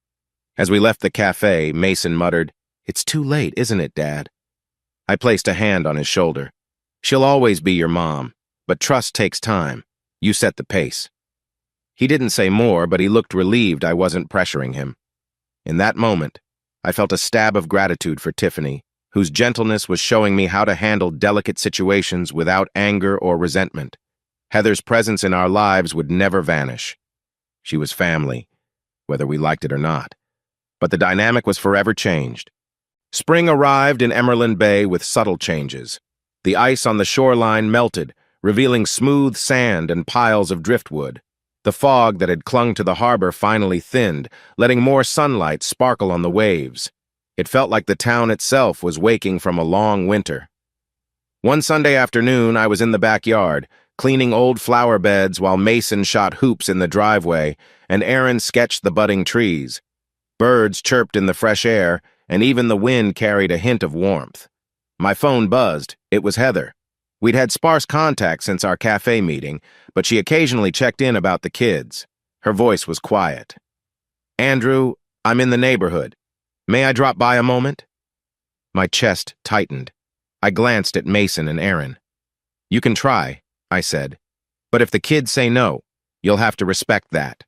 As we left the cafe, Mason muttered, "It's too late, isn't it, Dad?" I placed a hand on his shoulder. "She'll always be your mom, but trust takes time. You set the pace." He didn't say more, but he looked relieved I wasn't pressuring him. In that moment, I felt a stab of gratitude for Tiffany, whose gentleness was showing me how to handle delicate situations without anger or resentment. Heather's presence in our lives would never vanish. She was family, whether we liked it or not. But the dynamic was forever changed. Spring arrived in Emerald Bay with subtle changes. The ice on the shoreline melted, revealing smooth sand and piles of driftwood. The fog that had clung to the harbor finally thinned, letting more sunlight sparkle on the waves. It felt like the town itself was waking from a long winter. One Sunday afternoon, I was in the backyard, cleaning old flower beds while Mason shot hoops in the driveway and Erin sketched the budding trees. Birds chirped in the fresh air, and even the wind carried a hint of warmth. My phone buzzed. It was Heather. We'd had sparse contact since our cafe meeting, but she occasionally checked in about the kids. Her voice was quiet. "Andrew, I'm in the neighborhood. May I drop by a moment?" My chest tightened. I glanced at Mason and Erin. "You can try," I said, "but if the kids say no, you'll have to respect that."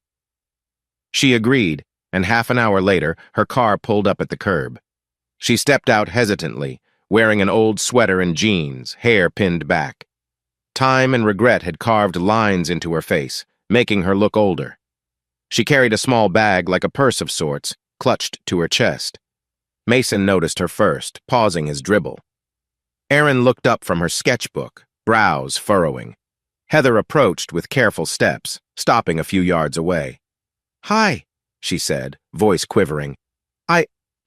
She agreed, and half an hour later, her car pulled up at the curb. She stepped out hesitantly, wearing an old sweater and jeans, hair pinned back. Time and regret had carved lines into her face, making her look older. She carried a small bag like a purse of sorts, clutched to her chest. Mason noticed her first, pausing his dribble. Erin looked up from her sketchbook, brows furrowing. Heather approached with careful steps, stopping a few yards away. "Hi," she said, voice quivering.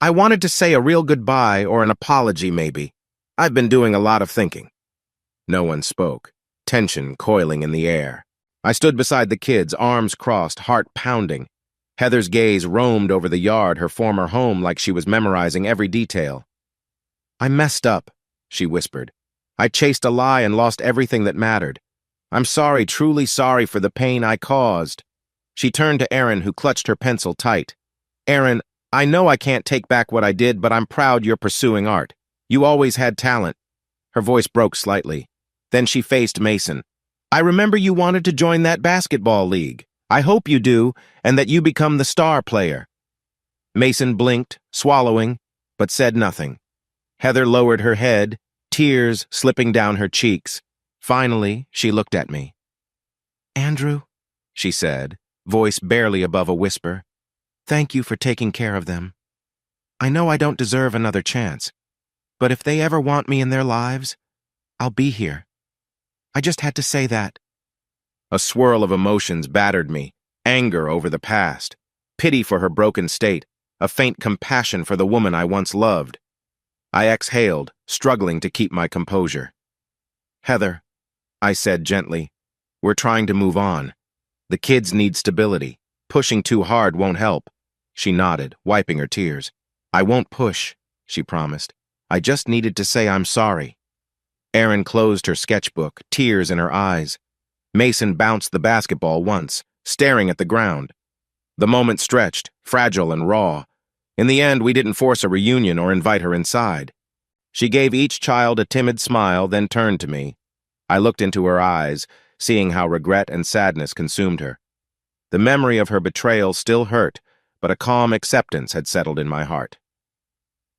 I wanted to say a real goodbye or an apology, maybe. I've been doing a lot of thinking." No one spoke, tension coiling in the air. I stood beside the kids, arms crossed, heart pounding. Heather's gaze roamed over the yard, her former home, like she was memorizing every detail. "I messed up," she whispered. "I chased a lie and lost everything that mattered. I'm sorry, truly sorry for the pain I caused." She turned to Aaron, who clutched her pencil tight. "Aaron, I know I can't take back what I did, but I'm proud you're pursuing art. You always had talent." Her voice broke slightly. Then she faced Mason. "I remember you wanted to join that basketball league. I hope you do, and that you become the star player." Mason blinked, swallowing, but said nothing. Heather lowered her head, tears slipping down her cheeks. Finally, she looked at me. "Andrew," she said, voice barely above a whisper, "thank you for taking care of them. I know I don't deserve another chance, but if they ever want me in their lives, I'll be here. I just had to say that." A swirl of emotions battered me, anger over the past, pity for her broken state, a faint compassion for the woman I once loved. I exhaled, struggling to keep my composure. "Heather," I said gently, "we're trying to move on. The kids need stability. Pushing too hard won't help." She nodded, wiping her tears. "I won't push," she promised. "I just needed to say I'm sorry." Erin closed her sketchbook, tears in her eyes. Mason bounced the basketball once, staring at the ground. The moment stretched, fragile and raw. In the end, we didn't force a reunion or invite her inside. She gave each child a timid smile, then turned to me. I looked into her eyes, seeing how regret and sadness consumed her. The memory of her betrayal still hurt, but a calm acceptance had settled in my heart.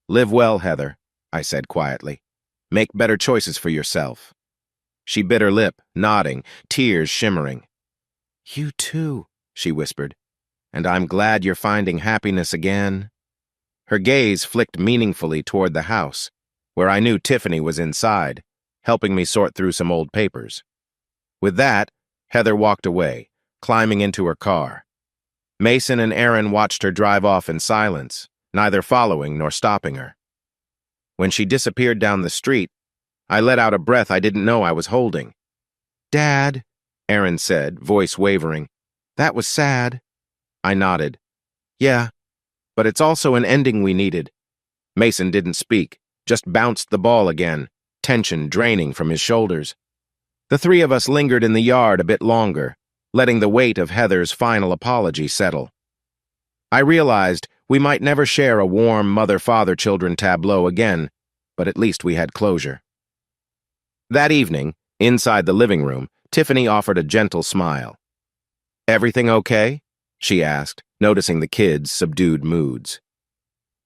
"Live well, Heather," I said quietly. "Make better choices for yourself." She bit her lip, nodding, tears shimmering. "You too," she whispered. "And I'm glad you're finding happiness again." Her gaze flicked meaningfully toward the house, where I knew Tiffany was inside, helping me sort through some old papers. With that, Heather walked away, climbing into her car. Mason and Aaron watched her drive off in silence, neither following nor stopping her. When she disappeared down the street, I let out a breath I didn't know I was holding. "Dad," Aaron said, voice wavering, "that was sad." I nodded. "Yeah, but it's also an ending we needed." Mason didn't speak, just bounced the ball again, tension draining from his shoulders. The three of us lingered in the yard a bit longer, letting the weight of Heather's final apology settle. I realized we might never share a warm mother-father-children tableau again, but at least we had closure. That evening, inside the living room, Tiffany offered a gentle smile. "Everything okay?" she asked, noticing the kids' subdued moods.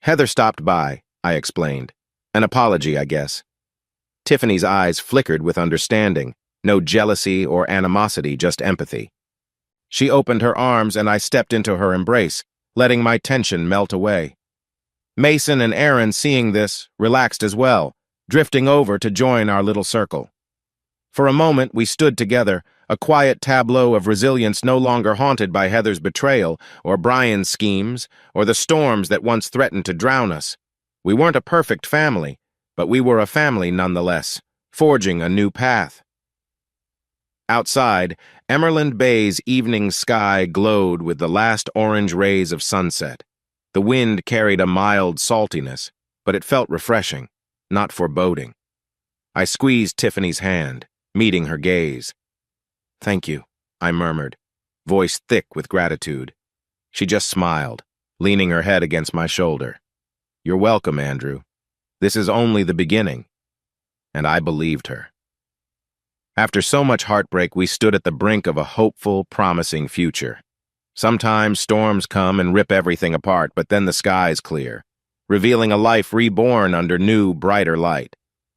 "Heather stopped by," I explained. "An apology, I guess." Tiffany's eyes flickered with understanding, no jealousy or animosity, just empathy. She opened her arms and I stepped into her embrace, letting my tension melt away. Mason and Aaron, seeing this, relaxed as well, drifting over to join our little circle. For a moment, we stood together, a quiet tableau of resilience no longer haunted by Heather's betrayal or Brian's schemes or the storms that once threatened to drown us. We weren't a perfect family, but we were a family nonetheless, forging a new path. Outside, Emerald Bay's evening sky glowed with the last orange rays of sunset. The wind carried a mild saltiness, but it felt refreshing, not foreboding. I squeezed Tiffany's hand, meeting her gaze. "Thank you," I murmured, voice thick with gratitude. She just smiled, leaning her head against my shoulder. "You're welcome, Andrew. This is only the beginning." And I believed her. After so much heartbreak, we stood at the brink of a hopeful, promising future. Sometimes storms come and rip everything apart, but then the skies clear, revealing a life reborn under new, brighter light.